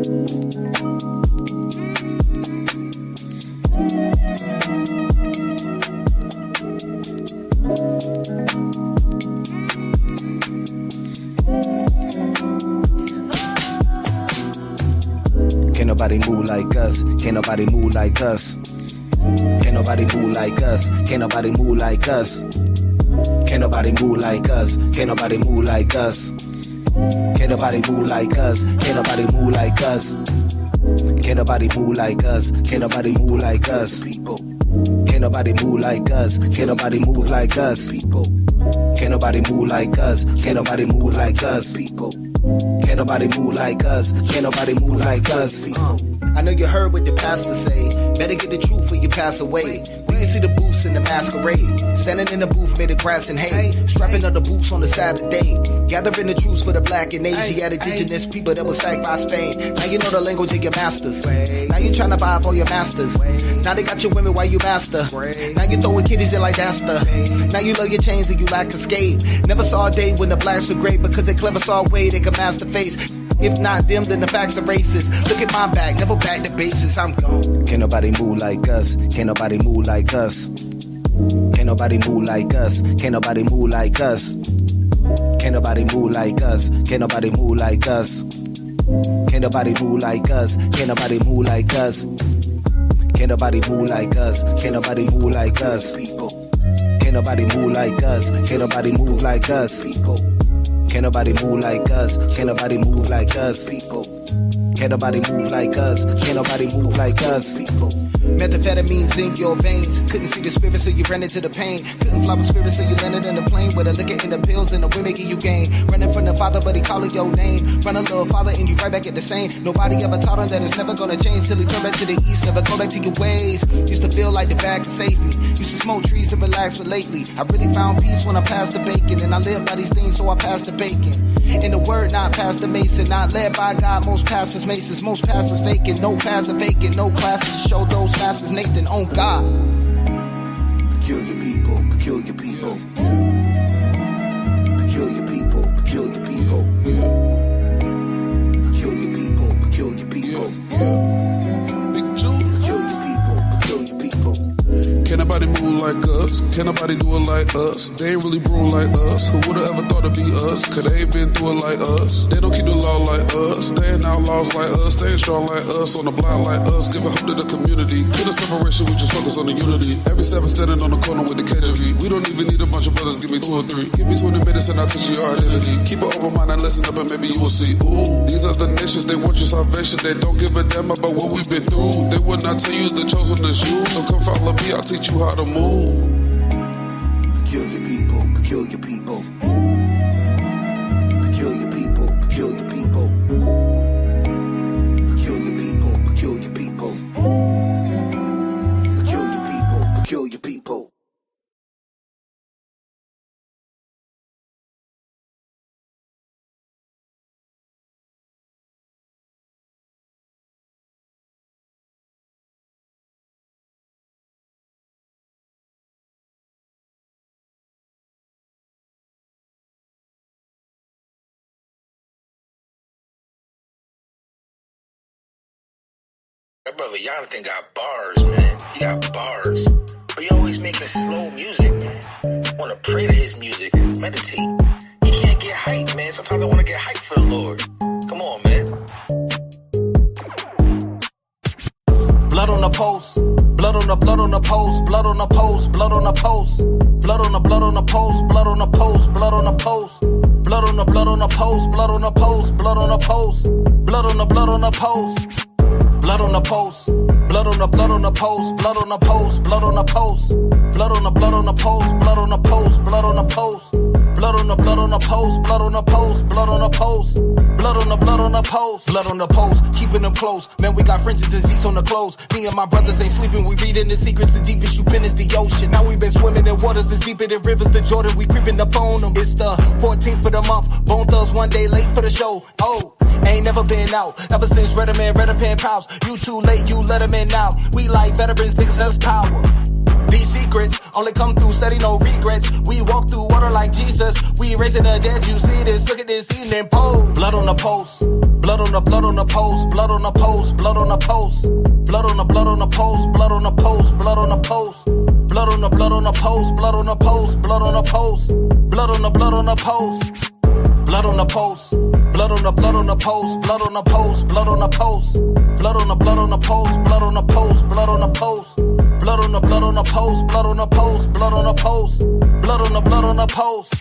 Can't nobody move like us. Can't nobody move like us. Can't nobody move like us. Can't nobody move like us. Can't nobody move like us. Can't nobody move like us. Can't nobody move like us. Can't nobody move like us. Can't nobody move like us. Can't nobody move like us. People. Can't nobody move like us. Can't nobody move like us. People. Can't nobody move like us. Can't nobody move like us. People. Can't nobody move like us. Can't nobody move like us. I know you heard what the pastor say. Better get the truth or you pass away. We can see the booths in the masquerade. Standing in the booth made of grass and hay. Strapping on the boots on the Saturday. Gathering the troops for the black and Asiatic indigenous people that was sacked by Spain. Now you know the language of your masters. Now you trying to buy up all your masters. Now they got your women while you master. Now you throwing kiddies in like Asta. Now you love your chains and you lack escape. Never saw a day when the blacks were great because they clever saw a way they could master face. If not them, then the facts are racist. Look at my back, never back to basics, I'm gone. Can't nobody move like us. Can't nobody move like us. Can't nobody move like us. Can't nobody move like us. Can't nobody move like us. Can't nobody move like us. Can't nobody move like us. Can't nobody move like us. Can't nobody move like us. Can't nobody move like us. People. Can't nobody move like us. Can't nobody move like us. People. Can't nobody move like us. Can't nobody move like us. People. Can't nobody move like us. Can't nobody move like us. People. Methamphetamines in your veins. Couldn't see the spirit, so you ran into the pain. Couldn't fly with spirit, so you landed in the plane. With the liquor in the pills and the women give you gain. Running from the Father, but he calling your name. Running little Father, and you right back at the same. Nobody ever taught him that it's never gonna change till he turn back to the east. Never go back to your ways. Used to feel like the bag could save me. Used to smoke trees and relax, but lately I really found peace when I passed the bacon. And I live by these things, so I passed the bacon. In the word, not Pastor Mason. Not led by God, most pastors Masons. Most pastors faking, no paths are vacant. No classes to show those masters Nathan on God. Peculiar people, peculiar people. Peculiar people, peculiar people. Peculiar people, peculiar people. Big Jew. Peculiar people, peculiar people. Can't nobody move like us. Can't nobody do it like us. They ain't really brewing like us. Who would've ever thought it'd be us? Cause they ain't been through it like us. They don't keep the law like us. They ain't outlaws like us. They ain't strong like us. On the block like us. Giving hope to the community. Kill the separation, we just focus on the unity. Every 7 standing on the corner with the KJV. We don't even need a bunch of brothers, give me 2 or 3. Give me 20 minutes and I'll teach you your identity. Keep an open mind and listen up and maybe you will see. Ooh, these are the nations, they want your salvation. They don't give a damn about what we've been through. They would not tell you the chosen is you. So come follow me, I'll teach you how to move. Peculiar people, peculiar people. Peculiar people, peculiar people. Peculiar people, peculiar people. Peculiar people, peculiar people. That brother Jonathan got bars, man. He got bars. But he always making slow music, man. I want to pray to his music and meditate. He can't get hyped, man. Sometimes I want to get hyped for the Lord. Come on, man. Blood on the post. Blood on the blood on the post. Blood on the post. Blood on the post. Blood on the blood on the post. Blood on the post. Blood on the post. Blood on the blood on the post. Blood on the post. Blood on the post. Blood on the blood on the post. Blood on the post, blood on the blood on the post, blood on the post, blood on the post, blood on the blood on the post, blood on the post, blood on the post, blood on the blood on the post, blood on the post, blood on the post, blood on the blood on the post, blood on the post, keeping them close. Man, we got fringes and seats on the clothes. Me and my brothers ain't sleeping, we reading the secrets. The deepest you've been is the ocean. Now we been swimming in waters that's deeper than rivers. The Jordan, we creeping up on them. It's the 14th of the month. Bone Thugs one day late for the show. Oh. Ain't never been out, ever since Red Pen Pals. You too late, you let them in now. We like veterans, niggas that's power. These secrets only come through steady, no regrets. We walk through water like Jesus. We raising the dead, you see this. Look at this evening pose. Blood on the post. Blood on the post, blood on the post, blood on the post. Blood on the post, blood on the post, blood on the post. Blood on the post, blood on the post, blood on the post. Blood on the post. Blood on the post. Blood on the post, blood on the post, blood on the post. Blood on the post, blood on the post, blood on the post. Blood on the post, blood on the post, blood on the post. Blood on the post.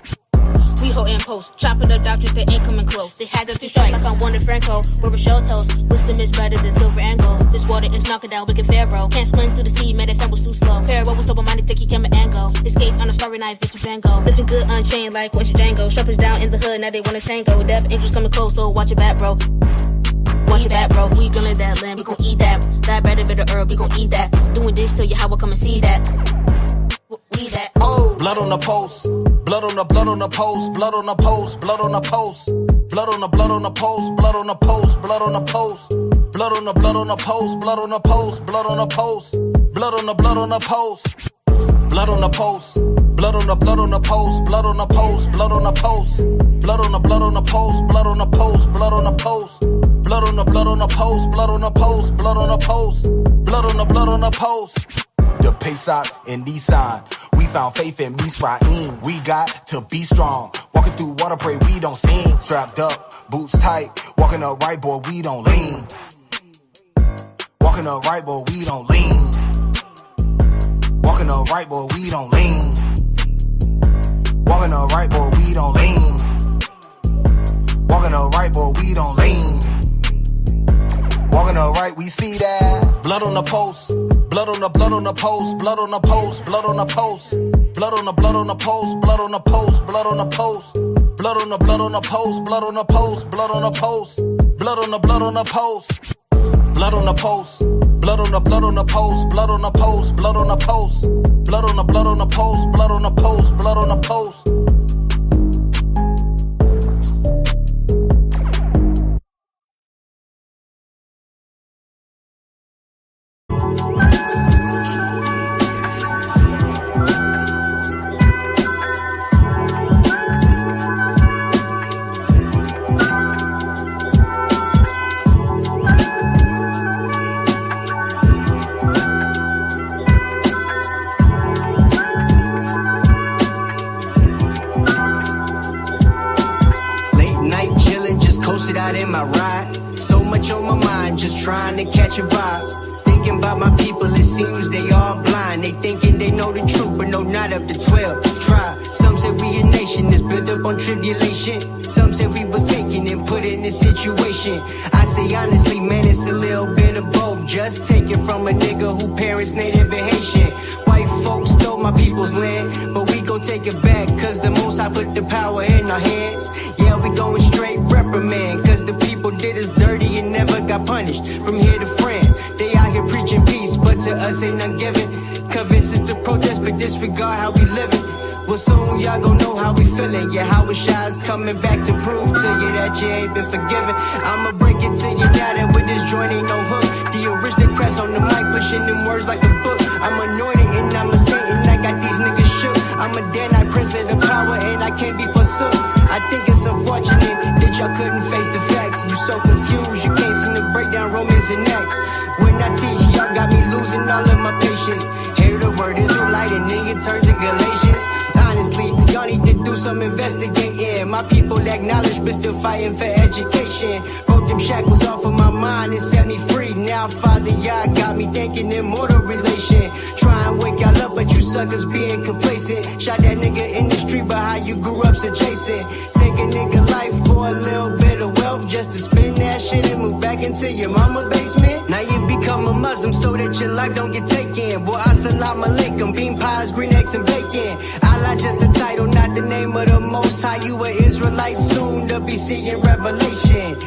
We hold in post, chopping up doctrines that ain't coming close. They had the 3 strikes like I'm Warner Franco. We're Rochelle toast. Wisdom is better than silver and gold. This water is knocking down wicked Pharaoh. Can't swim through the sea, man, that fan was too slow. Pharaoh was sober-minded, think he came an angle. Escape on a starry night, Vincent Van Gogh. Living good unchained like Quincy Django. Sharpers down in the hood, now they wanna tango. Death angels coming close, so watch your back, bro. Watch your back, bro. We gonna that lamb, we gon' eat that. That bread, bitter herb, we gon' eat that. Doing this till you how I come and see that. We that. Oh. Blood on the post. Blood on the post, blood on the post, blood on the post. Blood on the post, blood on the post, blood on the post. Blood on the post, blood on the post, blood on the post. Blood on the post. Blood on the post. Blood on the post, blood on the post, blood on the post. Blood on the post, blood on the post, blood on the post. Blood on the post, blood on the post, blood on the post. Blood on the post. The Pesach and Nissan. We found faith in Misraim. We got to be strong. Walking through water, pray we don't sink. Strapped up, boots tight. Walking upright, boy, we don't lean. Walking upright, boy, we don't lean. Walking upright, boy, we don't lean. Walking upright, boy, we don't lean. Walking upright, boy, we don't lean. Walking upright, we see that. Blood on the post. Blood on the post, blood on the post, blood on the post. Blood on the post, blood on the post, blood on the post. Blood on the post, blood on the post, blood on the post. Blood on the post. Blood on the post. Blood on the post, blood on the post, blood on the post. Blood on the post, blood on the post, blood on the post. Out in my ride, so much on my mind, just trying to catch a vibe. Thinking about my people, it seems they all blind. They thinking they know the truth, but no, not up to 12. Try. Some say we a nation that's built up on tribulation. Some say we was taken and put in this situation. I say honestly, man, it's a little bit of both. Just take it from a nigga who parents native and Haitian. White folks stole my people's land, but we gon' take it back, cause the most I put the power in our hands. Yeah, we going straight reprimand, cause the people did us dirty and never got punished. From here to France, they out here preaching peace, but to us ain't none given. Convince us to protest, but disregard how we living. Well, soon y'all gon' know how we feeling. Yeah, how is Shy's coming back to prove to you that you ain't been forgiven. I'ma break it to you now that with this joint ain't no hook. The aristocrats on the mic pushing them words like a book. I'm anointed and I'm a saint and I got these niggas shook. I'm a Danite prince of the power and I can't be forsook. I think it's unfortunate that y'all couldn't face the facts. You so confused, you can't seem to break down Romans and Acts. When I teach, y'all got me losing all of my patience. Hear the word Israelite and then it turns to Galatians. Honestly, y'all need to do some investigating. My people acknowledge but still fighting for education. Broke them shackles off of my mind and set me free. Now, Father, y'all got me thinking immortal relation. Try and wake y'all up, but you suckers being complacent. Shot that nigga in the street, but how you grew up's adjacent. Take a nigga life for a little bit of wealth just to spend that shit and move back into your mama's basement. Now you become a Muslim so that your life don't get taken. Boy, assalamu alaikum, bean pies, green eggs, and bacon. Allah just the title, not the name of the Most High. You a Israelite, soon to be seeing revelation.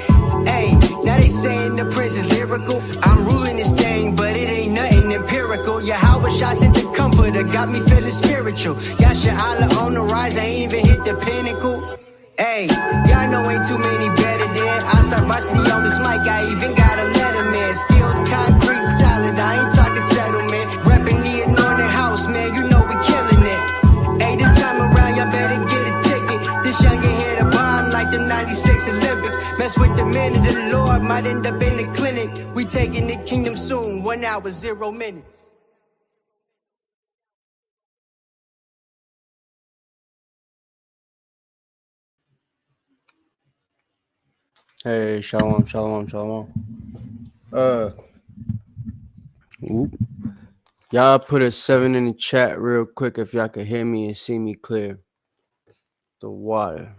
Hey, now they saying the prince is lyrical. I'm ruling this thing, but it ain't nothing empirical. Yeah, how was shots at the comforter, got me feeling spiritual. Yasha Allah on the rise, I ain't even hit the pinnacle. Hey, y'all know ain't too many better than I start watching on this mic, I even got a letterman. Skills, concrete, solid, I ain't talking settlement. Reppin' the Anointed House, man, you know we killing it. Hey, this time around, y'all better get a ticket. This youngin' hit a bomb like the 96 Olympics. Mess with the man of the Lord might end up in the clinic. We taking the kingdom soon, 1 hour, 0 minutes. Hey, shalom, shalom, shalom. Y'all put a 7 in the chat real quick if y'all can hear me and see me clear. The water.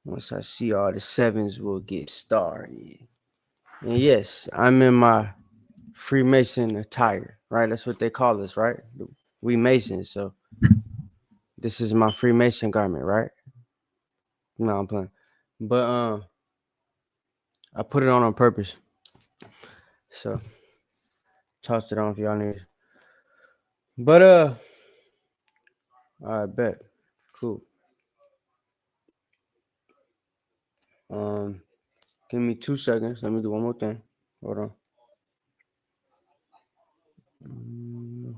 Once I see all the 7s, we'll get started. And yes, I'm in my Freemason attire, right? That's what they call us, right? We Masons, so this is my Freemason garment, right? No, I'm playing. But I put it on purpose. So tossed it on if y'all need it. But I bet. Cool. Give me 2 seconds. Let me do one more thing. Hold on. And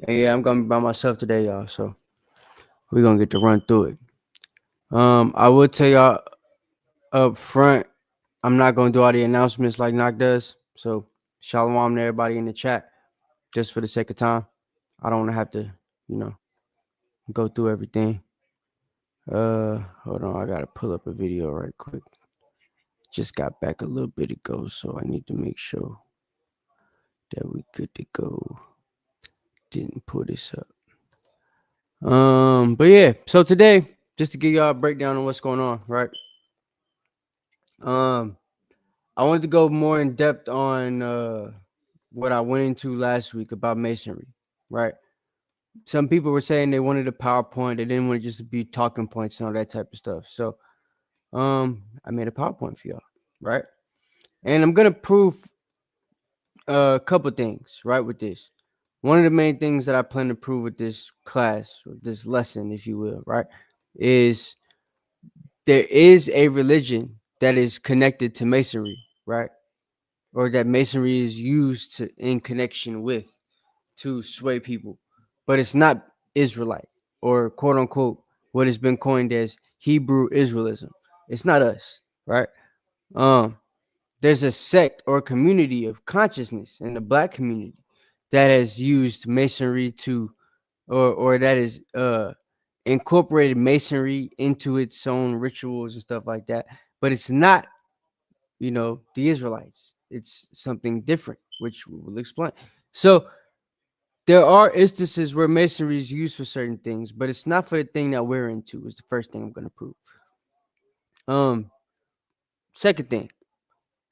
yeah, I'm gonna be by myself today, y'all. So we're gonna get to run through it. I will tell y'all up front, I'm not gonna do all the announcements like Knock does. So shalom to everybody in the chat, just for the sake of time. I don't want to have to, go through everything. Hold on, I gotta pull up a video right quick. Just got back a little bit ago, so I need to make sure that we good to go. Didn't pull this up. But yeah, so today, just to give y'all a breakdown of what's going on, right? I wanted to go more in depth on what I went into last week about Masonry, right? Some people were saying they wanted a PowerPoint, they didn't want it just to be talking points and all that type of stuff. So I made a PowerPoint for y'all, right? And I'm gonna prove a couple things, right, with this. One of the main things that I plan to prove with this class, or this lesson, if you will, right, is there is a religion that is connected to Masonry, right? Or that Masonry is used to in connection with to sway people, but it's not Israelite or quote unquote what has been coined as Hebrew Israelism. It's not us, right? There's a sect or community of consciousness in the Black community that has used Masonry to, or that is incorporated Masonry into its own rituals and stuff like that. But it's not, the Israelites. It's something different, which we will explain. So there are instances where Masonry is used for certain things, but it's not for the thing that we're into. Is the first thing I'm going to prove. Second thing,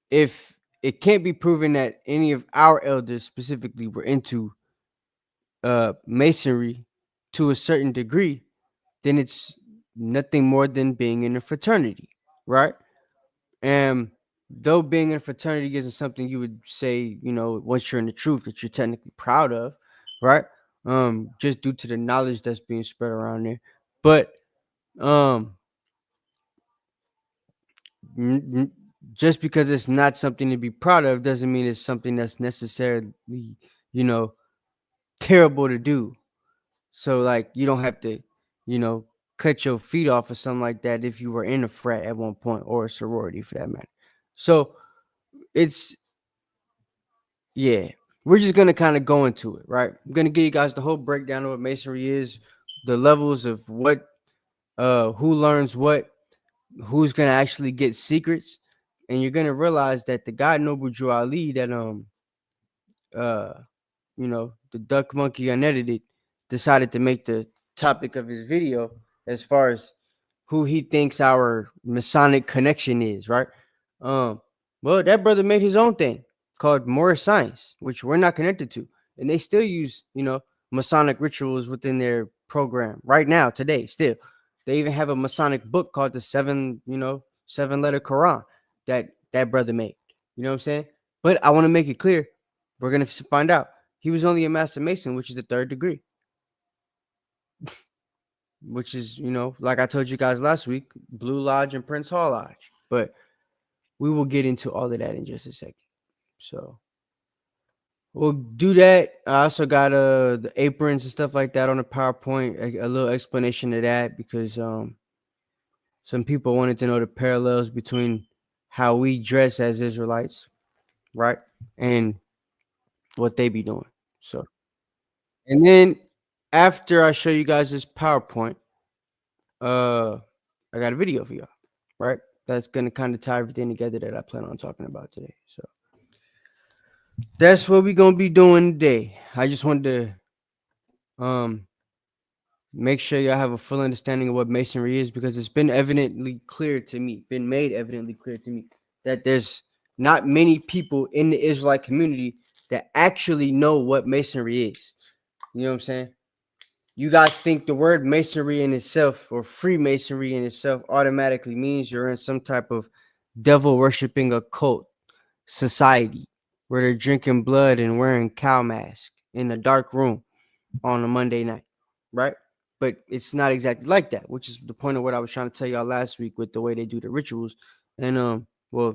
if it can't be proven that any of our elders specifically were into Masonry to a certain degree, then it's nothing more than being in a fraternity, right? And though being in a fraternity isn't something you would say, once you're in the truth that you're technically proud of, right? Just due to the knowledge that's being spread around there. But just because it's not something to be proud of doesn't mean it's something that's necessarily, terrible to do. So like you don't have to, cut your feet off or something like that if you were in a frat at one point, or a sorority for that matter. So it's, yeah, we're just going to kind of go into it, right? I'm going to give you guys the whole breakdown of what Masonry is, the levels of what, who learns what, who's going to actually get secrets. And you're going to realize that the guy Noble Drew Ali that, the duck monkey unedited decided to make the topic of his video as far as who he thinks our Masonic connection is, right? Well, that brother made his own thing called Moorish Science, which we're not connected to, and they still use, Masonic rituals within their program right now, today. Still, they even have a Masonic book called the seven letter Quran that brother made. You know what I'm saying? But I want to make it clear, we're gonna find out he was only a Master Mason, which is the 3rd degree. Which is, like I told you guys last week, Blue Lodge and Prince Hall Lodge. But we will get into all of that in just a second. So we'll do that. I also got the aprons and stuff like that on the PowerPoint, a little explanation of that, because Some people wanted to know the parallels between how we dress as Israelites, right, and what they be doing. So, and then after I show you guys this PowerPoint, I got a video for y'all, right? That's gonna kind of tie everything together that I plan on talking about today. So that's what we're gonna be doing today. I just wanted to make sure y'all have a full understanding of what Masonry is, because it's been evidently clear to me, that there's not many people in the Israelite community that actually know what Masonry is. You know what I'm saying? You guys think the word Masonry in itself, or Freemasonry in itself, automatically means you're in some type of devil worshiping occult society where they're drinking blood and wearing cow masks in a dark room on a Monday night, right? But it's not exactly like that, which is the point of what I was trying to tell y'all last week with the way they do the rituals and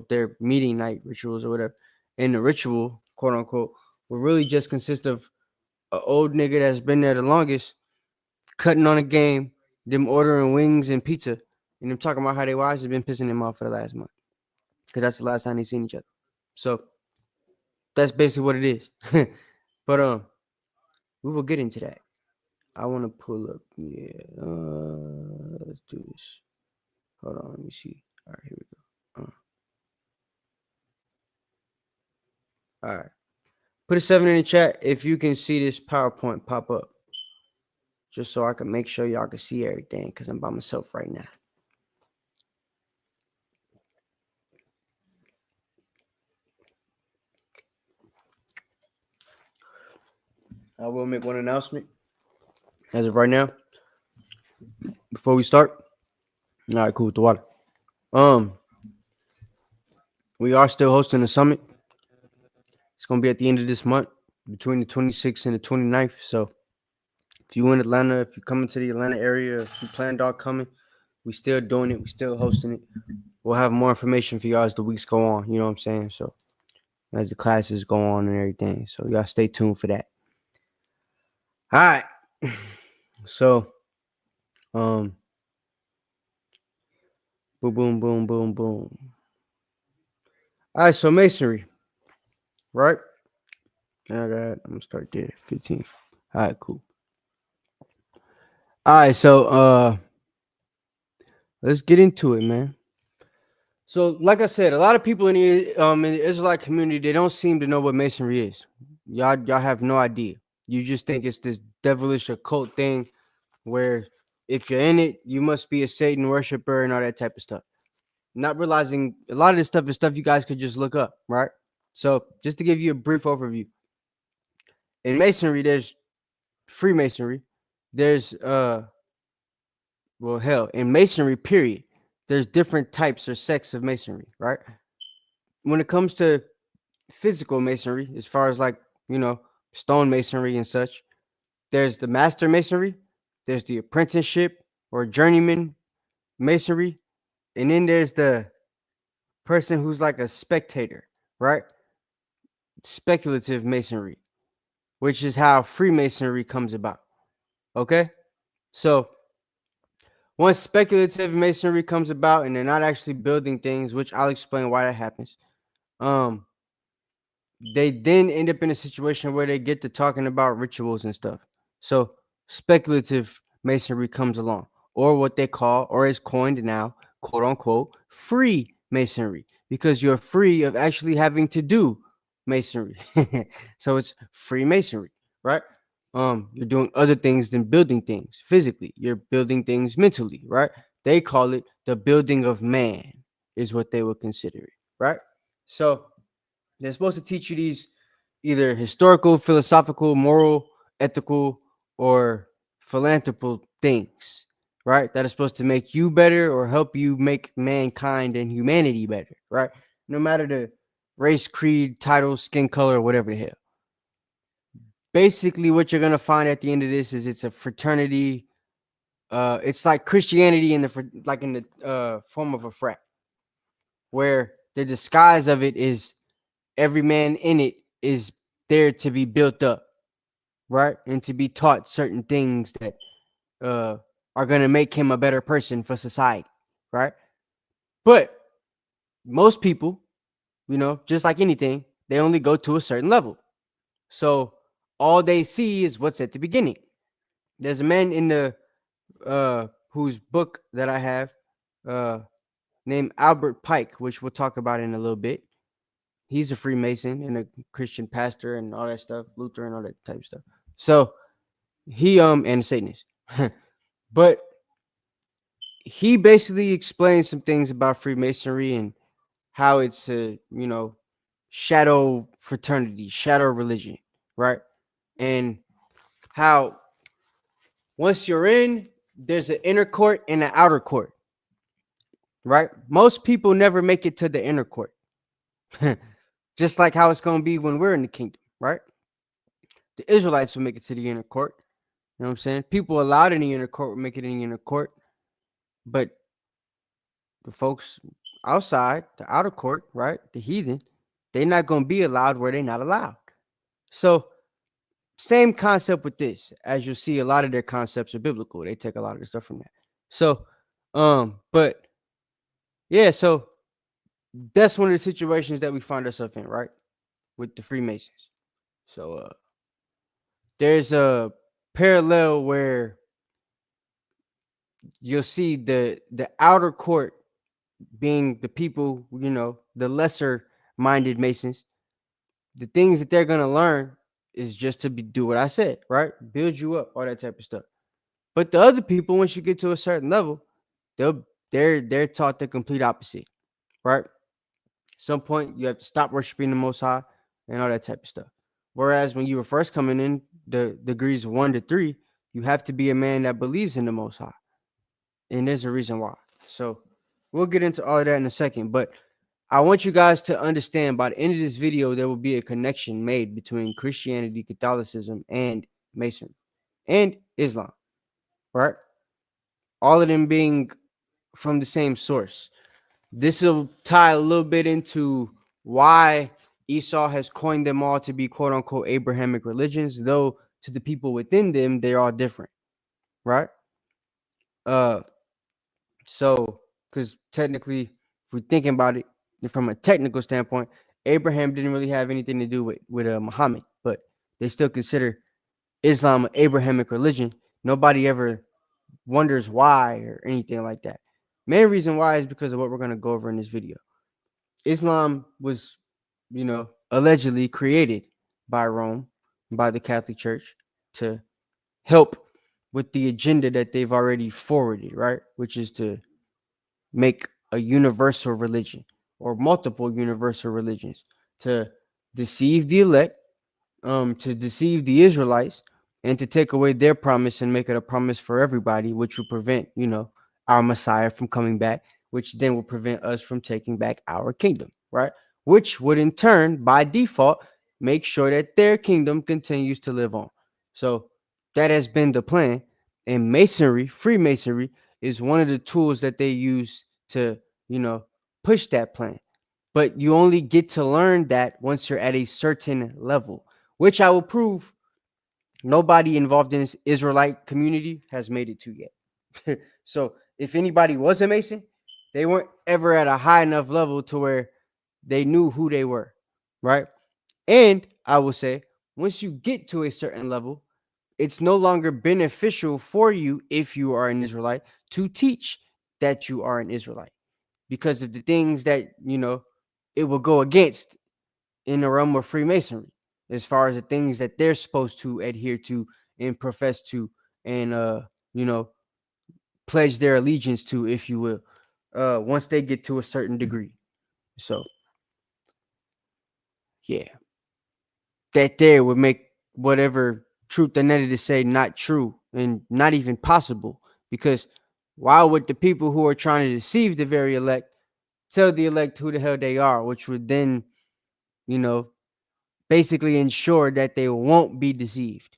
their meeting night rituals or whatever. And the ritual, quote unquote, will really just consist of an old nigga that's been there the longest cutting on a game, them ordering wings and pizza, and them talking about how their wives have been pissing them off for the last month, because that's the last time they seen each other. So that's basically what it is. But we will get into that. I want to pull up. Yeah. Let's do this. Hold on. Let me see. All right, here we go. All right. Put a 7 in the chat if you can see this PowerPoint pop up, just so I can make sure y'all can see everything, because I'm by myself right now. I will make one announcement as of right now before we start. All right, cool with the water. We are still hosting a summit. It's going to be at the end of this month, between the 26th and the 29th. So if you're in Atlanta, if you're coming to the Atlanta area, if you planned on coming, we still doing it. We still hosting it. We'll have more information for y'all as the weeks go on. You know what I'm saying? So as the classes go on and everything. So y'all stay tuned for that. All right. So, boom, boom, boom, boom, boom. All right. So Masonry, right? I'm gonna start there. 15. All right, cool. All right. So, let's get into it, man. So, like I said, a lot of people in the Israelite community, they don't seem to know what Masonry is. Y'all have no idea. You just think it's this devilish occult thing where if you're in it, you must be a Satan worshiper and all that type of stuff. Not realizing a lot of this stuff is stuff you guys could just look up, right? So, just to give you a brief overview, in Masonry, there's Freemasonry. There's in Masonry, period, there's different types or sects of Masonry, right? When it comes to physical Masonry, as far as like, stone Masonry and such, there's the Master Masonry, there's the apprenticeship or journeyman Masonry, and then there's the person who's like a spectator, right? Speculative Masonry, which is how Freemasonry comes about. Okay? So once speculative Masonry comes about and they're not actually building things, which I'll explain why that happens, they then end up in a situation where they get to talking about rituals and stuff. So speculative Masonry comes along, or what they call, or is coined now, quote unquote, free Masonry, because you're free of actually having to do Masonry. So it's free Masonry, right? You're doing other things than building things physically. You're building things mentally, right? They call it the building of man, is what they would consider it, right? So they're supposed to teach you these either historical, philosophical, moral, ethical, or philanthropical things, right? That are supposed to make you better or help you make mankind and humanity better, right? No matter the race, creed, title, skin color, whatever the hell. Basically, what you're gonna find at the end of this is it's a fraternity. It's like Christianity in the form of a frat, where the disguise of it is every man in it is there to be built up, right? And to be taught certain things that are going to make him a better person for society, right? But most people, just like anything, they only go to a certain level. So all they see is what's at the beginning. There's a man in the whose book that I have named Albert Pike, which we'll talk about in a little bit. He's a Freemason and a Christian pastor and all that stuff, Lutheran, all that type of stuff. So he and a Satanist. But he basically explains some things about Freemasonry and how it's a, shadow fraternity, shadow religion, right? And how once you're in, there's an inner court and an outer court, right? Most people never make it to the inner court. Just like how it's going to be when we're in the kingdom, right? The Israelites will make it to the inner court. You know what I'm saying? People allowed in the inner court will make it in the inner court. But the folks outside, the outer court, right? The heathen, they're not going to be allowed where they're not allowed. So same concept with this. As you'll see, a lot of their concepts are biblical. They take a lot of the stuff from that. So, but yeah, so that's one of the situations that we find ourselves in, right? With the Freemasons. So there's a parallel where you'll see the outer court being the people, the lesser minded Masons. The things that they're gonna learn is just to do what I said, right? Build you up, all that type of stuff. But the other people, once you get to a certain level, they're taught the complete opposite, right? Some point you have to stop worshiping the Most High and all that type of stuff. Whereas when you were first coming in, the degrees 1 to 3, you have to be a man that believes in the Most High, and there's a reason why. So we'll get into all of that in a second, but I want you guys to understand by the end of this video, there will be a connection made between Christianity, Catholicism, and Masonry and Islam, right? All of them being from the same source. This will tie a little bit into why Esau has coined them all to be quote unquote Abrahamic religions, though to the people within them, they're all different, right? So because technically, if we're thinking about it from a technical standpoint, Abraham didn't really have anything to do with Muhammad, but they still consider Islam an Abrahamic religion. Nobody ever wonders why or anything like that. Main reason why is because of what we're going to go over in this video. Islam was, allegedly created by Rome, by the Catholic Church to help with the agenda that they've already forwarded, right? Which is to make a universal religion or multiple universal religions to deceive the elect, to deceive the Israelites, and to take away their promise and make it a promise for everybody, which will prevent, our Messiah from coming back, which then will prevent us from taking back our kingdom, right? Which would in turn, by default, make sure that their kingdom continues to live on. So that has been the plan. And Masonry, Freemasonry, is one of the tools that they use to, push that plan. But you only get to learn that once you're at a certain level, which I will prove nobody involved in this Israelite community has made it to yet. So if anybody was a Mason, they weren't ever at a high enough level to where they knew who they were, right? And I will say, once you get to a certain level, it's no longer beneficial for you, if you are an Israelite, to teach that you are an Israelite because of the things that, it will go against in the realm of Freemasonry, as far as the things that they're supposed to adhere to and profess to and, pledge their allegiance to, if you will, once they get to a certain degree. So, yeah, that there would make whatever truth the netted say not true and not even possible, because why would the people who are trying to deceive the very elect tell the elect who the hell they are, which would then, basically ensure that they won't be deceived?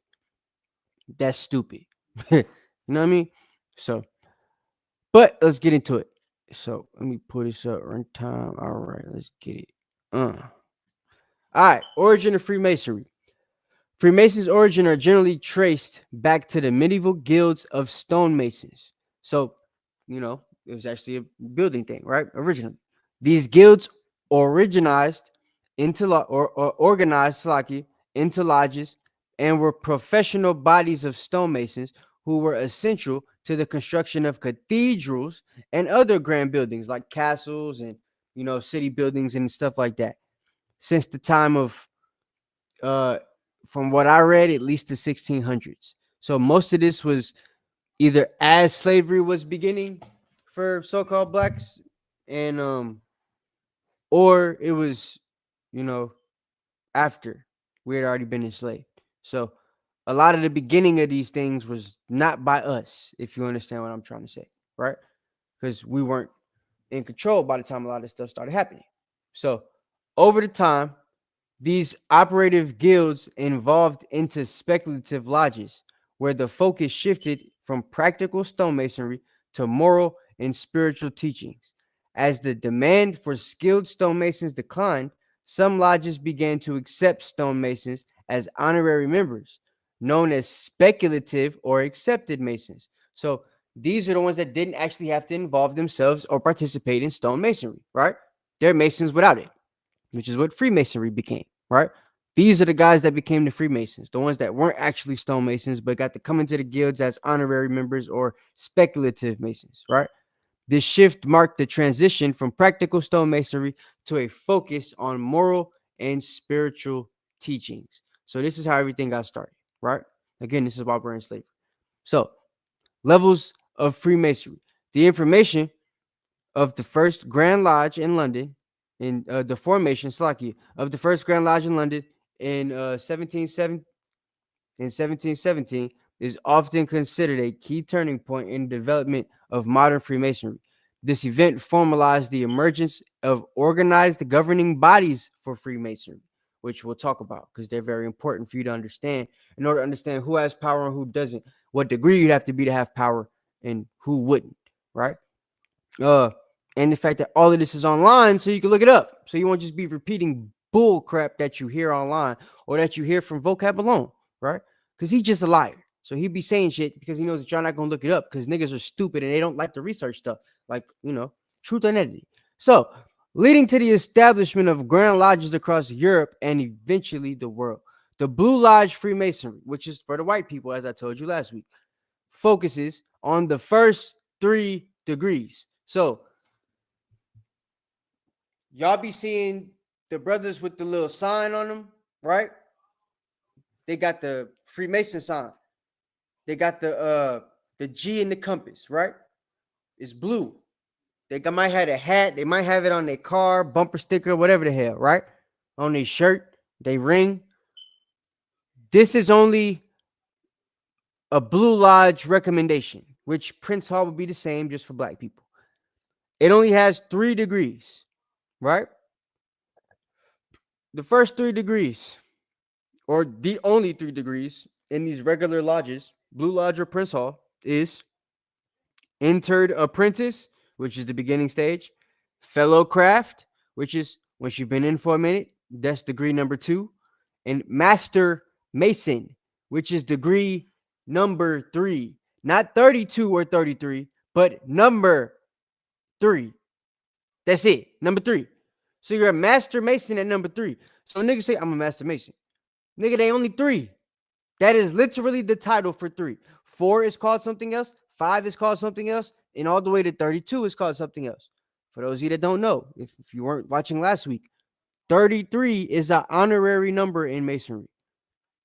That's stupid. You know what I mean? So, but let's get into it. So let me put this up on time. All right, let's get it. All right, origin of Freemasonry. Freemasons' origin are generally traced back to the medieval guilds of stonemasons. So, It was actually a building thing, right? Originally, these guilds organized organized into lodges and were professional bodies of stonemasons who were essential to the construction of cathedrals and other grand buildings like castles and city buildings and stuff like that. Since the time of, from what I read, at least the 1600s. So most of this was either as slavery was beginning for so-called blacks, and or it was, after we had already been enslaved. So a lot of the beginning of these things was not by us, if you understand what I'm trying to say, right? Because we weren't in control by the time a lot of this stuff started happening. So over the time, these operative guilds evolved into speculative lodges where the focus shifted from practical stonemasonry to moral and spiritual teachings. As the demand for skilled stonemasons declined, some lodges began to accept stonemasons as honorary members, known as speculative or accepted masons. So these are the ones that didn't actually have to involve themselves or participate in stonemasonry, right? They're masons without it, which is what Freemasonry became, right? These are the guys that became the Freemasons, the ones that weren't actually stonemasons, but got to come into the guilds as honorary members or speculative masons, right? This shift marked the transition from practical stonemasonry to a focus on moral and spiritual teachings. So this is how everything got started, right? Again, this is why we're in slavery. So levels of Freemasonry. The information of the first Grand Lodge in London, in the formation, of the first Grand Lodge in London in 1717 is often considered a key turning point in the development of modern Freemasonry. This event formalized the emergence of organized governing bodies for Freemasonry, which we'll talk about because they're very important for you to understand in order to understand who has power and who doesn't, what degree you'd have to be to have power and who wouldn't, right? And the fact that all of this is online so you can look it up. So you won't just be repeating bull crap that you hear online or that you hear from vocab alone, right? Because he's just a liar. So he'd be saying shit because he knows that you're not going to look it up because niggas are stupid and they don't like to research stuff like, truth and editing. So leading to the establishment of Grand Lodges across Europe and eventually the world. The Blue Lodge Freemasonry, which is for the white people, as I told you last week, focuses on the first 3 degrees. So y'all be seeing the brothers with the little sign on them, right? They got the Freemason sign. They got the G in the compass, right? It's blue. They might have a hat. They might have it on their car, bumper sticker, whatever the hell, right? On their shirt, they ring. This is only a Blue Lodge recommendation, which Prince Hall would be the same just for black people. It only has 3 degrees, right? The first 3 degrees, or the only 3 degrees in these regular lodges, Blue Lodge or Prince Hall, is entered apprentice, which is the beginning stage, fellow craft, which is once you've been in for a minute, that's degree number 2, and master mason, which is degree number 3, not 32 or 33, but number 3. That's it, number 3. So you're a master mason at number 3. So niggas say, I'm a master mason. Nigga, they only 3. That is literally the title for 3. 4 is called something else. 5 is called something else. And all the way to 32 is called something else. For those of you that don't know, if you weren't watching last week, 33 is an honorary number in Masonry.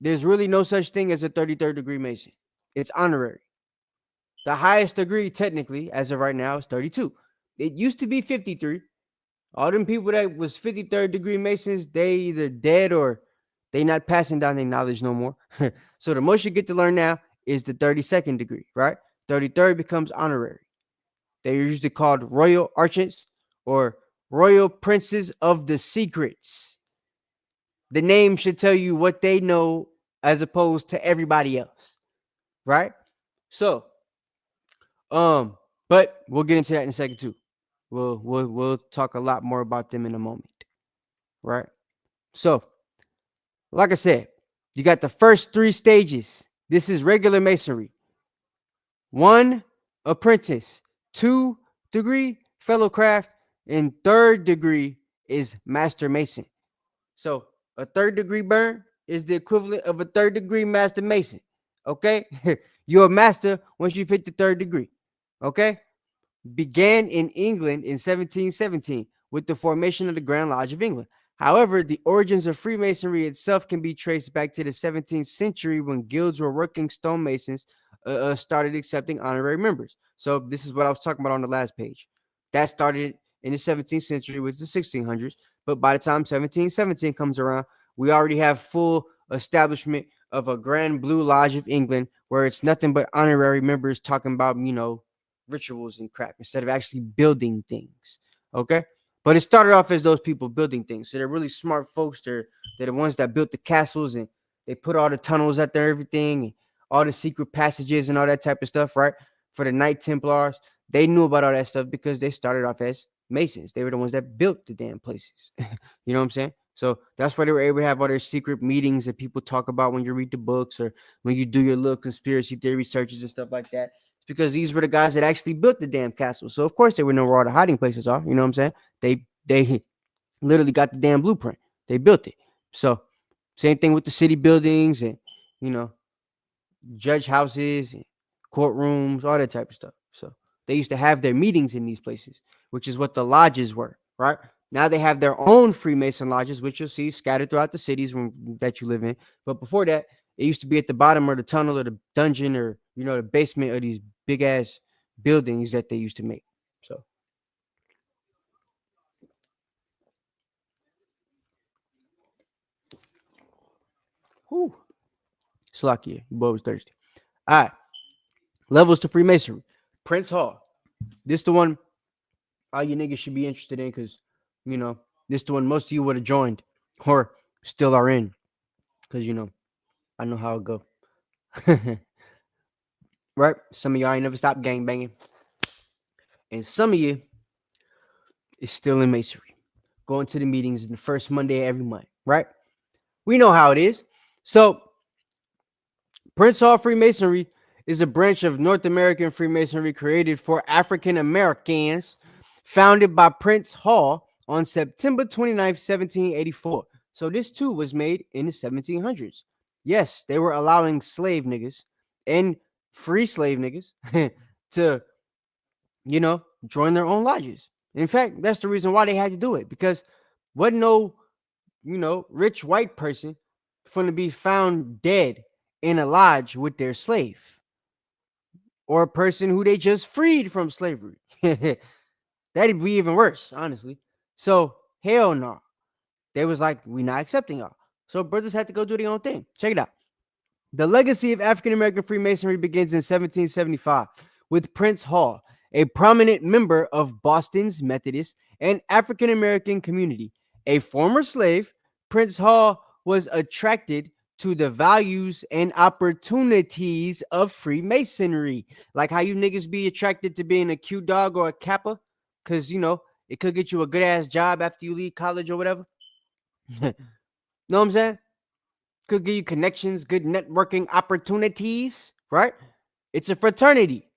There's really no such thing as a 33rd degree Mason. It's honorary. The highest degree, technically, as of right now, is 32. It used to be 53. All them people that was 53rd degree Masons, they either dead or they not passing down their knowledge no more. So the most you get to learn now is the 32nd degree, right? 33rd becomes honorary. They're usually called royal archants or royal princes of the secrets. The name should tell you what they know as opposed to everybody else, right? So, but we'll get into that in a second too. We'll talk a lot more about them in a moment, right? So, like I said, you got the first 3 stages. This is regular Masonry. 1, apprentice. 2, degree fellow craft, and third degree is master mason. So a third degree burn is the equivalent of a third degree master mason. Okay, you're a master once you've hit the third degree. Okay, began in England in 1717 with the formation of the Grand Lodge of England. However, the origins of Freemasonry itself can be traced back to the 17th century when guilds or working stonemasons started accepting honorary members. So this is what I was talking about on the last page. That started in the 17th century with the 1600s, but by the time 1717 comes around, we already have full establishment of a Grand Blue Lodge of England where it's nothing but honorary members talking about, rituals and crap instead of actually building things. Okay. But it started off as those people building things. So they're really smart folks. They're the ones that built the castles and they put all the tunnels out there, everything, and all the secret passages and all that type of stuff, right? For the Knight Templars, they knew about all that stuff because they started off as Masons. They were the ones that built the damn places. You know what I'm saying? So that's why they were able to have all their secret meetings that people talk about when you read the books or when you do your little conspiracy theory searches and stuff like that. It's because these were the guys that actually built the damn castle. So of course they would know where all the hiding places are. You know what I'm saying? They literally got the damn blueprint. They built it. So same thing with the city buildings and judge houses and courtrooms, all that type of stuff. So they used to have their meetings in these places, which is what the lodges were, right? Now they have their own Freemason lodges, which you'll see scattered throughout the cities that you live in. But before that, it used to be at the bottom of the tunnel or the dungeon or, the basement of these big ass buildings that they used to make. So. Whew. Slakia, your boy was thirsty. All right. Levels to Freemasonry. Prince Hall. This the one all you niggas should be interested in because, this the one most of you would have joined or still are in because, I know how it go. Right? Some of y'all ain't never stopped gang banging. And some of you is still in masonry. Going to the meetings in the first Monday every month, right? We know how it is. So Prince Hall Freemasonry is a branch of North American Freemasonry created for African Americans, founded by Prince Hall on September 29th, 1784. So this too was made in the 1700s. Yes, they were allowing slave niggas and free slave niggas to, join their own lodges. In fact, that's the reason why they had to do it, because wasn't no, rich white person going to be found dead in a lodge with their slave or a person who they just freed from slavery. That'd be even worse, honestly. So hell no. They was like, we not accepting y'all. So brothers had to go do their own thing. Check it out. The legacy of African American Freemasonry begins in 1775 with Prince Hall, a prominent member of Boston's Methodist and African American community. A former slave, Prince Hall was attracted to the values and opportunities of Freemasonry. Like how you niggas be attracted to being a Q dog or a Kappa, because, it could get you a good ass job after you leave college or whatever. Know what I'm saying? Could give you connections, good networking opportunities, right? It's a fraternity.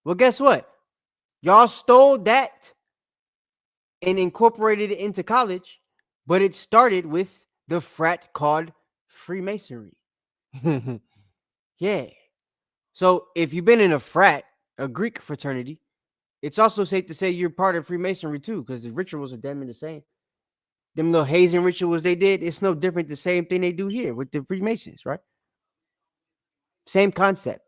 Well, guess what? Y'all stole that and incorporated it into college, but it started with the frat called Freemasonry. Yeah. So if you've been in a frat, a Greek fraternity, it's also safe to say you're part of Freemasonry too, because the rituals are damn the same. Them little hazing rituals they did, it's no different. The same thing they do here with the Freemasons, right? Same concept.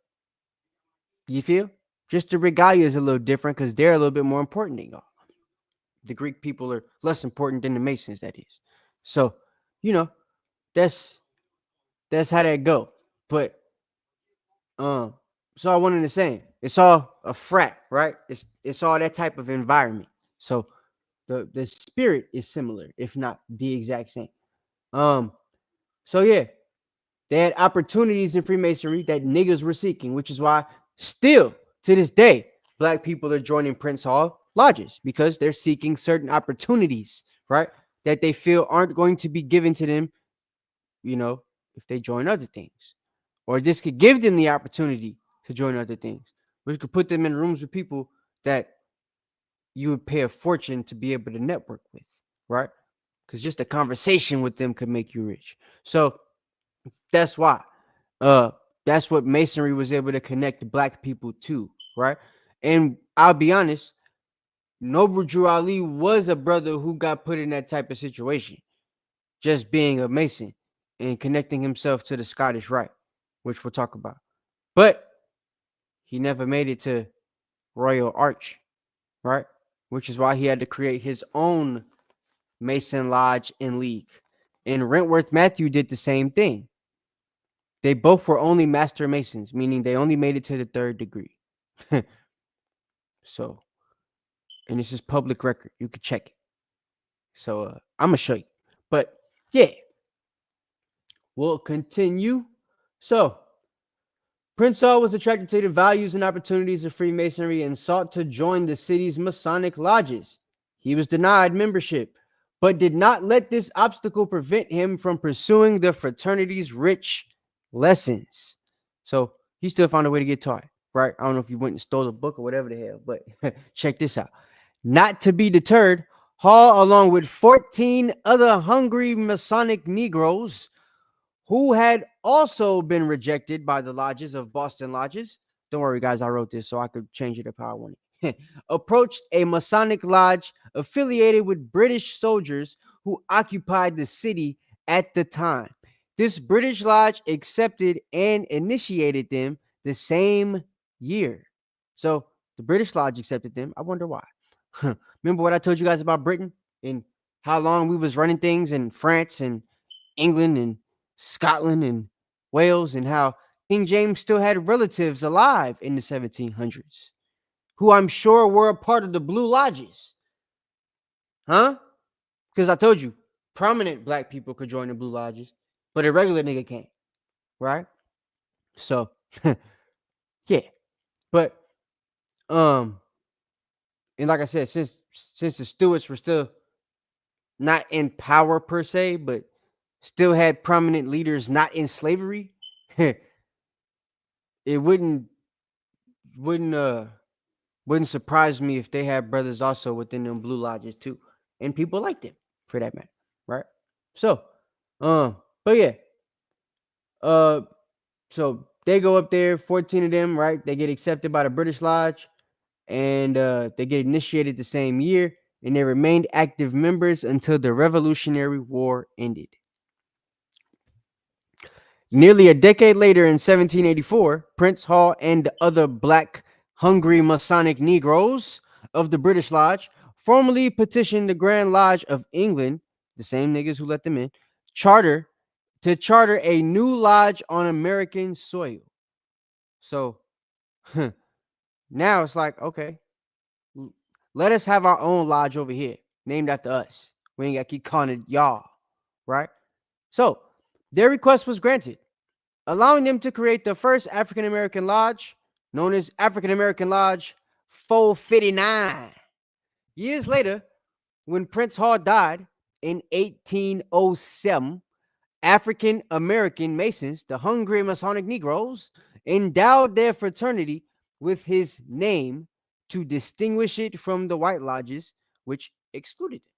You feel? Just the regalia is a little different because they're a little bit more important than y'all. The Greek people are less important than the Masons, that is. So, that's how that go. But it's all one and the same. It's all a frat, right? It's all that type of environment. So the spirit is similar, if not the exact same. So yeah, they had opportunities in Freemasonry that niggas were seeking, which is why still to this day, black people are joining Prince Hall lodges because they're seeking certain opportunities, right? That they feel aren't going to be given to them, if they join other things. Or this could give them the opportunity to join other things, which could put them in rooms with people that you would pay a fortune to be able to network with, right? Because just a conversation with them could make you rich. So that's why. That's what Masonry was able to connect black people to, right? And I'll be honest, Noble Drew Ali was a brother who got put in that type of situation, just being a Mason and connecting himself to the Scottish Rite, which we'll talk about. But he never made it to Royal Arch, right? Which is why he had to create his own Mason Lodge and League. And Rentworth Matthew did the same thing. They both were only Master Masons, meaning they only made it to the 3rd degree. So, and this is public record. You can check it. So, I'm going to show you. But, yeah. We'll continue. So, Prince Hall was attracted to the values and opportunities of Freemasonry and sought to join the city's Masonic lodges. He was denied membership, but did not let this obstacle prevent him from pursuing the fraternity's rich lessons. So he still found a way to get taught, right? I don't know if you went and stole a book or whatever the hell, but check this out. Not to be deterred, Hall, along with 14 other hungry Masonic Negroes, who had also been rejected by the lodges of Boston lodges. Don't worry, guys, I wrote this so I could change it up how I want it. Approached a Masonic lodge affiliated with British soldiers who occupied the city at the time. This British lodge accepted and initiated them the same year. So the British lodge accepted them. I wonder why. Remember what I told you guys about Britain and how long we was running things in France and England and Scotland and Wales, and how King James still had relatives alive in the 1700s who I'm sure were a part of the Blue Lodges. Huh? Because I told you, prominent black people could join the Blue Lodges, but a regular nigga can't. Right? So, yeah. But, and like I said, since the Stuarts were still not in power per se, but still had prominent leaders not in slavery, it wouldn't surprise me if they had brothers also within them Blue Lodges too, and people like them for that matter, right? So, but yeah, so they go up there, 14 of them, right? They get accepted by the British Lodge, and they get initiated the same year, and they remained active members until the Revolutionary War ended. Nearly a decade later, in 1784, Prince Hall and the other black hungry Masonic Negroes of the British Lodge formally petitioned the Grand Lodge of England, the same niggas who let them in, charter a new lodge on American soil. So now it's like, okay, let us have our own lodge over here, named after us. We ain't got to keep calling it y'all, right? So their request was granted, allowing them to create the first African-American lodge, known as African American Lodge 459. Years later, when Prince Hall died in 1807, African American Masons, the hungry Masonic Negroes, endowed their fraternity with his name to distinguish it from the white lodges, which excluded it.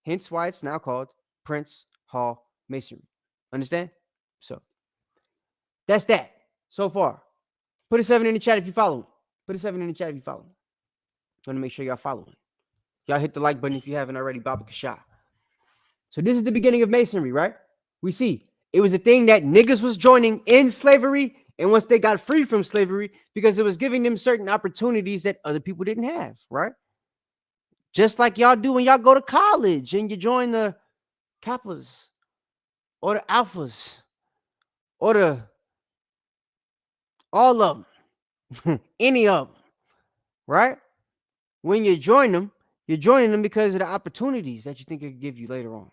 Hence why it's now called Prince Hall Masonry. Understand? So that's that so far. Put a 7 in the chat if you follow. Put a 7 in the chat if you follow. I want to make sure y'all following. Y'all hit the like button if you haven't already. Baba Cashapp. So this is the beginning of Masonry, right? We see it was a thing that niggas was joining in slavery, and once they got free from slavery, because it was giving them certain opportunities that other people didn't have, right? Just like y'all do when y'all go to college and you join the Kappas or the Alphas or the all of them, any of them, right? When you join them, you're joining them because of the opportunities that you think it could give you later on.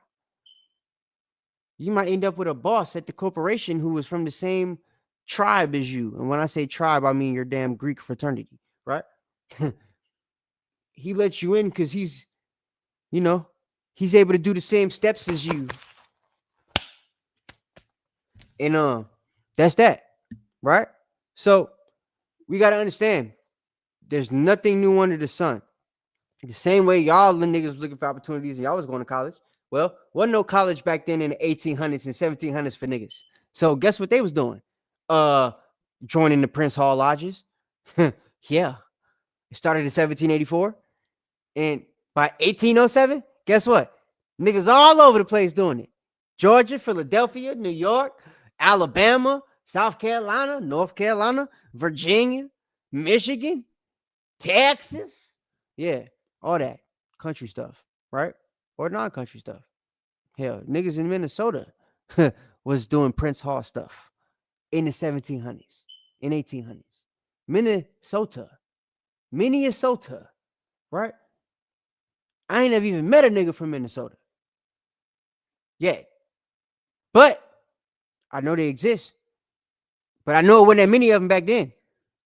You might end up with a boss at the corporation who is from the same tribe as you. And when I say tribe, I mean your damn Greek fraternity, right? He lets you in because he's able to do the same steps as you. And that's that, right? So we got to understand there's nothing new under the sun. The same way y'all the niggas was looking for opportunities and y'all was going to college. Well, wasn't no college back then in the 1800s and 1700s for niggas. So guess what they was doing? Joining the Prince Hall Lodges. Yeah. It started in 1784. And by 1807, guess what? Niggas all over the place doing it. Georgia, Philadelphia, New York, Alabama, South Carolina, North Carolina, Virginia, Michigan, Texas. Yeah, all that country stuff, right? Or non-country stuff. Hell, niggas in Minnesota was doing Prince Hall stuff in the 1700s, in 1800s. Minnesota, right? I ain't never even met a nigga from Minnesota yet. But I know they exist. But I know it wasn't that many of them back then.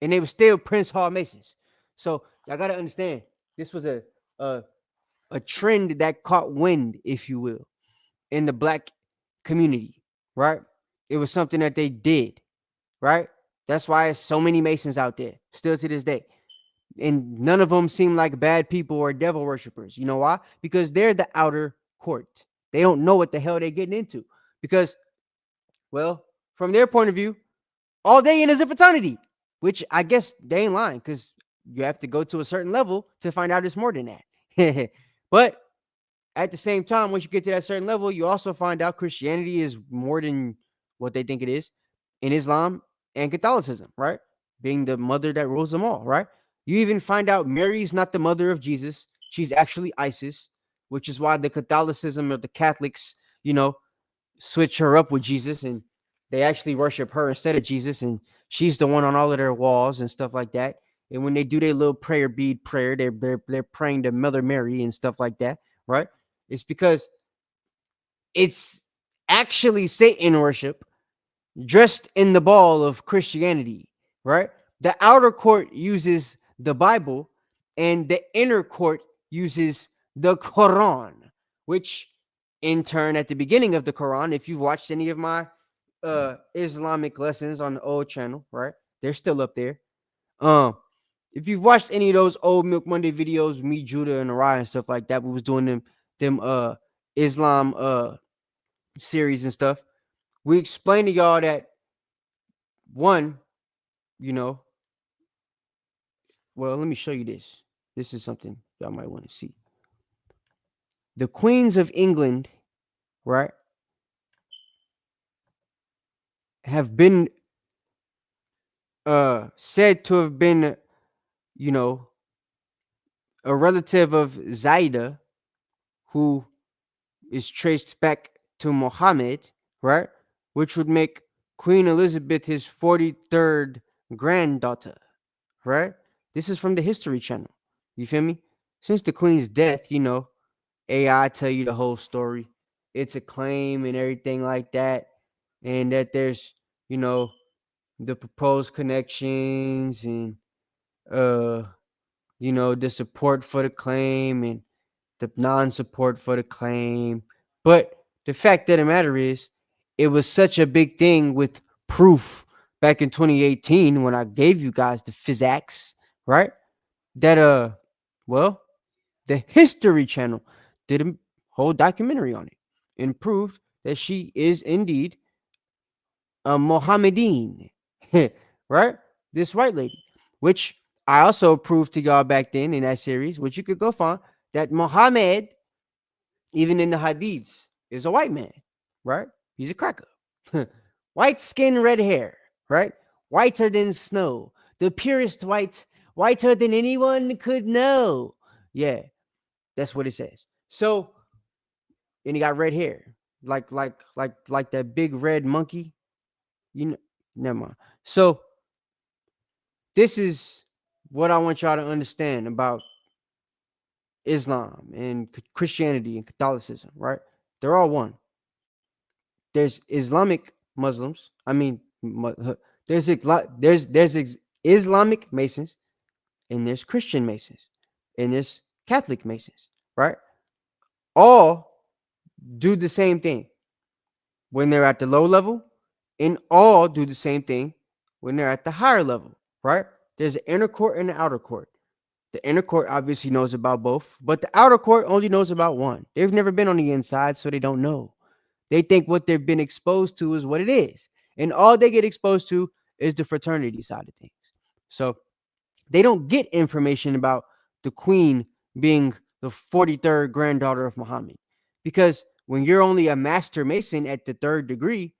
And they were still Prince Hall Masons. So y'all got to understand, this was a trend that caught wind, if you will, in the black community, right? It was something that they did, right? That's why there's so many Masons out there, still to this day. And none of them seem like bad people or devil worshipers. You know why? Because they're the outer court. They don't know what the hell they're getting into. Because, well, from their point of view, all they in is a fraternity, which I guess they ain't lying, because you have to go to a certain level to find out it's more than that. But at the same time, once you get to that certain level, you also find out Christianity is more than what they think it is, in Islam and Catholicism, right? Being the mother that rules them all, right? You even find out Mary's not the mother of Jesus. She's actually Isis, which is why the Catholicism or the Catholics, switch her up with Jesus, and they actually worship her instead of Jesus, and she's the one on all of their walls and stuff like that. And when they do their little bead prayer, they're praying to Mother Mary and stuff like that, right? It's because it's actually Satan worship dressed in the ball of Christianity, right? The outer court uses the Bible, and the inner court uses the Quran, which in turn, at the beginning of the Quran, if you've watched any of my Islamic lessons on the old channel, right? They're still up there. If you've watched any of those old Milk Monday videos, me, Judah, and Araya and stuff like that, we was doing them Islam series and stuff. We explained to y'all that one, well, let me show you this. This is something y'all might want to see. The Queens of England, right, have been said to have been, a relative of Zaida, who is traced back to Muhammad, right? Which would make Queen Elizabeth his 43rd granddaughter, right? This is from the History Channel. You feel me? Since the Queen's death, AI tell you the whole story. It's a claim and everything like that. And that there's, the proposed connections and, the support for the claim and the non-support for the claim. But the fact of the matter is, it was such a big thing with proof back in 2018 when I gave you guys the physics, right? That the History Channel did a whole documentary on it and proved that she is indeed a Mohammedan, right? This white lady, which I also proved to y'all back then in that series, which you could go find, that Muhammad, even in the hadiths, is a white man, right? He's a cracker. White skin, red hair, right? Whiter than snow. The purest white, whiter than anyone could know. Yeah, that's what it says. So, and he got red hair, like that big red monkey. Never mind. So, this is what I want y'all to understand about Islam and Christianity and Catholicism, right? They're all one. There's Islamic Muslims. I mean, there's Islamic Masons, and there's Christian Masons, and there's Catholic Masons, right? All do the same thing when they're at the low level, and all do the same thing when they're at the higher level, right? There's an inner court and an outer court. The inner court obviously knows about both, but the outer court only knows about one. They've never been on the inside, so they don't know. They think what they've been exposed to is what it is. And all they get exposed to is the fraternity side of things. So they don't get information about the queen being the 43rd granddaughter of Muhammad. Because when you're only a master mason at the 3rd degree,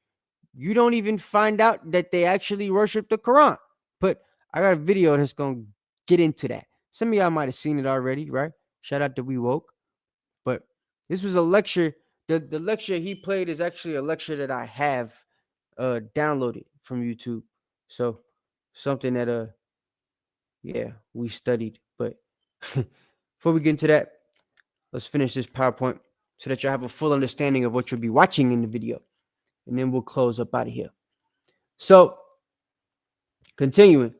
you don't even find out that they actually worship the Quran. But I got a video that's going to get into that. Some of y'all might have seen it already, right? Shout out to We Woke. But this was a lecture. The lecture he played is actually a lecture that I have downloaded from YouTube. So something that yeah, we studied. But before we get into that, let's finish this PowerPoint so that you have a full understanding of what you'll be watching in the video. And then we'll close up out of here. So continuing.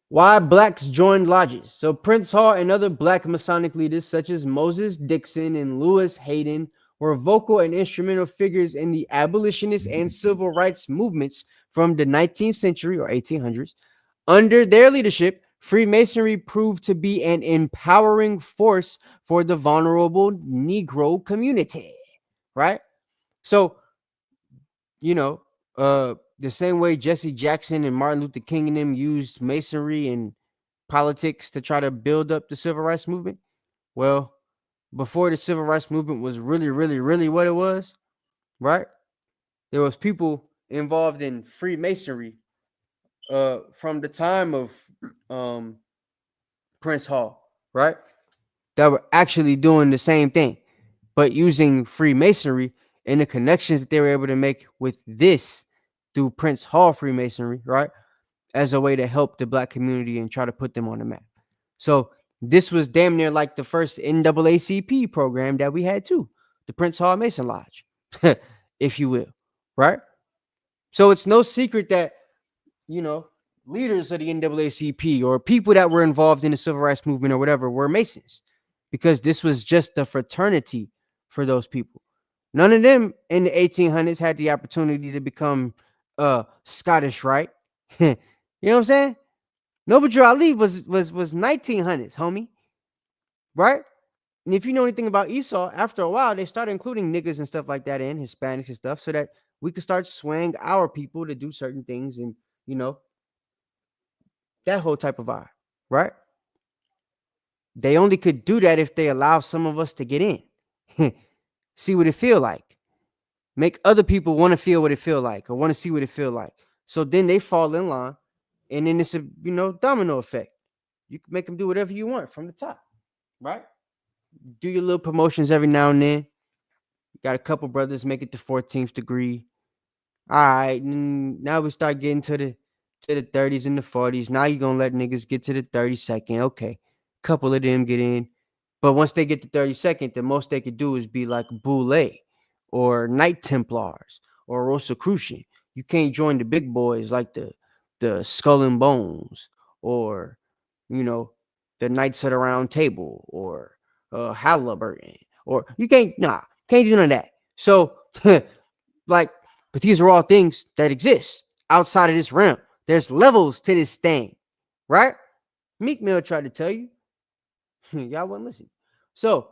Why blacks joined lodges. So Prince Hall and other black Masonic leaders such as Moses Dixon and Lewis Hayden were vocal and instrumental figures in the abolitionist and civil rights movements from the 19th century or 1800s. Under their leadership, Freemasonry proved to be an empowering force for the vulnerable Negro community, right? So, the same way Jesse Jackson and Martin Luther King and them used Masonry and politics to try to build up the civil rights movement. Well, before the civil rights movement was really, really, really what it was, right? There was people involved in Freemasonry from the time of Prince Hall, right? That were actually doing the same thing, but using Freemasonry and the connections that they were able to make with this through Prince Hall Freemasonry, right? As a way to help the black community and try to put them on the map. So this was damn near like the first NAACP program that we had too, the Prince Hall Mason Lodge, if you will, right? So it's no secret that, leaders of the NAACP or people that were involved in the civil rights movement or whatever were Masons, because this was just a fraternity for those people. None of them in the 1800s had the opportunity to become Scottish Rite. You know what I'm saying? Noble Ali was 1900s, homie. Right? And if you know anything about Esau, after a while, they started including niggas and stuff like that in Hispanics and stuff so that we could start swaying our people to do certain things and, that whole type of vibe, right? They only could do that if they allow some of us to get in. See what it feel like. Make other people want to feel what it feel like or want to see what it feel like. So then they fall in line, and then it's a domino effect. You can make them do whatever you want from the top, right? Do your little promotions every now and then. Got a couple brothers make it to 14th degree. All right, now we start getting to the 30s and the 40s. Now you're gonna let niggas get to the 32nd. Okay, couple of them get in, but once they get to 32nd, the most they could do is be like Boule or Knight Templars or Rosicrucian. You can't join the big boys like the Skull and Bones or the Knights of the Round Table or Halliburton, or you can't do none of that. So but these are all things that exist outside of this realm. There's levels to this thing, right? Meek Mill tried to tell you. Y'all wouldn't listen. So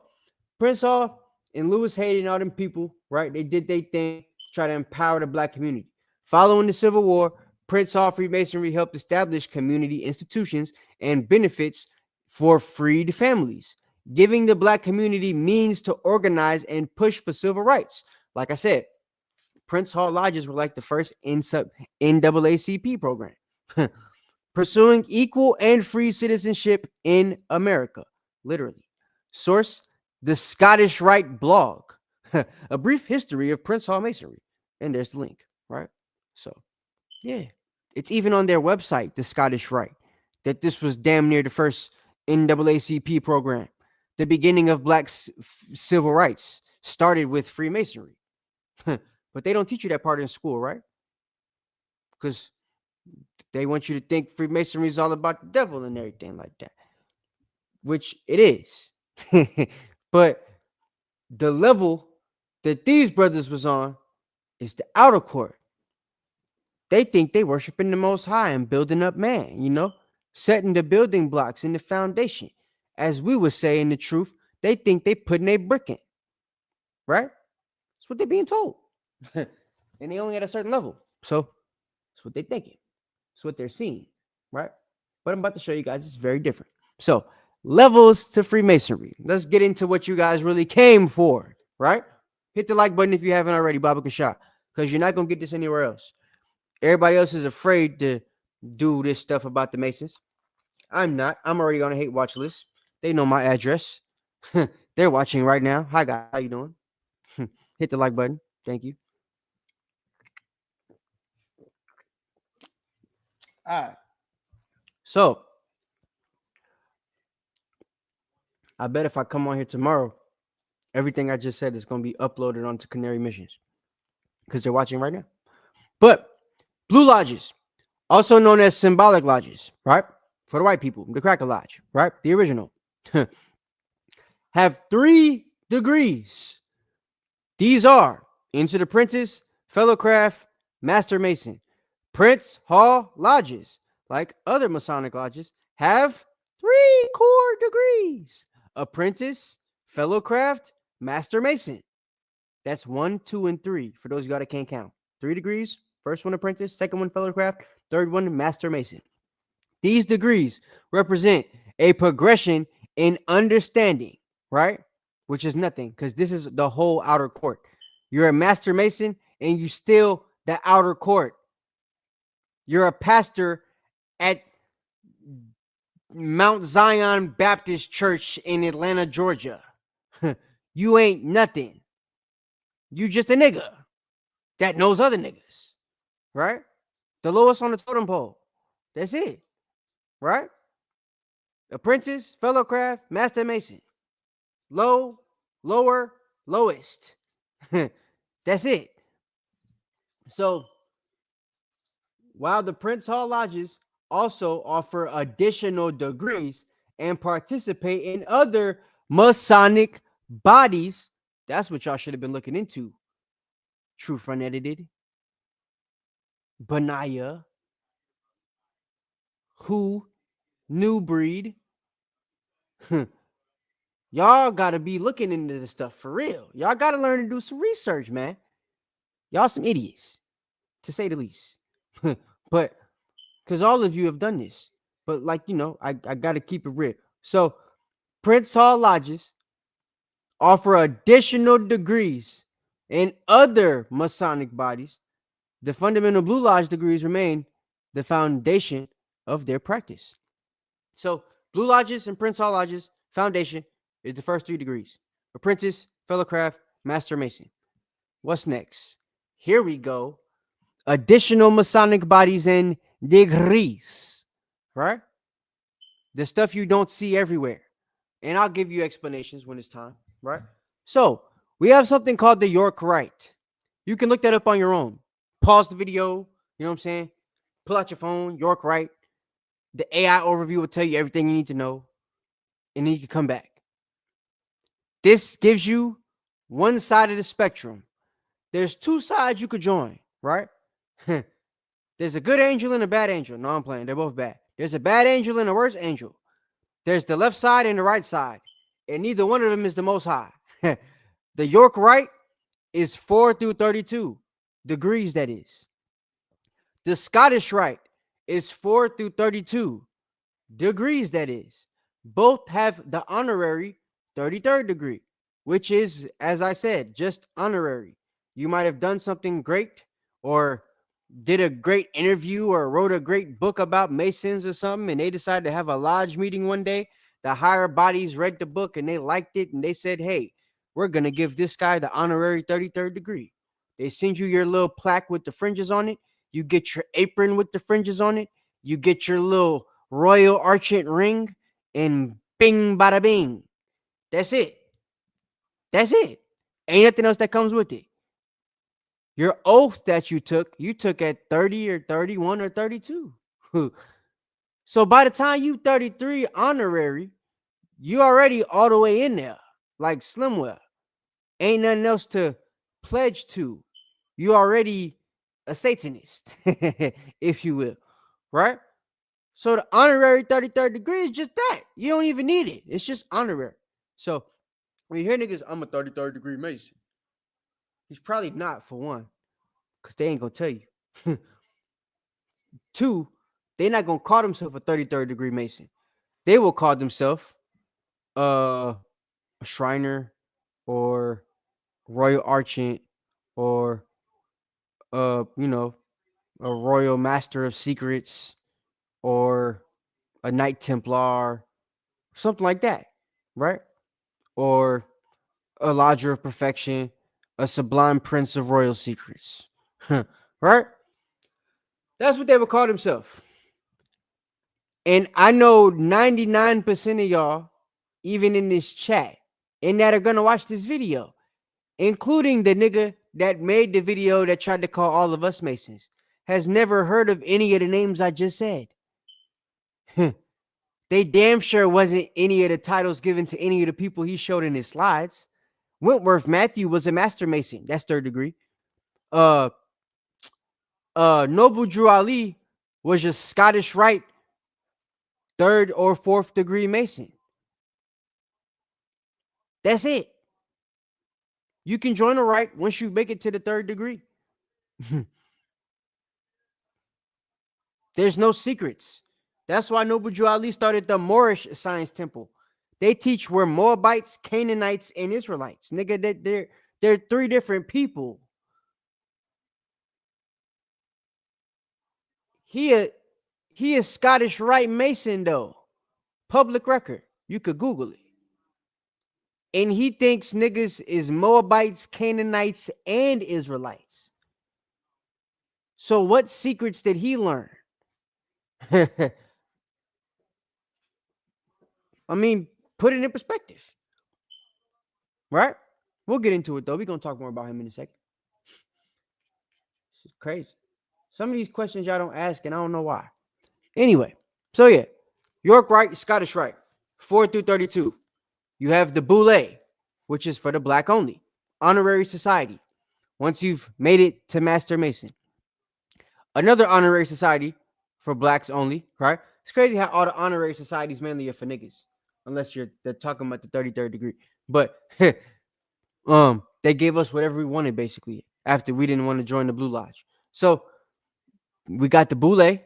Prince Hall and Lewis Hayden and all them people, right? They did their thing to try to empower the black community. Following the Civil War, Prince Hall Freemasonry helped establish community institutions and benefits for freed families, giving the black community means to organize and push for civil rights. Like I said, Prince Hall lodges were like the first NAACP program, pursuing equal and free citizenship in America, literally. Source, the Scottish Rite blog, a brief history of Prince Hall Masonry. And there's the link, right? So, yeah, it's even on their website, the Scottish Rite, that this was damn near the first NAACP program. The beginning of black civil rights started with Freemasonry. But they don't teach you that part in school, right? Because they want you to think Freemasonry is all about the devil and everything like that, which it is. But the level that these brothers was on is the outer court. They think they worshiping the Most High and building up man, setting the building blocks in the foundation. As we would say in the truth, they think they putting a brick in, right? That's what they're being told. And they only at a certain level. So that's what they're thinking. That's what they're seeing, right? But I'm about to show you guys it's very different. So levels to Freemasonry. Let's get into what you guys really came for, right? Hit the like button if you haven't already, Baba Cashapp, because you're not going to get this anywhere else. Everybody else is afraid to do this stuff about the Masons. I'm not. I'm already on a hate watch list. They know my address. They're watching right now. Hi, guys. How you doing? Hit the like button. Thank you. All right. So, I bet if I come on here tomorrow, everything I just said is going to be uploaded onto Canary Missions because they're watching right now. But Blue Lodges, also known as symbolic lodges, right? For the white people, the Cracker Lodge, right? The original, have 3 degrees. These are Into the Apprentice, Fellowcraft, Master Mason. Prince Hall Lodges, like other Masonic lodges, have 3 core degrees. Apprentice, Fellowcraft, Master Mason. That's 1, 2, and 3. For those of you that can't count. 3 degrees. First one Apprentice, second one Fellowcraft, third one Master Mason. These degrees represent a progression in understanding, right? Which is nothing, because this is the whole outer court. You're a Master Mason, and you still the outer court. You're a pastor at Mount Zion Baptist Church in Atlanta, Georgia. You ain't nothing. You just a nigga that knows other niggas, right? The lowest on the totem pole. That's it, right? Apprentice, Fellowcraft, Master Mason. Low, lower, lowest. That's it. So, while the Prince Hall Lodges also offer additional degrees and participate in other Masonic bodies, that's what y'all should have been looking into. Truth Unedited, Benaiah, Who, New Breed. Y'all got to be looking into this stuff for real. Y'all got to learn to do some research, man. Y'all some idiots, to say the least. But because all of you have done this. But like, I got to keep it real. So Prince Hall Lodges offer additional degrees in other Masonic bodies. The fundamental Blue Lodge degrees remain the foundation of their practice. So Blue Lodges and Prince Hall Lodges foundation is the first 3 degrees. Apprentice, Fellowcraft, Master Mason. What's next? Here we go. Additional Masonic bodies and degrees, right? The stuff you don't see everywhere. And I'll give you explanations when it's time, right? So we have something called the York Rite. You can look that up on your own. Pause the video, you know what I'm saying? Pull out your phone, York Rite. The AI overview will tell you everything you need to know. And then you can come back. This gives you one side of the spectrum. There's 2 sides you could join, right? There's a good angel and a bad angel. No, I'm playing. They're both bad. There's a bad angel and a worse angel. There's the left side and the right side. And neither one of them is the most high. The York Rite is 4 through 32 degrees, that is. The Scottish Rite is 4 through 32 degrees, that is. Both have the honorary 33rd degree, which is, as I said, just honorary. You might have done something great or did a great interview or wrote a great book about Masons or something, and they decided to have a lodge meeting one day. The higher bodies read the book and they liked it, and they said, hey, we're going to give this guy the honorary 33rd degree. They send you your little plaque with the fringes on it. You get your apron with the fringes on it. You get your little royal argent ring, and bing, bada bing. That's it. That's it. Ain't nothing else that comes with it. Your oath that you took at 30 or 31 or 32. So by the time you 33 honorary, you already all the way in there, like Slimwell. Ain't nothing else to pledge to. You already a Satanist, if you will, right? So the honorary 33rd degree is just that. You don't even need it. It's just honorary. So when you hear niggas, I'm a 33rd degree Mason, he's probably not, for one, because they ain't going to tell you. Two, they're not going to call themselves a 33rd degree Mason. They will call themselves a Shriner or Royal Archant or, you know, a Royal Master of Secrets or a Knight Templar, something like that, right? Or a Lodger of Perfection, a Sublime Prince of Royal Secrets, right? That's what they would call themselves. And I know 99% of y'all, even in this chat, and that are going to watch this video, including the nigga that made the video that tried to call all of us Masons, has never heard of any of the names I just said. They damn sure wasn't any of the titles given to any of the people he showed in his slides. Wentworth Matthew was a Master Mason. That's 3rd degree. Noble Drew Ali was a Scottish Rite 3rd or 4th degree Mason. That's it. You can join a Rite once you make it to the 3rd degree. There's no secrets. That's why Noble Drew Ali started the Moorish Science Temple. They teach we're Moabites, Canaanites, and Israelites. Nigga, they're 3 different people. He is Scottish Rite Mason, though. Public record. You could Google it. And he thinks niggas is Moabites, Canaanites, and Israelites. So what secrets did he learn? I mean, put it in perspective. Right? We'll get into it, though. We're going to talk more about him in a second. This is crazy. Some of these questions y'all don't ask, and I don't know why. Anyway, so yeah. York Rite, Scottish Rite, 4 through 32. You have the Boule, which is for the black only. Honorary Society, once you've made it to Master Mason. Another honorary society for blacks only, right? It's crazy how all the honorary societies mainly are for niggas, unless they're talking about the 33rd degree. But they gave us whatever we wanted, basically, after we didn't want to join the Blue Lodge. So we got the Boule,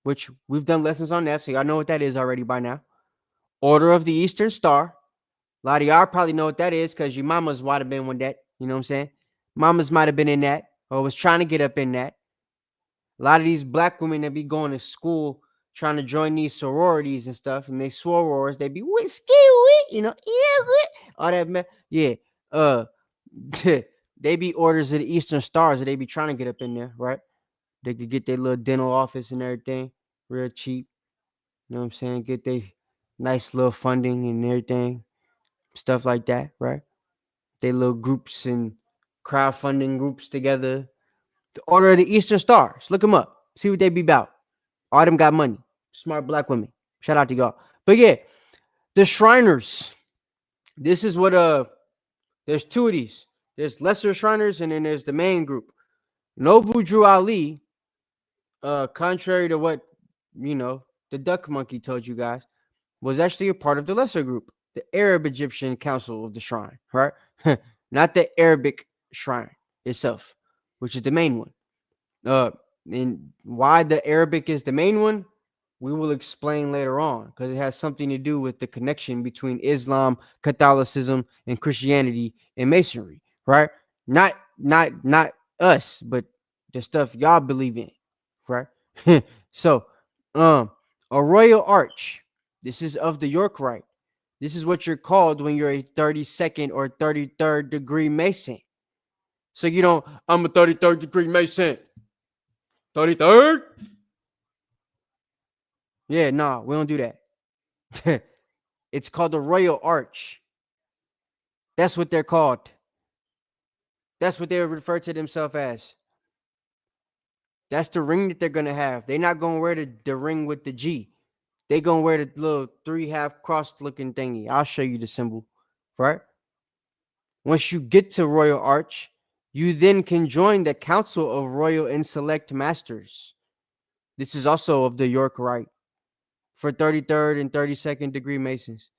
which we've done lessons on that, so y'all know what that is already by now. Order of the Eastern Star. A lot of y'all probably know what that is because your mamas might have been with that. You know what I'm saying? Mamas might have been in that or was trying to get up in that. A lot of these black women that be going to school trying to join these sororities and stuff, and they sorors, they be whiskey, you know, all that, yeah. They be orders of the Eastern Stars, that they be trying to get up in there, right? They could get their little dental office and everything real cheap. You know what I'm saying? Get their nice little funding and everything, stuff like that, right? They little groups and crowdfunding groups together. The Order of the Eastern Stars. Look them up. See what they be about. All them got money. Smart black women. Shout out to y'all. But yeah, the Shriners. This is what there's 2 of these. There's lesser Shriners and then there's the main group. Noble Drew Ali, contrary to what, you know, the Duck Monkey told you guys, was actually a part of the lesser group, the Arab Egyptian Council of the Shrine, right? Not the Arabic Shrine itself, which is the main one. And why the Arabic is the main one, we will explain later on, because it has something to do with the connection between Islam, Catholicism, and Christianity and Masonry, right? Not us, but the stuff y'all believe in, right? So, a royal arch. This is of the York Rite. This is what you're called when you're a 32nd or 33rd degree Mason. So you don't, I'm a 33rd degree Mason. 33rd? Yeah, nah, we don't do that. It's called the Royal Arch. That's what they're called. That's what they refer to themselves as. That's the ring that they're going to have. They're not going to wear the ring with the G. They're going to wear the little 3/2 cross looking thingy. I'll show you the symbol, right? Once you get to Royal Arch, you then can join the Council of Royal and Select Masters. This is also of the York Rite. for 33rd and 32nd degree Masons.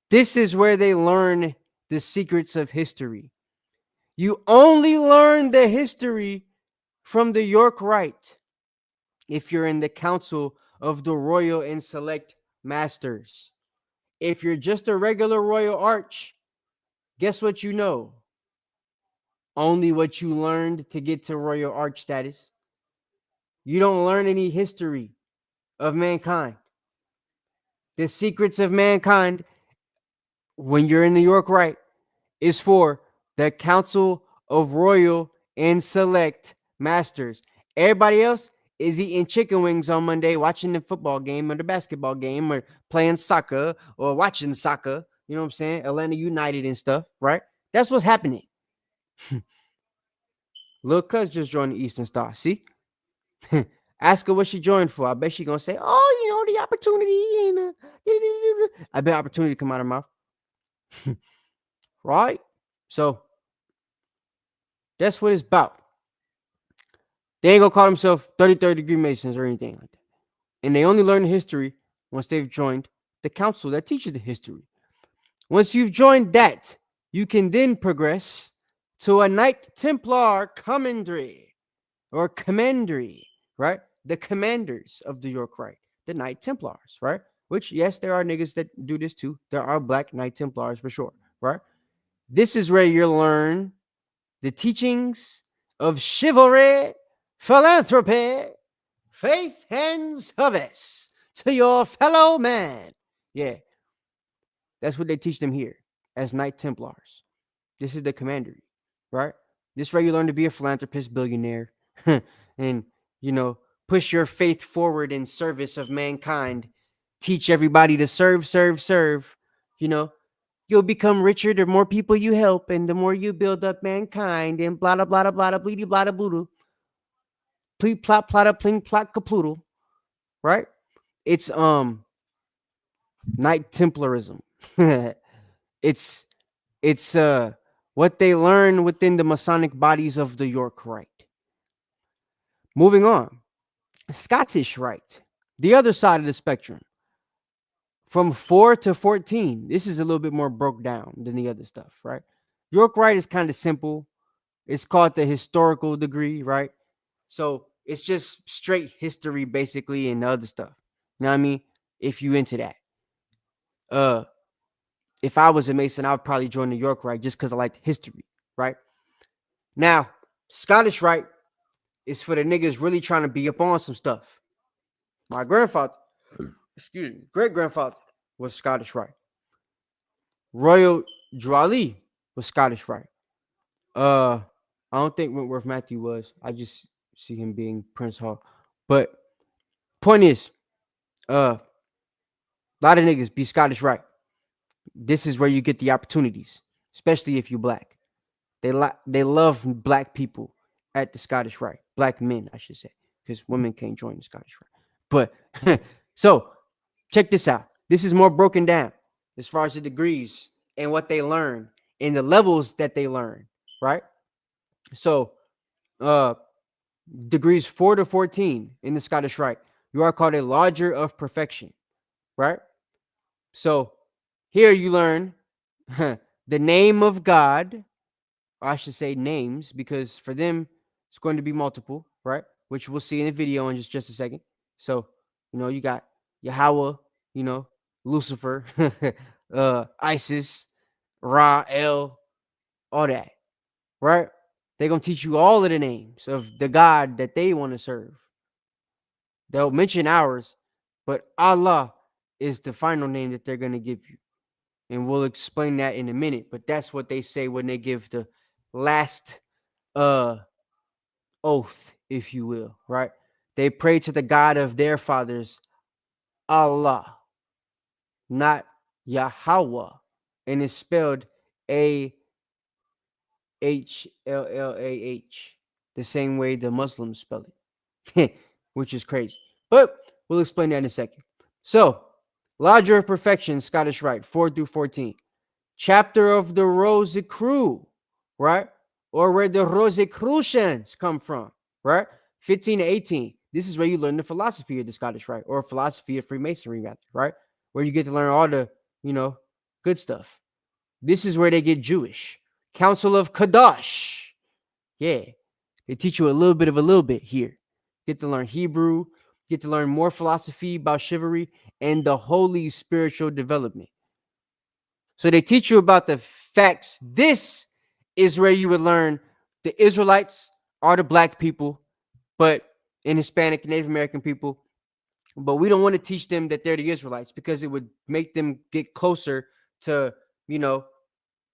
This is where they learn the secrets of history. You only learn the history from the York Rite if you're in the council of the Royal and Select Masters. If you're just a regular Royal Arch, guess what you know? Only what you learned to get to Royal Arch status. You don't learn any history of mankind. The secrets of mankind, when you're in the York Rite, is for the Council of Royal and Select Masters. Everybody else is eating chicken wings on Monday, watching the football game or the basketball game or playing soccer or watching soccer. You know what I'm saying? Atlanta United and stuff, right? That's what's happening. Lil' Cuz just joined the Eastern Star. See? Ask her what she joined for. I bet she gonna say, "Oh, you know, the opportunity." And I bet opportunity come out of her mouth. Right? So that's what it's about. They ain't gonna call themselves 33rd degree Masons or anything like that. And they only learn history once they've joined the council that teaches the history. Once you've joined that, you can then progress to a Knight Templar commandery or commandery, right? The commanders of the York Rite, the Knight Templars, right? Which, yes, there are niggas that do this too. There are black Knight Templars for sure, right? This is where you learn the teachings of chivalry, philanthropy, faith, and service to your fellow man. Yeah, that's what they teach them here as Knight Templars. This is the commandery, right? This is where you learn to be a philanthropist, billionaire, and, you know, push your faith forward in service of mankind. Teach everybody to serve, serve, serve. You know, you'll become richer the more people you help and the more you build up mankind and blah, blah, blah, blah, blah, bleedy, blah, blah, blah, pleep, plop, plotta, pling, plot, capoodle, right? It's Knight Templarism. it's what they learn within the Masonic bodies of the York Rite. Moving on, Scottish Rite, the other side of the spectrum. From 4 to 14, this is a little bit more broke down than the other stuff, right? York Rite is kind of simple. It's called the historical degree, right? So it's just straight history, basically, and the other stuff. You know what I mean? If you into that. If I was a Mason, I would probably join the York Rite just because I like history, right? Now, Scottish Rite is for the niggas really trying to be up on some stuff. My grandfather, great grandfather was Scottish Rite. Royal Drawley was Scottish Rite. I don't think Wentworth Matthew was. I just see him being Prince Hall. But point is, a lot of niggas be Scottish Rite. This is where you get the opportunities, especially if you're black. They love black people at the Scottish Rite. Black men, I should say, because women can't join the Scottish Rite. But so check this out. This is more broken down as far as the degrees and what they learn and the levels that they learn, right? So degrees 4 to 14 in the Scottish Rite, you are called a lodger of perfection, right? So here you learn the name of God, or I should say names, because for them it's going to be multiple, right? Which we'll see in the video in just a second. So, you know, you got Yahweh, you know, Lucifer, Isis, Ra, El, all that, right? They're going to teach you all of the names of the God that they want to serve. They'll mention ours, but Allah is the final name that they're going to give you. And we'll explain that in a minute. But that's what they say when they give the last oath, if you will, right? They pray to the God of their fathers, Allah, not Yahweh. And it's spelled AHLLAH, the same way the Muslims spell it, which is crazy. But we'll explain that in a second. So, Lodger of Perfection, Scottish Rite, 4 through 14. Chapter of the Rosicru, right? Or where the Rosicrucians come from, right? 15 to 18. This is where you learn the philosophy of the Scottish Rite, or philosophy of Freemasonry, rather, right? Where you get to learn all the, good stuff. This is where they get Jewish. Council of Kadosh. Yeah. They teach you a little bit here. Get to learn Hebrew, get to learn more philosophy about chivalry and the holy spiritual development. So they teach you about the facts. This is where you would learn the Israelites are the black people, but in Hispanic, Native American people. But we don't want to teach them that they're the Israelites because it would make them get closer to,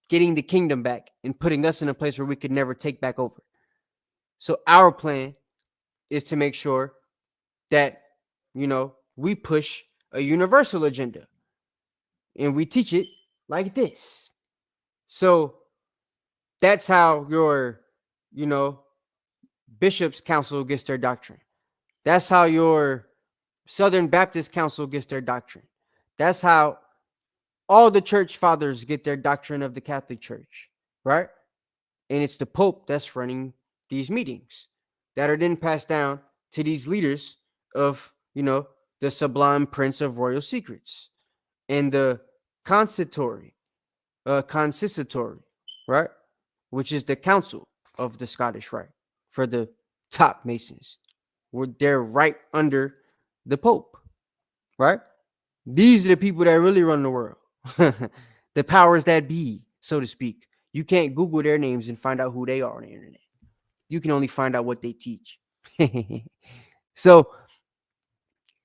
getting the kingdom back and putting us in a place where we could never take back over. So our plan is to make sure that, we push a universal agenda and we teach it like this. So that's how your, Bishops' Council gets their doctrine. That's how your Southern Baptist Council gets their doctrine. That's how all the church fathers get their doctrine of the Catholic Church, right? And it's the Pope that's running these meetings that are then passed down to these leaders of, the Sublime Prince of Royal Secrets and the consistory, right? Which is the council of the Scottish Rite for the top Masons. They're right under the Pope, right? These are the people that really run the world. The powers that be, so to speak. You can't Google their names and find out who they are on the internet. You can only find out what they teach. So,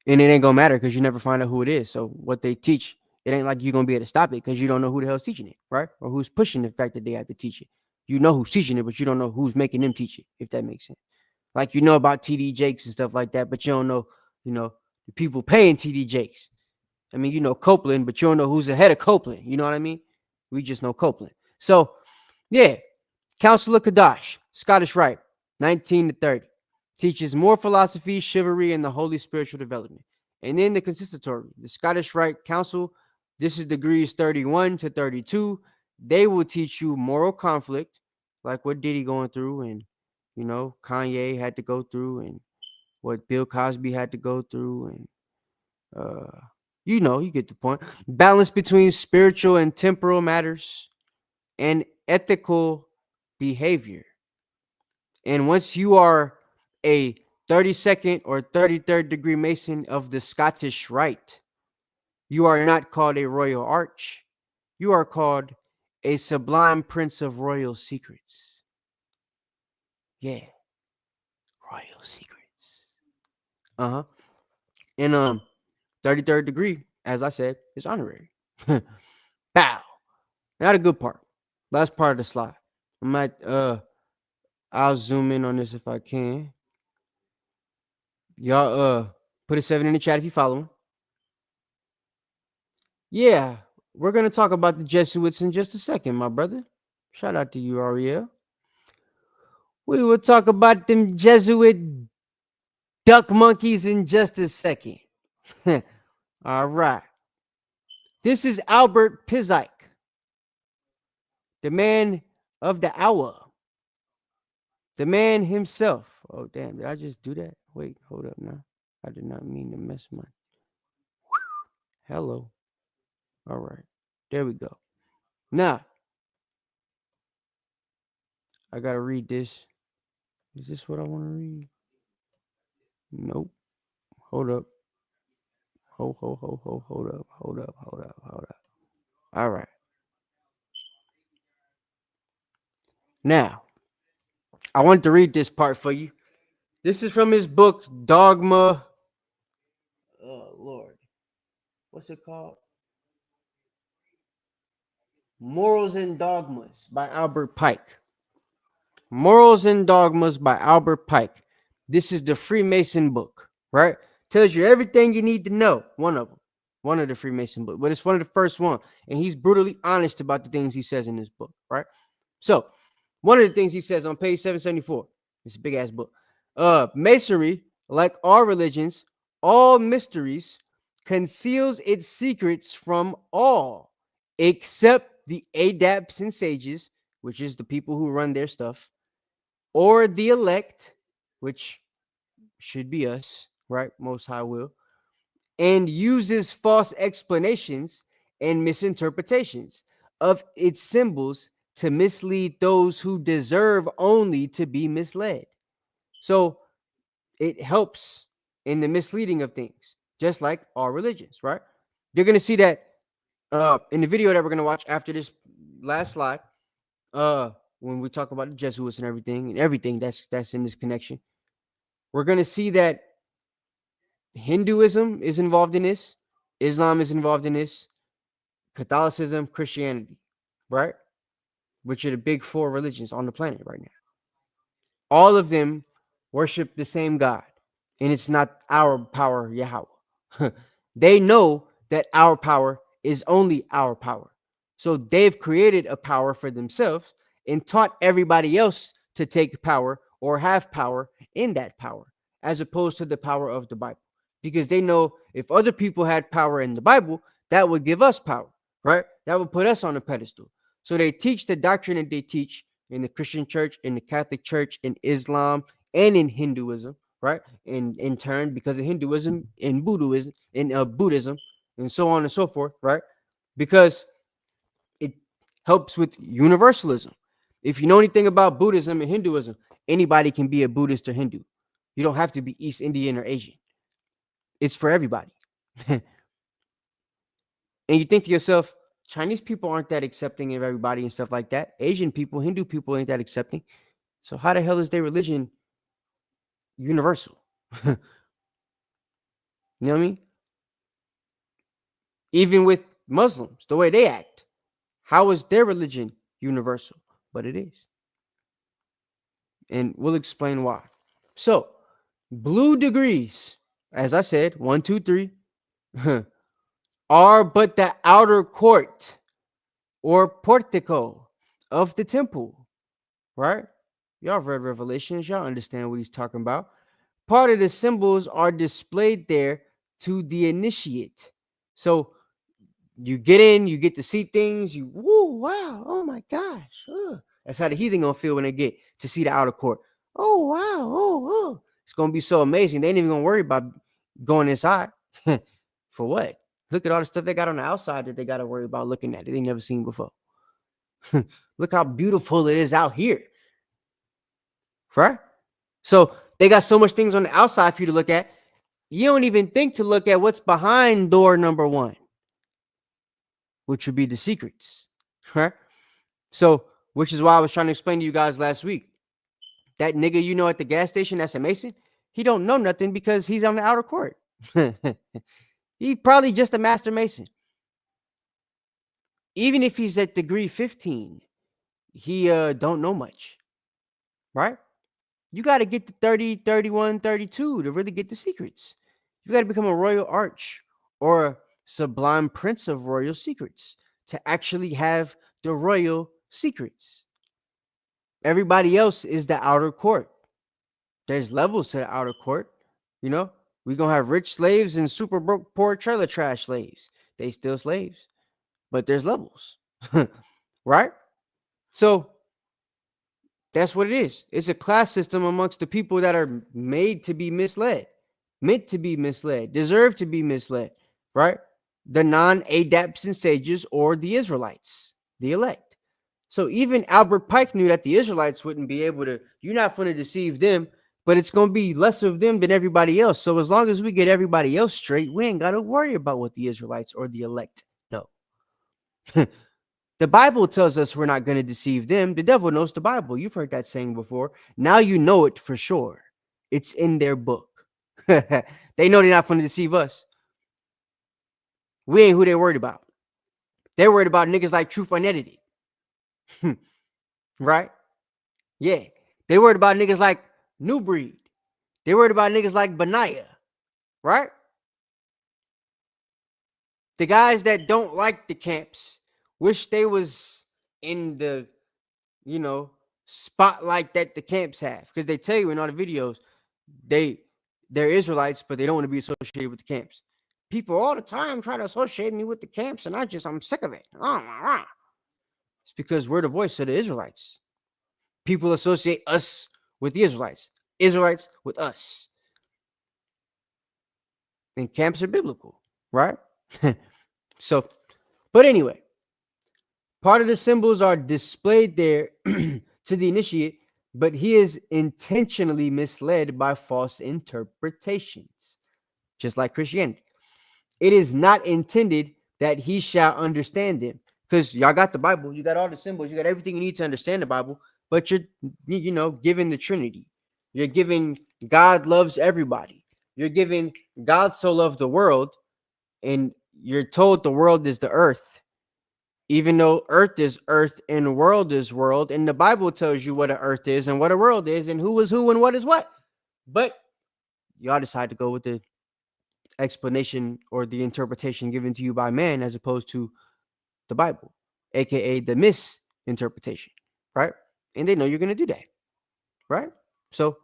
and it ain't gonna matter because you never find out who it is. So what they teach, it ain't like you're gonna be able to stop it because you don't know who the hell's teaching it, right? Or who's pushing the fact that they have to teach it. You know who's teaching it, but you don't know who's making them teach it, if that makes sense. Like, about TD Jakes and stuff like that, but you don't know, the people paying TD Jakes. I mean, Copeland, but you don't know who's the head of Copeland. You know what I mean? We just know Copeland. So, yeah, Council of Kadosh, Scottish Rite, 19 to 30. Teaches more philosophy, chivalry, and the holy spiritual development. And then the consistory, the Scottish Rite Council, this is degrees 31 to 32. They will teach you moral conflict, like what Diddy going through, and, Kanye had to go through, and what Bill Cosby had to go through, and, you get the point. Balance between spiritual and temporal matters and ethical behavior. And once you are a 32nd or 33rd degree Mason of the Scottish Rite, you are not called a royal arch. You are called a sublime prince of royal secrets. Yeah. Royal secrets. Uh-huh. And 33rd degree, as I said, is honorary. Bow. Not a good part. Last part of the slide. I'll zoom in on this if I can. Y'all put a 7 in the chat if you follow. Yeah, we're gonna talk about the Jesuits in just a second, my brother. Shout out to you, Ariel. We will talk about them Jesuit duck monkeys in just a second. All right. This is Albert Pizzike, the man of the hour, the man himself. Oh, damn. Did I just do that? Wait, hold up now. I did not mean to mess my. Hello. All right. There we go. Now, I got to read this. Is this what I want to read? Nope. Hold up. Hold up. All right. Now, I want to read this part for you. This is from his book, Dogma. Oh, Lord. What's it called? Morals and Dogmas by Albert Pike. Morals and Dogmas by Albert Pike. This is the Freemason book, right? Tells you everything you need to know. One of them. One of the Freemason books. But it's one of the first one. And he's brutally honest about the things he says in this book, right? So, one of the things he says on page 774. It's a big-ass book. Masonry, like all religions, all mysteries, conceals its secrets from all, except the adepts and sages, which is the people who run their stuff, or the elect, which should be us, right? Most High will, and uses false explanations and misinterpretations of its symbols to mislead those who deserve only to be misled. So it helps in the misleading of things, just like all religions, right? You're going to see that in the video that we're going to watch after this last slide, when we talk about the Jesuits and everything that's in this connection, we're going to see that Hinduism is involved in this, Islam is involved in this, Catholicism, Christianity, right? Which are the big four religions on the planet right now. All of them worship the same God, and it's not our power, Yahweh. They know that our power is only our power. So they've created a power for themselves and taught everybody else to take power or have power in that power, as opposed to the power of the Bible. Because they know if other people had power in the Bible, that would give us power, right? That would put us on a pedestal. So they teach the doctrine that they teach in the Christian church, in the Catholic church, in Islam, and in Hinduism, right? And in turn, because of Hinduism, in Buddhism, Buddhism, and so on and so forth, right? Because it helps with universalism. If you know anything about Buddhism and Hinduism, anybody can be a Buddhist or Hindu. You don't have to be East Indian or Asian. It's for everybody. And you think to yourself, Chinese people aren't that accepting of everybody and stuff like that. Asian people, Hindu people ain't that accepting. So how the hell is their religion universal? You know what I mean? Even with Muslims, the way they act, how is their religion universal? But it is. And we'll explain why. So, blue degrees, as I said, 1, 2, 3, are but the outer court or portico of the temple, right? Y'all read Revelations. Y'all understand what he's talking about. Part of the symbols are displayed there to the initiate. So you get in, you get to see things. You, woo, wow, oh my gosh. That's how the heathen gonna feel when they get to see the outer court. Oh, wow, oh. It's gonna be so amazing. They ain't even gonna worry about going inside. For what? Look at all the stuff they got on the outside that they got to worry about looking at. They ain't never seen before. Look how beautiful it is out here. Right? So they got so much things on the outside for you to look at. You don't even think to look at what's behind door number 1, which would be the secrets. Right? So, which is why I was trying to explain to you guys last week. That nigga you know at the gas station that's a Mason, he don't know nothing because he's on the outer court. He probably just a master Mason. Even if he's at degree 15, he don't know much. Right? You got to get to 30, 31, 32 to really get the secrets. You got to become a royal arch or a sublime prince of royal secrets to actually have the royal secrets. Everybody else is the outer court. There's levels to the outer court. You know, we're going to have rich slaves and super broke, poor trailer trash slaves. They still slaves, but there's levels. Right? So that's what it is. It's a class system amongst the people that are made to be misled, meant to be misled, deserve to be misled, right? The non-adepts and sages or the Israelites, the elect. So even Albert Pike knew that the Israelites wouldn't be able to, you're not going to deceive them, but it's going to be less of them than everybody else. So as long as we get everybody else straight, we ain't got to worry about what the Israelites or the elect know. The Bible tells us we're not going to deceive them. The devil knows the Bible. You've heard that saying before. Now you know it for sure. It's in their book. They know they're not going to deceive us. We ain't who they're worried about. They're worried about niggas like Truth Unedited. Right? Yeah. They worried about niggas like New Breed. They worried about niggas like Benaiah. Right? The guys that don't like the camps wish they was in the, you know, spotlight that the camps have. Because they tell you in all the videos, they're Israelites, but they don't want to be associated with the camps. People all the time try to associate me with the camps, and I'm sick of it. It's because we're the voice of the Israelites. People associate us with the Israelites with us. And camps are biblical, right? So, but anyway, part of the symbols are displayed there to the initiate, but he is intentionally misled by false interpretations, just like Christianity. It is not intended that he shall understand them, because y'all got the Bible, you got all the symbols, you got everything you need to understand the Bible, but you're, giving the Trinity. You're giving God loves everybody. You're giving God so loved the world, and you're told the world is the earth, even though earth is earth and world is world, and the Bible tells you what an earth is and what a world is and who is who and what is what. But y'all decide to go with the explanation or the interpretation given to you by man as opposed to the Bible, aka the misinterpretation, right? And they know you're going to do that, right? So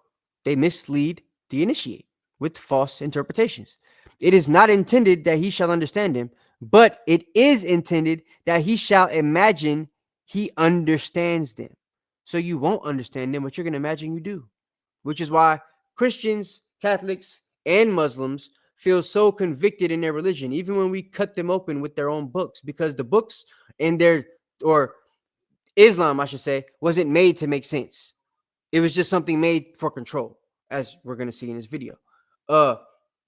they mislead the initiate with false interpretations. It is not intended that he shall understand him, but it is intended that he shall imagine he understands them. So you won't understand them, but you're going to imagine you do, which is why Christians, Catholics, and Muslims feel so convicted in their religion, even when we cut them open with their own books, because the books in their, or Islam, I should say, wasn't made to make sense. It was just something made for control, as we're going to see in this video.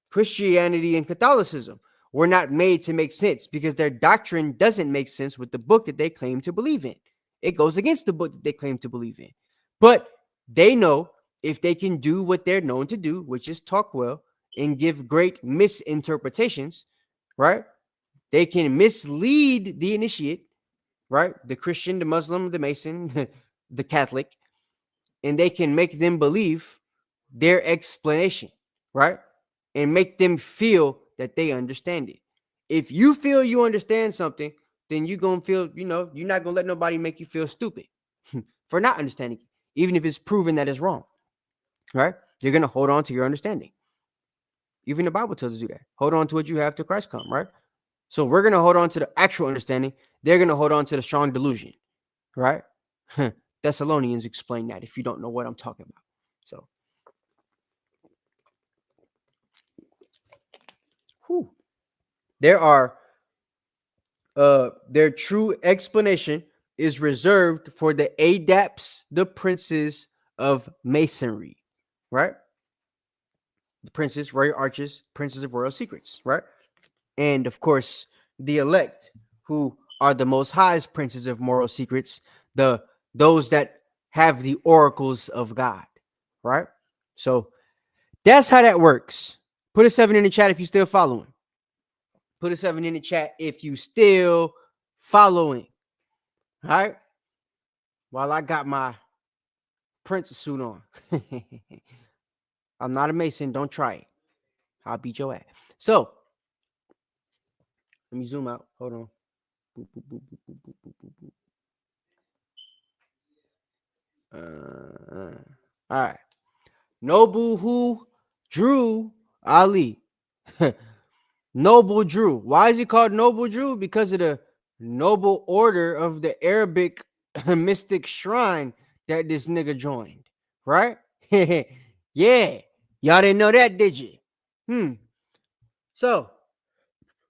Christianity and Catholicism were not made to make sense because their doctrine doesn't make sense with the book that they claim to believe in. It goes against the book that they claim to believe in. But they know if they can do what they're known to do, which is talk well and give great misinterpretations, right? They can mislead the initiate, right? The Christian, the Muslim, the Mason, the Catholic, and they can make them believe their explanation, right? And make them feel that they understand it. If you feel you understand something, then you're going to feel, you're not going to let nobody make you feel stupid for not understanding it, even if it's proven that it's wrong, right? You're going to hold on to your understanding. Even the Bible tells us to do that. Hold on to what you have till Christ come, right? So we're going to hold on to the actual understanding. They're going to hold on to the strong delusion, right? Thessalonians explain that if you don't know what I'm talking about. So, their true explanation is reserved for the adepts, the princes of Masonry, right? The princes, royal arches, princes of royal secrets, right? And of course, the elect, who are the most highest princes of moral secrets, those that have the oracles of God, right? So that's how that works. Put a 7 in the chat if you're still following. Put a 7 in the chat if you still following. All right. While I got my Prince suit on. I'm not a Mason. Don't try it. I'll beat your ass. So let me zoom out. Hold on. Boop, boop, boop, boop, boop, boop, boop, boop. All right. Noble who drew Ali. Noble Drew. Why is he called Noble Drew? Because of the noble order of the Arabic mystic shrine that this nigga joined, right? Yeah. Y'all didn't know that, did you? So,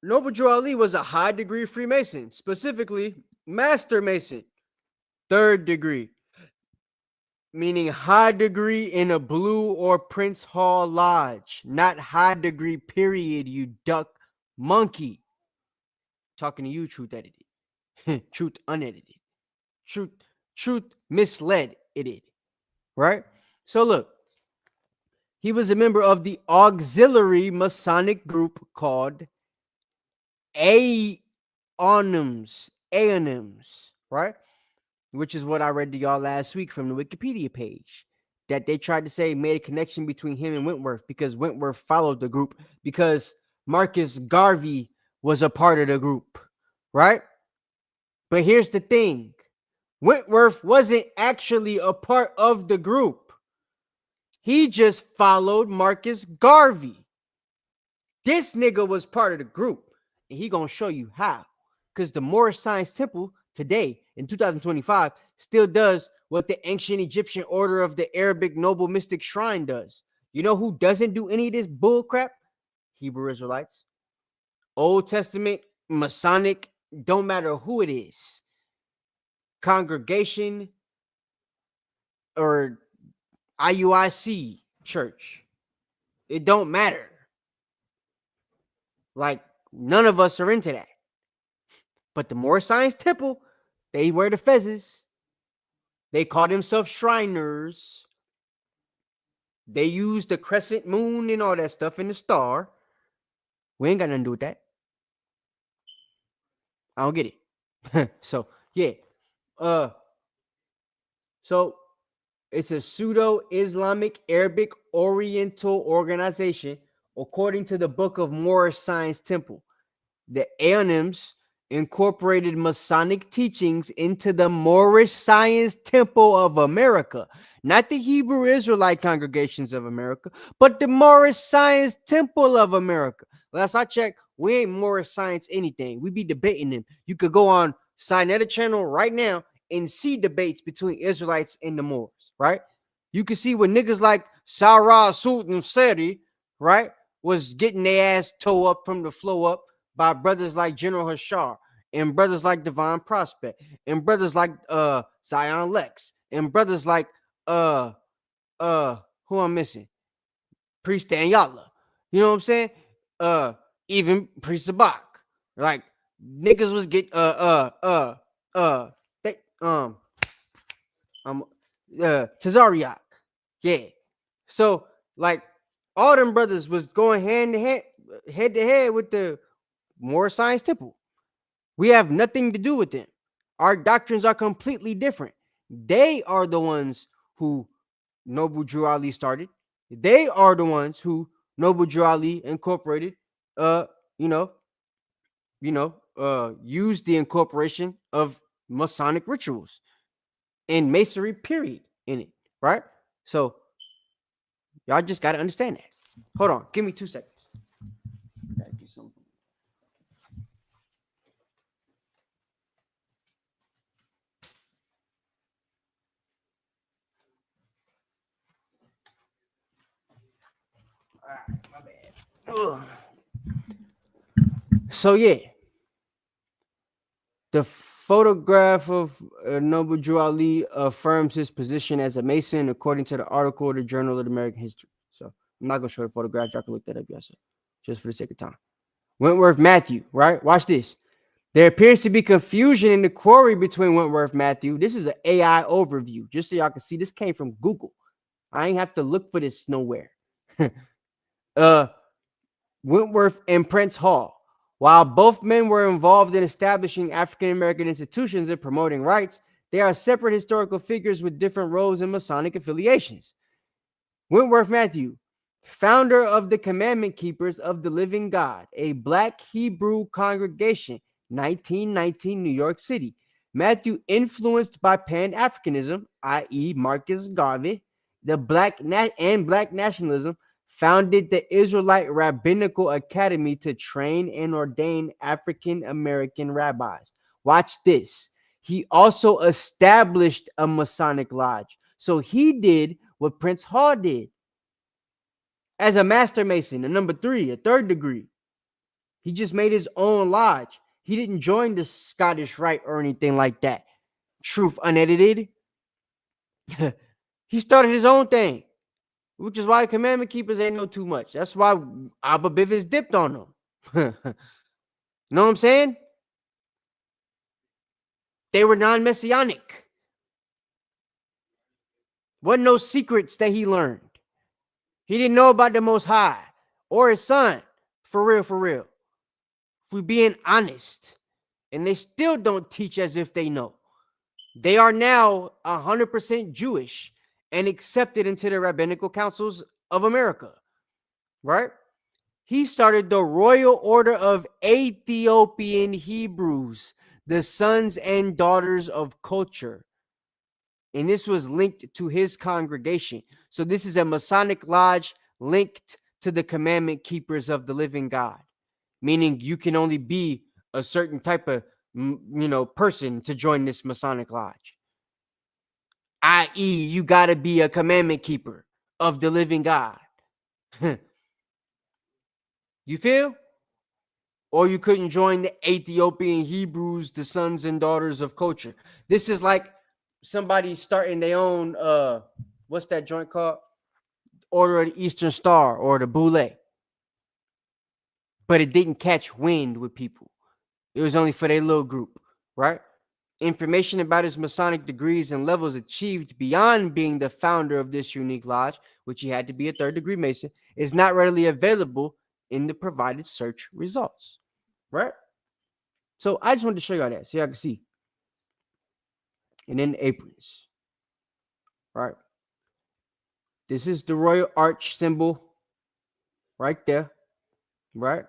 Noble Drew Ali was a high degree Freemason, specifically Master Mason, 3rd degree, meaning high degree in a Blue or Prince Hall Lodge, not high degree, period, you duck monkey. Talking to you, truth edited, truth unedited, truth misled edited, right? So look, he was a member of the auxiliary Masonic group called Aonims, right? Which is what I read to y'all last week from the Wikipedia page, that they tried to say made a connection between him and Wentworth because Wentworth followed the group because Marcus Garvey was a part of the group, right? But here's the thing. Wentworth wasn't actually a part of the group. He just followed Marcus Garvey. This nigga was part of the group, and he gonna show you how. Because the Moorish Science Temple today in 2025 still does what the ancient Egyptian order of the Arabic noble mystic shrine does. You know who doesn't do any of this bull crap? Hebrew Israelites. Old Testament, Masonic, don't matter who it is. Congregation or IUIC church. It don't matter. Like, none of us are into that. But the Moorish Science Temple, they wear the fezzes. They call themselves Shriners. They use the crescent moon and all that stuff and the star. We ain't got nothing to do with that. I don't get it. So, yeah. So it's a pseudo-Islamic Arabic Oriental organization according to the Book of Moorish Science Temple. The Anonyms incorporated Masonic teachings into the Moorish Science Temple of America, not the Hebrew Israelite Congregations of America, but the Moorish Science Temple of America. Last I checked, we ain't Moorish Science anything. We be debating them. You could go on Sinetta channel right now and see debates between Israelites and the Moors, right? You can see what niggas like Sarah Sultan Seri, right, was getting their ass toe up from the floor up by brothers like General Hashar and brothers like Divine Prospect and brothers like Zion Lex and brothers like who I'm missing? Priest Daniela. You know what I'm saying? Even Priest Sabak. Like niggas was get Tazariak. Yeah. So like all them brothers was going head to head with the Moorish Science Temple. We have nothing to do with them. Our doctrines are completely different. They are the ones who Noble Drew Ali started. They are the ones who Noble Drew Ali incorporated. Used the incorporation of Masonic rituals and Masonry, period, in it, right? So y'all just got to understand that. Hold on, give me 2 seconds. Gotta get something. All right, my bad. Ugh. So yeah, the photograph of Noble Drew Ali affirms his position as a Mason, according to the article of the Journal of American History. So I'm not gonna show the photograph. Y'all can look that up yourself, just for the sake of time. Wentworth Matthew, right? Watch this. There appears to be confusion in the query between Wentworth Matthew. This is an AI overview, just so y'all can see. This came from Google. I ain't have to look for this nowhere. Wentworth and Prince Hall. While both men were involved in establishing African American institutions and promoting rights, they are separate historical figures with different roles and Masonic affiliations. Wentworth Matthew, founder of the Commandment Keepers of the Living God, a Black Hebrew congregation, 1919, New York City. Matthew, influenced by Pan-Africanism, i.e. Marcus Garvey, the Black nationalism, founded the Israelite Rabbinical Academy to train and ordain African American rabbis. Watch this. He also established a Masonic lodge. So he did what Prince Hall did. As a Master Mason, a number 3, a 3rd degree. He just made his own lodge. He didn't join the Scottish Rite or anything like that. Truth unedited. He started his own thing, which is why the Commandment Keepers ain't know too much. That's why Abba Bivens dipped on them. Know what I'm saying? They were non-messianic. Wasn't no secrets that he learned. He didn't know about the Most High or his son. For real, for real. If we're being honest. And they still don't teach as if they know. They are now 100% Jewish and accepted into the rabbinical councils of America. Right? He started the Royal Order of Ethiopian Hebrews, the sons and daughters of culture. And this was linked to his congregation. So this is a Masonic lodge linked to the Commandment Keepers of the Living God, meaning you can only be a certain type of person to join this Masonic lodge. I.e., you got to be a commandment keeper of the living God. You feel? Or you couldn't join the Ethiopian Hebrews, the sons and daughters of culture. This is like somebody starting their own what's that joint called? Order of the Eastern Star or the Boule. But it didn't catch wind with people. It was only for their little group, right? Information about his Masonic degrees and levels achieved beyond being the founder of this unique lodge, which he had to be a third degree Mason, is not readily available in the provided search results, right? So I just wanted to show y'all that so y'all can see. And then the aprons, right? This is the royal arch symbol right there, right?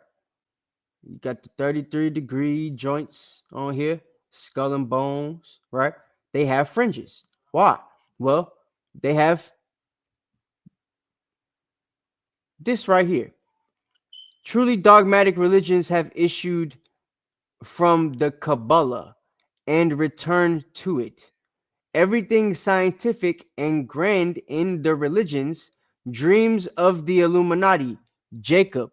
You got the 33-degree joints on here, skull and bones, right? They have fringes. Why? Well, they have this right here. Truly dogmatic religions have issued from the Kabbalah and returned to it. Everything scientific and grand in the religions dreams of the Illuminati, Jacob,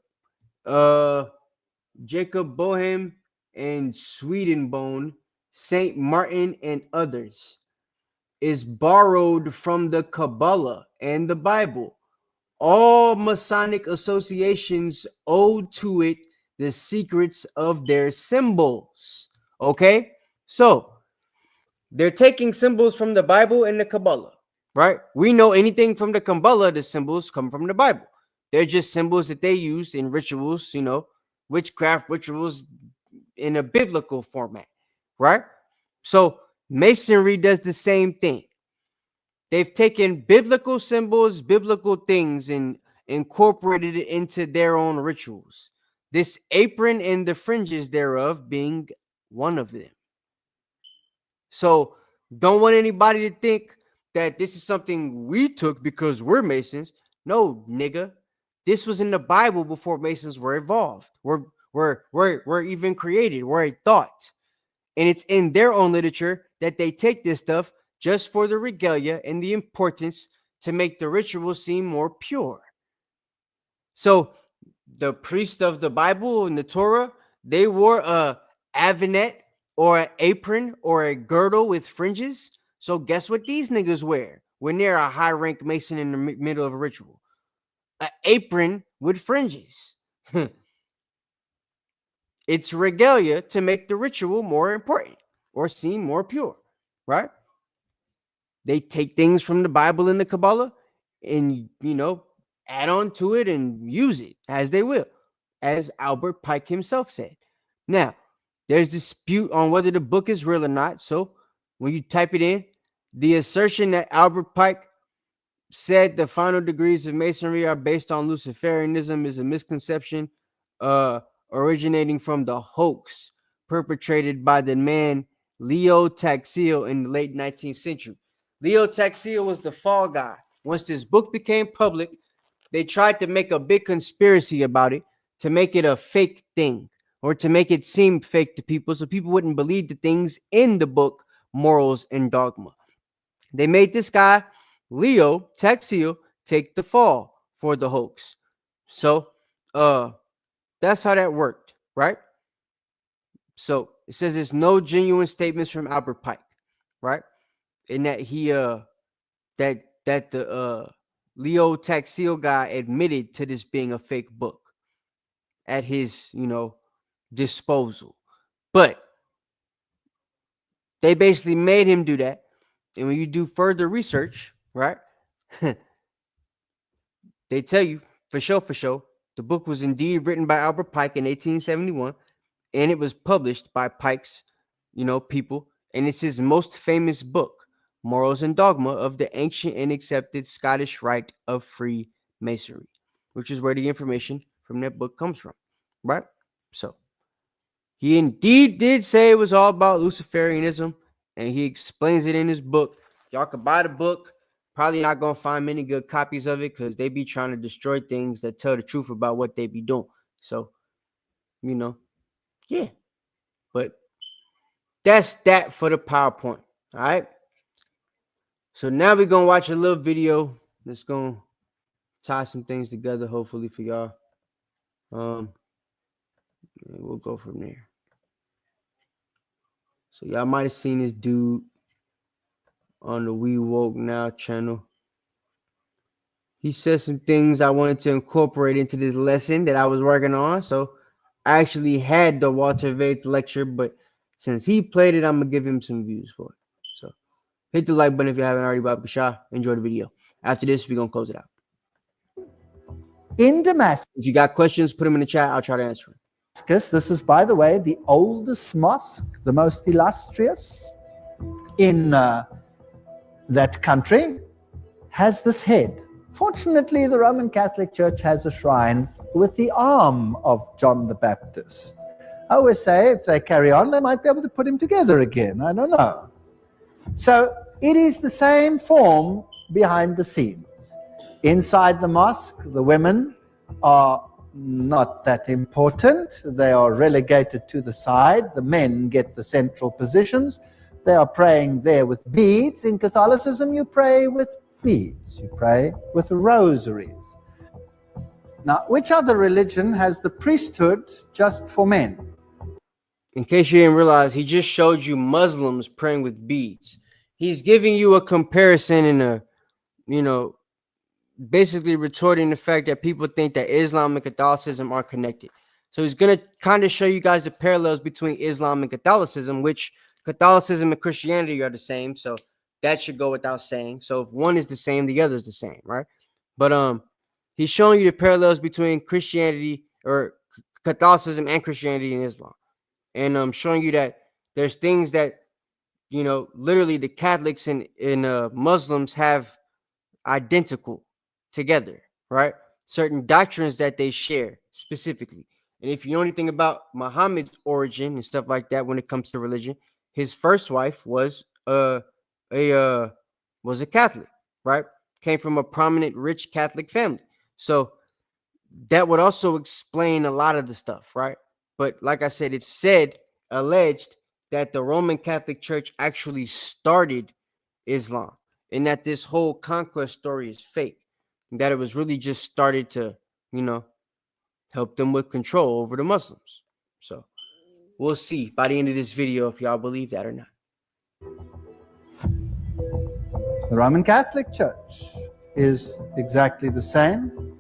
Jacob Bohem and Swedenborn, Saint Martin, and others, is borrowed from the Kabbalah and the Bible. All Masonic associations owe to it the secrets of their symbols. Okay? So, they're taking symbols from the Bible and the Kabbalah, right? We know anything from the Kabbalah, the symbols come from the Bible. They're just symbols that they use in rituals, witchcraft rituals in a biblical format, right? So Masonry does the same thing. They've taken biblical symbols, biblical things, and incorporated it into their own rituals. This apron and the fringes thereof being one of them. So don't want anybody to think that this is something we took because we're Masons. No, nigga. This was in the Bible before Masons were evolved. We're even created. We're a thought. And it's in their own literature that they take this stuff just for the regalia and the importance to make the ritual seem more pure. So the priest of the Bible and the Torah, they wore a avenette or an apron or a girdle with fringes. So guess what these niggas wear when they're a high rank Mason in the middle of a ritual? An apron with fringes. It's regalia to make the ritual more important or seem more pure, right? They take things from the Bible and the Kabbalah and, add on to it and use it as they will, as Albert Pike himself said. Now, there's dispute on whether the book is real or not. So when you type it in, the assertion that Albert Pike said the final degrees of Masonry are based on Luciferianism is a misconception originating from the hoax perpetrated by the man Leo Taxiel in the late 19th century. Leo Taxiel was the fall guy. Once this book became public, they tried to make a big conspiracy about it to make it a fake thing or to make it seem fake to people so people wouldn't believe the things in the book, Morals and Dogma. They made this guy, Leo Taxiel, take the fall for the hoax. So that's how that worked, right? So it says there's no genuine statements from Albert Pike, right? And that he that the Leo Taxiel guy admitted to this being a fake book at his, disposal. But they basically made him do that. And when you do further research, right? They tell you for sure, the book was indeed written by Albert Pike in 1871, and it was published by Pike's, people, and it's his most famous book, Morals and Dogma of the Ancient and Accepted Scottish Rite of Freemasonry, which is where the information from that book comes from, right? So he indeed did say it was all about Luciferianism, and he explains it in his book. Y'all can buy the book. Probably not going to find many good copies of it because they be trying to destroy things that tell the truth about what they be doing. So, yeah. But that's that for the PowerPoint. All right. So now we're going to watch a little video that's going to tie some things together, hopefully, for y'all. We'll go from there. So y'all might have seen this dude on the We Woke Now channel. He said some things I wanted to incorporate into this lesson that I was working on. So I actually had the Walter Vaith lecture, but since he played it, I'm gonna give him some views for it. So hit the like button if you haven't already. Bob Cashapp. Enjoy the video. After this, we're gonna close it out. In Damascus. If you got questions, put them in the chat. I'll try to answer them. This is, by the way, the oldest mosque, the most illustrious in that country, has this head. Fortunately, the Roman Catholic Church has a shrine with the arm of John the Baptist. I always say if they carry on, they might be able to put him together again. I don't know. So it is the same form behind the scenes. Inside the mosque, the women are not that important. They are relegated to the side. The men get the central positions. They are praying there with beads. In Catholicism, you pray with beads. You pray with rosaries. Now, which other religion has the priesthood just for men? In case you didn't realize, he just showed you Muslims praying with beads. He's giving you a comparison and basically retorting the fact that people think that Islam and Catholicism are connected. So he's going to kind of show you guys the parallels between Islam and Catholicism, which Catholicism and Christianity are the same. So that should go without saying. So if one is the same, the other is the same, right? But he's showing you the parallels between Christianity or Catholicism and Christianity and Islam. And I'm showing you that there's things that, literally the Catholics and Muslims have identical together, right? Certain doctrines that they share specifically. And if you know anything about Muhammad's origin and stuff like that, when it comes to religion, his first wife was a Catholic, right? Came from a prominent, rich Catholic family. So that would also explain a lot of the stuff, right? But like I said, it's alleged that the Roman Catholic Church actually started Islam, and that this whole conquest story is fake, and that it was really just started to, help them with control over the Muslims. So we'll see by the end of this video if y'all believe that or not. The Roman Catholic Church is exactly the same,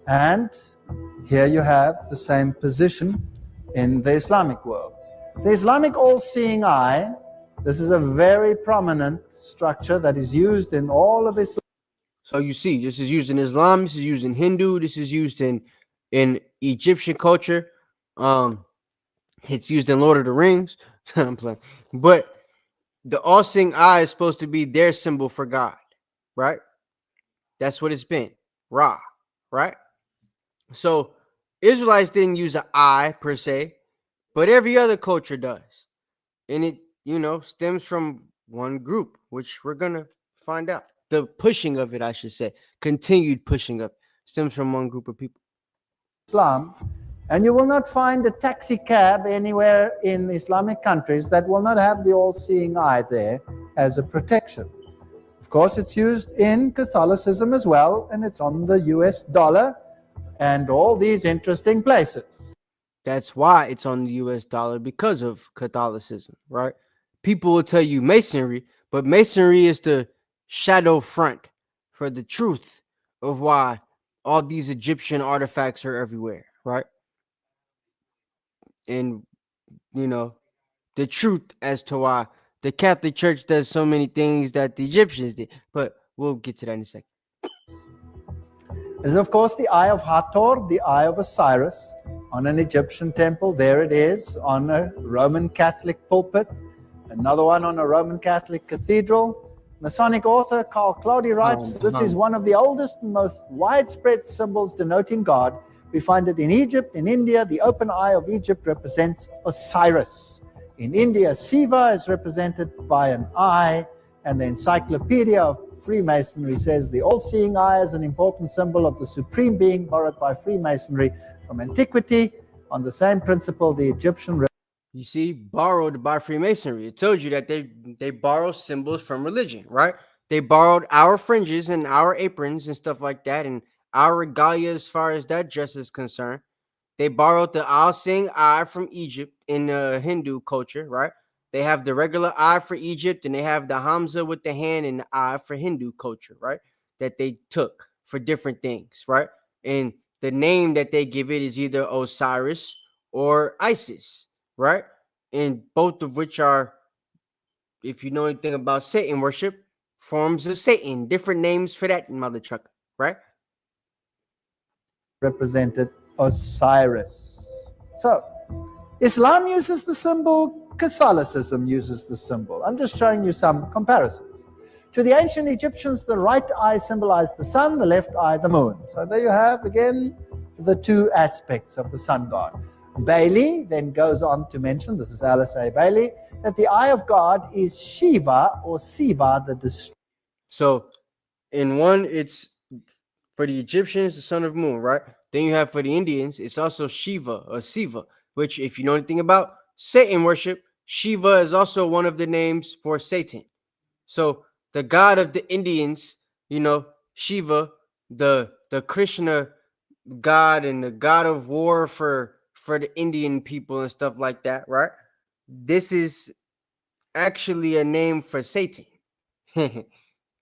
and here you have the same position in the Islamic world. The Islamic all-seeing eye, this is a very prominent structure that is used in all of Islam. So you see, this is used in Islam, this is used in Hindu, this is used in Egyptian culture. It's used in Lord of the Rings. I'm playing. But the all-seeing eye is supposed to be their symbol for God, right? That's what it's been. Ra, right? So Israelites didn't use an eye per se, but every other culture does. And it, stems from one group, which we're going to find out. The pushing of it, I should say, continued pushing up, stems from one group of people. Islam, and you will not find a taxi cab anywhere in Islamic countries that will not have the all-seeing eye there as a protection. Of course, it's used in Catholicism as well, and it's on the US dollar and all these interesting places. That's why it's on the US dollar, because of Catholicism, right? People will tell you Masonry, but Masonry is the shadow front for the truth of why all these Egyptian artifacts are everywhere, right? And, the truth as to why the Catholic Church does so many things that the Egyptians did. But we'll get to that in a second. There's, of course, the Eye of Hathor, the Eye of Osiris, on an Egyptian temple. There it is, on a Roman Catholic pulpit. Another one on a Roman Catholic cathedral. Masonic author Carl Claudy writes, this is one of the oldest and most widespread symbols denoting God. We find it in Egypt. In India, the open eye of Egypt represents Osiris. In India, Siva is represented by an eye, and the Encyclopedia of Freemasonry says the all-seeing eye is an important symbol of the supreme being borrowed by Freemasonry from antiquity. On the same principle, the Egyptian... You see, borrowed by Freemasonry. It tells you that they borrow symbols from religion, right? They borrowed our fringes and our aprons and stuff like that, and our regalia as far as that dress is concerned. They borrowed the I'll Sing eye from Egypt in Hindu culture, right? They have the regular eye for Egypt, and they have the Hamza with the hand and the eye for Hindu culture, right? That they took for different things, right? And the name that they give it is either Osiris or Isis, right? And both of which are, if you know anything about Satan worship, forms of Satan, different names for that mother trucker, right? Represented Osiris. So, Islam uses the symbol, Catholicism uses the symbol. I'm just showing you some comparisons. To the ancient Egyptians, the right eye symbolized the sun, the left eye the moon. So there you have, again, the two aspects of the sun god. Bailey then goes on to mention, this is Alice A. Bailey, that the eye of God is Shiva or Siva, the destroyer. So in one, it's for the Egyptians, the son of moon, right? Then you have for the Indians, it's also Shiva or Siva, which, if you know anything about Satan worship, Shiva is also one of the names for Satan. So the god of the Indians, you know, Shiva, the Krishna god and the god of war for the Indian people and stuff like that, right? This is actually a name for Satan.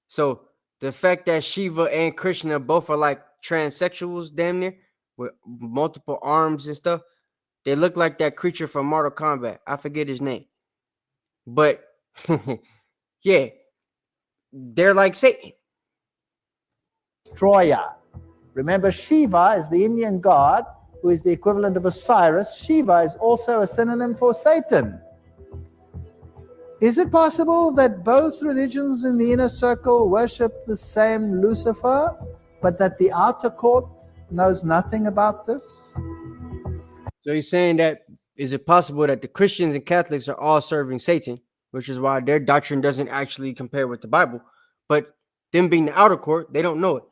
So the fact that Shiva and Krishna both are like transsexuals, damn near, with multiple arms and stuff, they look like that creature from Mortal Kombat. I forget his name, but yeah, they're like Satan. Destroyer. Remember, Shiva is the Indian god who is the equivalent of Osiris. Shiva is also a synonym for Satan. Is it possible that both religions in the inner circle worship the same Lucifer, but that the outer court knows nothing about this? So he's saying that, is it possible that the Christians and Catholics are all serving Satan, which is why their doctrine doesn't actually compare with the Bible, but them being the outer court, they don't know it.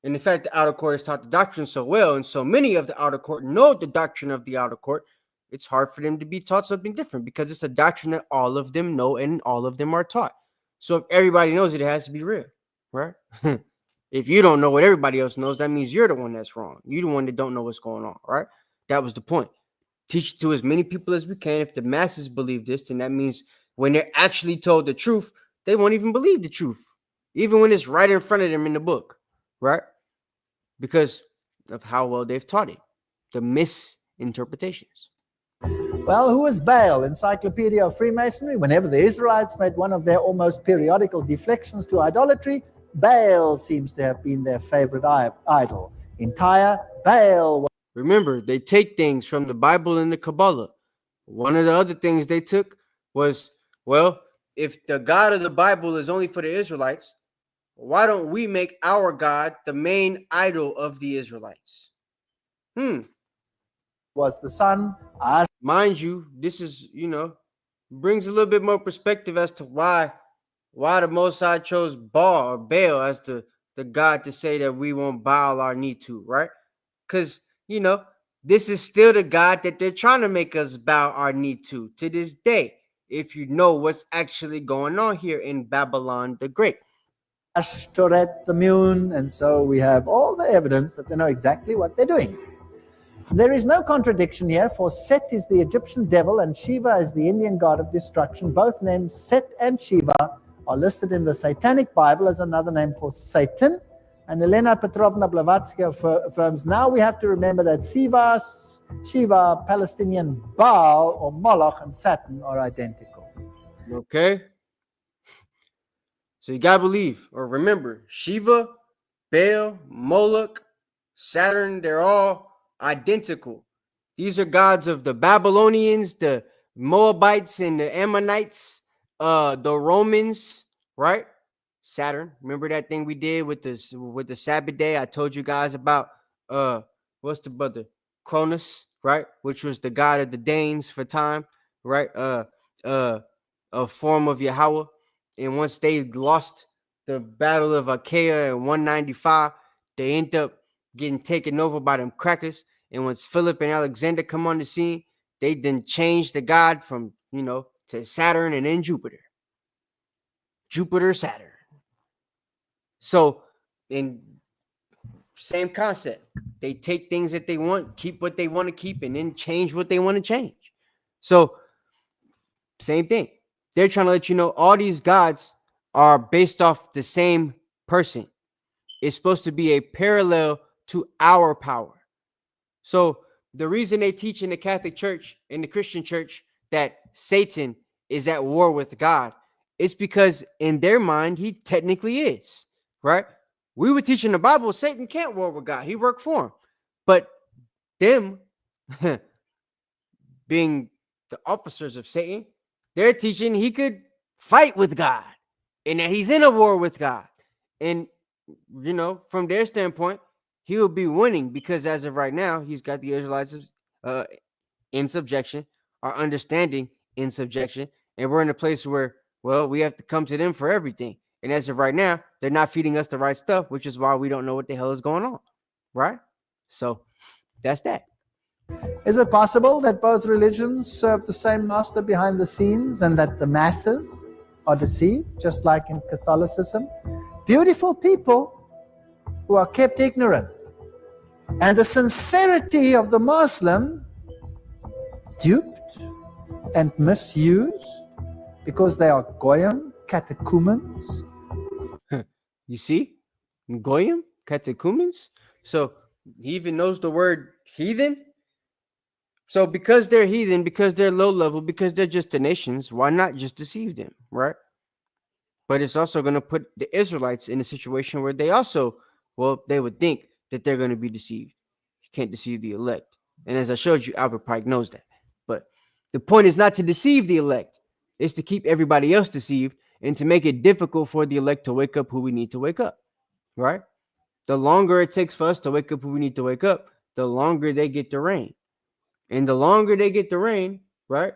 And in fact, the outer court has taught the doctrine so well, and so many of the outer court know the doctrine of the outer court, it's hard for them to be taught something different because it's a doctrine that all of them know and all of them are taught. So if everybody knows it, it has to be real, right? If you don't know what everybody else knows, that means you're the one that's wrong. You're the one that don't know what's going on, right? That was the point. Teach it to as many people as we can. If the masses believe this, then that means when they're actually told the truth, they won't even believe the truth, even when it's right in front of them in the book, right? Because of how well they've taught it, the misinterpretations. Well, who is Baal? Encyclopedia of Freemasonry. Whenever the Israelites made one of their almost periodical deflections to idolatry, Baal seems to have been their favorite idol. Entire Baal. Remember, they take things from the Bible and the Kabbalah. One of the other things they took was, well, if the God of the Bible is only for the Israelites, why don't we make our God the main idol of the Israelites? Was the sun. Mind you, this is, brings a little bit more perspective as to why the Most High chose Baal as the God to say that we won't bow our knee to, right? Because, this is still the God that they're trying to make us bow our knee to this day, if you know what's actually going on here in Babylon the Great. Ashtoreth, the moon, and so we have all the evidence that they know exactly what they're doing. There is no contradiction here, for Set is the Egyptian devil and Shiva is the Indian god of destruction. Both names, Set and Shiva, are listed in the Satanic Bible as another name for Satan. And Elena Petrovna Blavatsky affirms, now we have to remember that Shiva, Palestinian Baal, or Moloch, and Saturn are identical. Okay. So you gotta believe, or remember, Shiva, Baal, Moloch, Saturn, they're all identical. These are gods of the Babylonians, the Moabites, and the Ammonites, the Romans, right? Saturn. Remember that thing we did with the Sabbath day? I told you guys about what's the brother? Cronus, right? Which was the god of the Danes for time, right? A form of Yahweh. And once they lost the Battle of Achaia in 195, they end up getting taken over by them crackers. And once Philip and Alexander come on the scene, they then changed the god from, to Saturn and then Jupiter. Jupiter, Saturn. So, and same concept. They take things that they want, keep what they want to keep, and then change what they want to change. So, same thing. They're trying to let you know all these gods are based off the same person. It's supposed to be a parallel to our power. So the reason they teach in the Catholic Church, in the Christian Church, that Satan is at war with God, it's because in their mind, he technically is, right? We would teach in the Bible, Satan can't war with God. He worked for him. But them being the officers of Satan, they're teaching he could fight with God and that he's in a war with God. And, you know, from their standpoint, he will be winning because as of right now, he's got the Israelites in subjection, our understanding in subjection. And we're in a place where, well, we have to come to them for everything. And as of right now, they're not feeding us the right stuff, which is why we don't know what the hell is going on. Right? So that's that. Is it possible that both religions serve the same master behind the scenes and that the masses are deceived, just like in Catholicism? Beautiful people who are kept ignorant. And the sincerity of the Muslim duped and misused because they are goyim, catechumens. You see? Goyim, catechumens. So he even knows the word heathen. So because they're heathen, because they're low level, because they're just the nations, why not just deceive them, right? But it's also going to put the Israelites in a situation where they also, well, they would think that they're going to be deceived. You can't deceive the elect. And as I showed you, Albert Pike knows that. But the point is not to deceive the elect. It's to keep everybody else deceived and to make it difficult for the elect to wake up who we need to wake up, right? The longer it takes for us to wake up who we need to wake up, the longer they get to reign. And the longer they get to reign, right?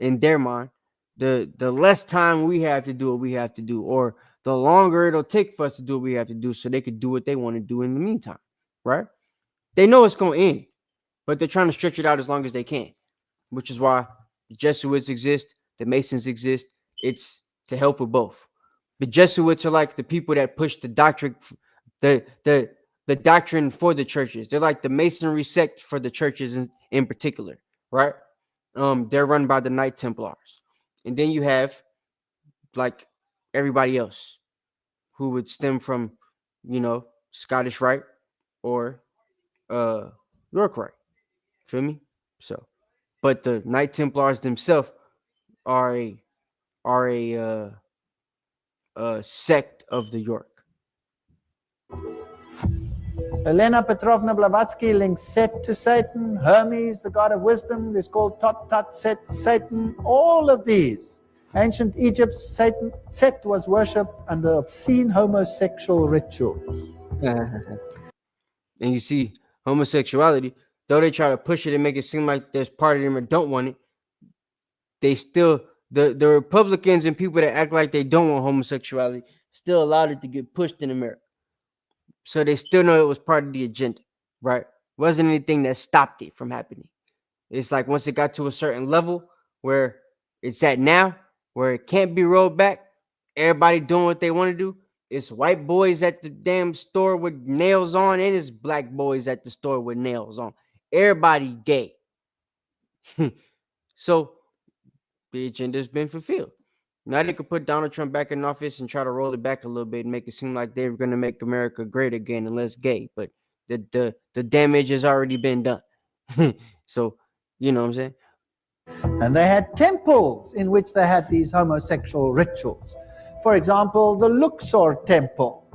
In their mind, the less time we have to do what we have to do, or the longer it'll take for us to do what we have to do so they could do what they want to do in the meantime, right? They know it's going to end, but they're trying to stretch it out as long as they can, which is why the Jesuits exist, the Masons exist. It's to help with both. The Jesuits are like the people that push the doctrine, the doctrine for the churches. They're like the Masonry sect for the churches in particular, right? They're run by the Knight Templars. And then you have like everybody else who would stem from, you know, Scottish Rite or York Rite. Feel me? So, but the Knight Templars themselves are a sect of the York. Elena Petrovna Blavatsky links Set to Satan. Hermes, the god of wisdom, is called Tot Tot Set, Satan. All of these. Ancient Egypt's Set was worshipped under obscene homosexual rituals. And you see, homosexuality, though they try to push it and make it seem like there's part of them that don't want it, they still, the Republicans and people that act like they don't want homosexuality still allowed it to get pushed in America. So they still know it was part of the agenda, right? Wasn't anything that stopped it from happening. It's like once it got to a certain level where it's at now, where it can't be rolled back, everybody doing what they want to do. It's white boys at the damn store with nails on, and it's black boys at the store with nails on. Everybody gay. So the agenda's been fulfilled. Now they could put Donald Trump back in office and try to roll it back a little bit and make it seem like they're going to make America great again and less gay. But the damage has already been done. So, you know what I'm saying? And they had temples in which they had these homosexual rituals. For example, the Luxor temple.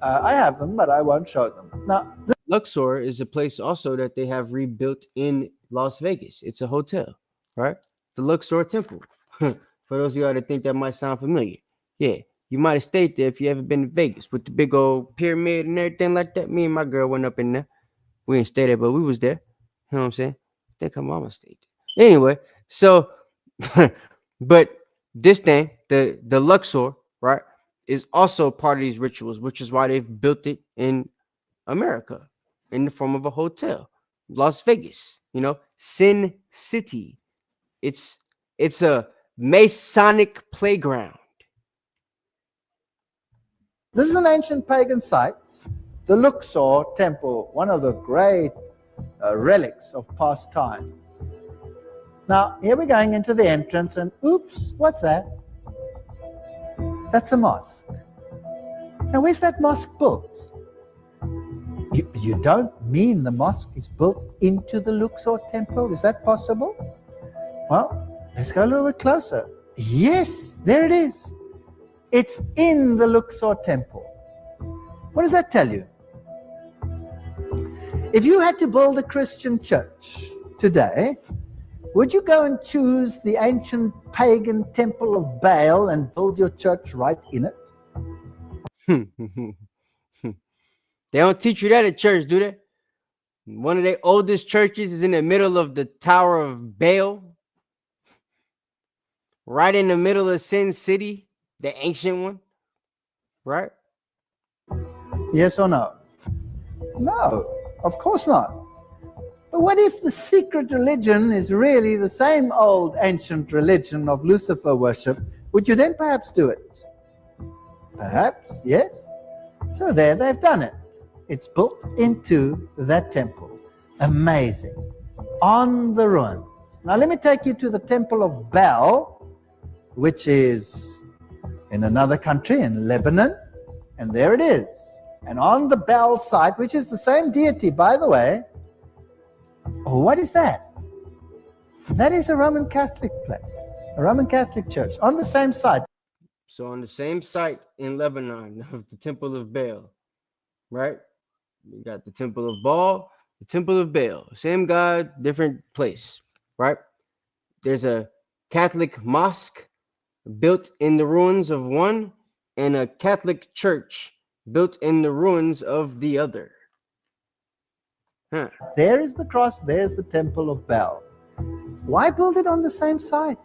I have them, but I won't show them. Now, Luxor is a place also that they have rebuilt in Las Vegas. It's a hotel, right? The Luxor temple. For those of y'all that think that might sound familiar. Yeah, you might have stayed there if you ever been to Vegas with the big old pyramid and everything like that. Me and my girl went up in there. We didn't stay there, but we was there. You know what I'm saying? I think her mama stayed there. Anyway, so, but this thing, the Luxor, right, is also part of these rituals, which is why they've built it in America in the form of a hotel. Las Vegas, you know, Sin City. It's a Masonic playground. This is an ancient pagan site The Luxor temple, one of the great relics of past times. Now, here we're going into the entrance, and oops, what's that? That's a mosque. Now, where's that mosque built? You don't mean the mosque is built into the Luxor temple? Is that possible? Well, let's go a little bit closer. Yes, there it is. It's in the Luxor temple. What does that tell you? If you had to build a Christian church today, would you go and choose the ancient pagan temple of Baal and build your church right in it? They don't teach you that at church, do they? One of their oldest churches is in the middle of the Tower of Baal, right in the middle of Sin City, the ancient one, right? Yes or no? No, of course not. But what if the secret religion is really the same old ancient religion of Lucifer worship? Would you then perhaps do it? Perhaps, yes. So there they've done it. It's built into that temple. Amazing. On the ruins. Now let me take you to the temple of Baal, which is in another country, in Lebanon. And there it is. And on the Baal site, which is the same deity, by the way, what is that? That is a Roman Catholic place, a Roman Catholic church, on the same site. So on the same site in Lebanon of the Temple of Baal, right? You got the Temple of Baal, the Temple of Baal, same God, different place, right? There's a Catholic mosque built in the ruins of one and a Catholic church built in the ruins of the other. Huh. There is the cross, there's the Temple of Baal. Why build it on the same site?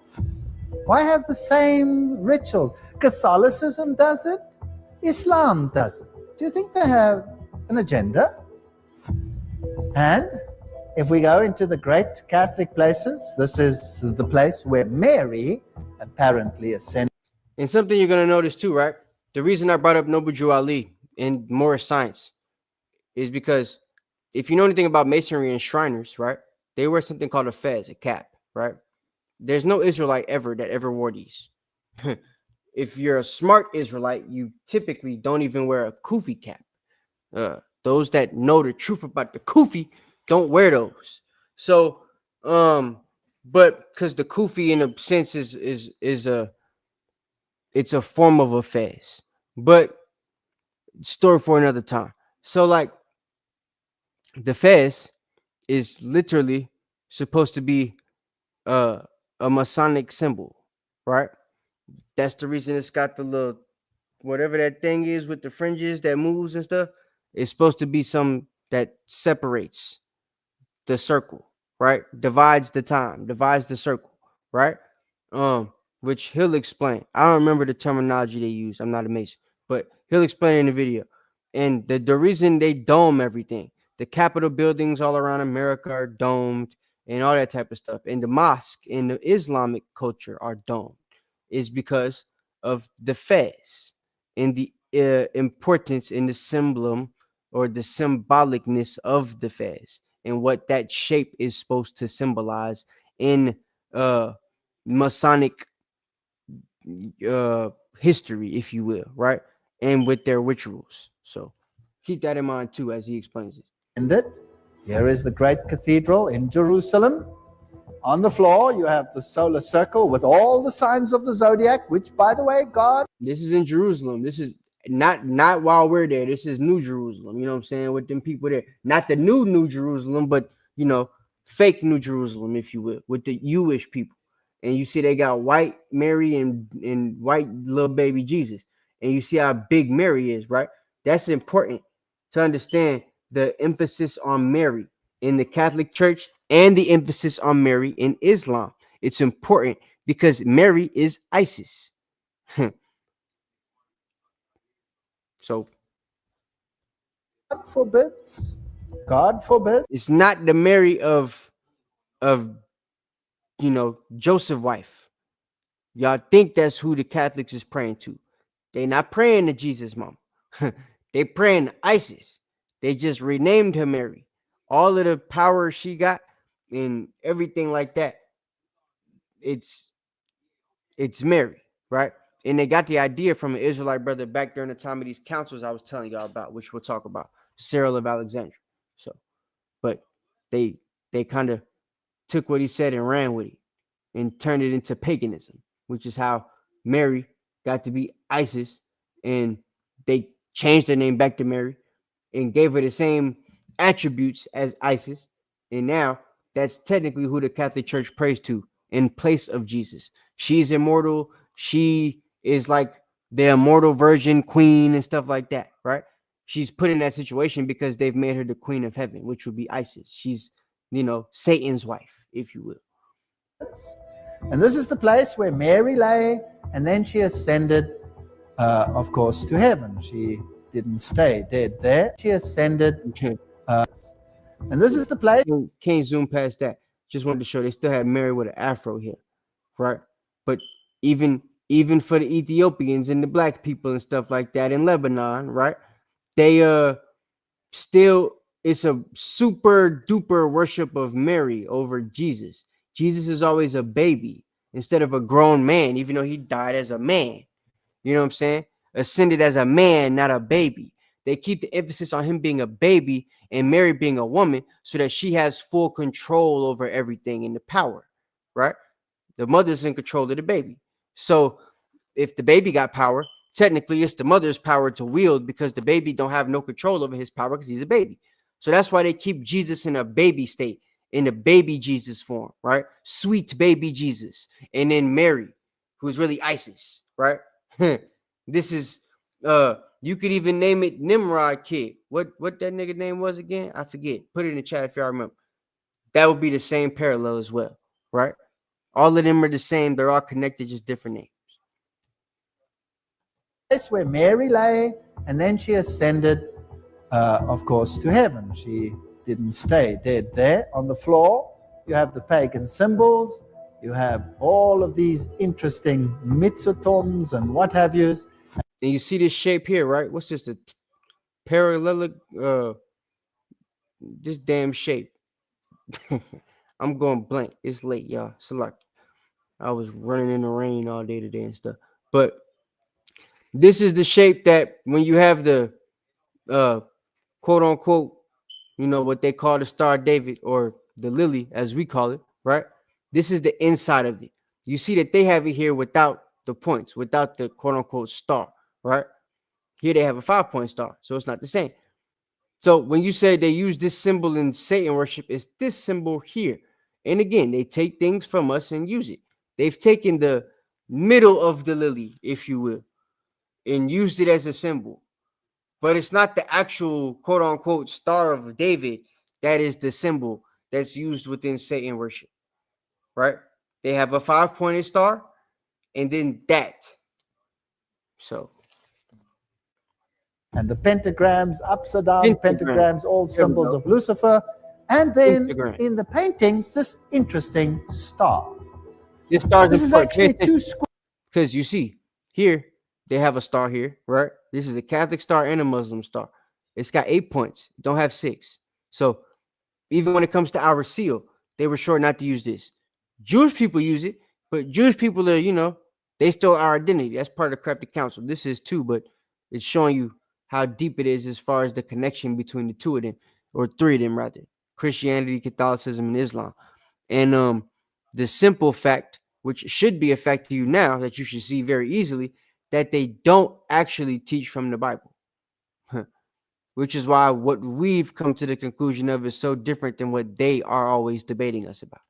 Why have the same rituals? Catholicism does it, Islam does it. Do you think they have an agenda? And if we go into the great Catholic places, this is the place where Mary apparently ascended. And something you're going to notice too, right? The reason I brought up Noble Drew Ali and Morris Science is because if you know anything about Masonry and Shriners, right? They wear something called a fez, a cap, right? There's no Israelite ever that ever wore these. If you're a smart Israelite, you typically don't even wear a kufi cap. Those that know the truth about the kufi don't wear those. So, but because the kufi in a sense is it's a form of a fez, but story for another time. So like the fez is literally supposed to be a Masonic symbol, right? That's the reason it's got the little whatever that thing is with the fringes that moves and stuff. It's supposed to be some that separates the circle, right? Divides the time, divides the circle, right? Which he'll explain. I don't remember the terminology they use. I'm not a Mason, but he'll explain it in the video. And the reason they dome everything, the Capitol buildings all around America are domed and all that type of stuff. And the mosque in the Islamic culture are domed is because of the fez and the importance in the symbol or the symbolicness of the fez and what that shape is supposed to symbolize in Masonic history, if you will, right? And with their rituals. So keep that in mind too as he explains it. Here is the great cathedral in Jerusalem. On the floor, you have the solar circle with all the signs of the zodiac, which, by the way, God... This is in Jerusalem. This is not while we're there. This is New Jerusalem. You know what I'm saying? With them people there. Not the New Jerusalem, but, you know, fake New Jerusalem, if you will, with the Jewish people. And you see they got white Mary and white little baby Jesus. And you see how big Mary is, right? That's important to understand the emphasis on Mary in the Catholic Church and the emphasis on Mary in Islam. It's important because Mary is Isis. So God forbids. It's not the Mary of Joseph's wife. Y'all think that's who the Catholics is praying to. They not praying to Jesus, mom. They praying to Isis. They just renamed her Mary. All of the power she got and everything like that, it's Mary, right? And they got the idea from an Israelite brother back during the time of these councils I was telling y'all about, which we'll talk about, Cyril of Alexandria. So, but they kind of took what he said and ran with it and turned it into paganism, which is how Mary got to be Isis, and they changed her name back to Mary and gave her the same attributes as Isis. And now that's technically who the Catholic Church prays to in place of Jesus. She's immortal. She is like the immortal virgin queen and stuff like that, right? She's put in that situation because they've made her the queen of heaven, which would be Isis. She's, Satan's wife, if you will. And this is the place where Mary lay, and then she ascended, of course, to heaven. She didn't stay dead there. She ascended. Okay. And this is the place. Can't zoom past that. Just wanted to show they still had Mary with an afro here, right? But even for the Ethiopians and the black people and stuff like that in Lebanon, right? They still, it's a super duper worship of Mary over Jesus. Jesus is always a baby instead of a grown man, even though he died as a man. You know what I'm saying? Ascended as a man, not a baby. They keep the emphasis on him being a baby and Mary being a woman so that she has full control over everything and the power, right? The mother's in control of the baby. So if the baby got power, technically it's the mother's power to wield because the baby don't have no control over his power because he's a baby. So that's why they keep Jesus in a baby state, in the baby Jesus form, right? Sweet baby Jesus. And then Mary, who's really Isis, right? This is you could even name it Nimrod Kid. What that nigga name was again? I forget. Put it in the chat if y'all remember. That would be the same parallel as well, right? All of them are the same. They're all connected, just different names. Place where Mary lay, and then she ascended, of course, to heaven. She didn't stay dead there. On the floor, you have the pagan symbols. You have all of these interesting mitzvotums and what have yous. And you see this shape here, right? What's this? The parallel, this damn shape. I'm going blank. It's late, y'all. Select. I was running in the rain all day today and stuff. But this is the shape that when you have the quote unquote, what they call the Star of David or the lily, as we call it, right? This is the inside of it. You see that they have it here without the points, without the quote unquote star, right? Here they have a 5-point star, so it's not the same. So when you say they use this symbol in Satan worship, it's this symbol here. And again, they take things from us and use it. They've taken the middle of the lily, if you will, and used it as a symbol. But it's not the actual quote unquote Star of David that is the symbol that's used within Satan worship, right? They have a 5-pointed star and then that. So. And the pentagrams, upside down pentagrams, all symbols of Lucifer. And then in the paintings, this interesting star. This star is actually two squares. Because you see, here, they have a star here, right? This is a Catholic star and a Muslim star. It's got 8 points. Don't have 6. So even when it comes to our seal, they were sure not to use this. Jewish people use it, but Jewish people are, they stole our identity. That's part of the crafty council. This is too, but it's showing you how deep it is as far as the connection between the two of them, or three of them rather, Christianity, Catholicism, and Islam. And the simple fact, which should be a fact to you now that you should see very easily, that they don't actually teach from the Bible, which is why what we've come to the conclusion of is so different than what they are always debating us about.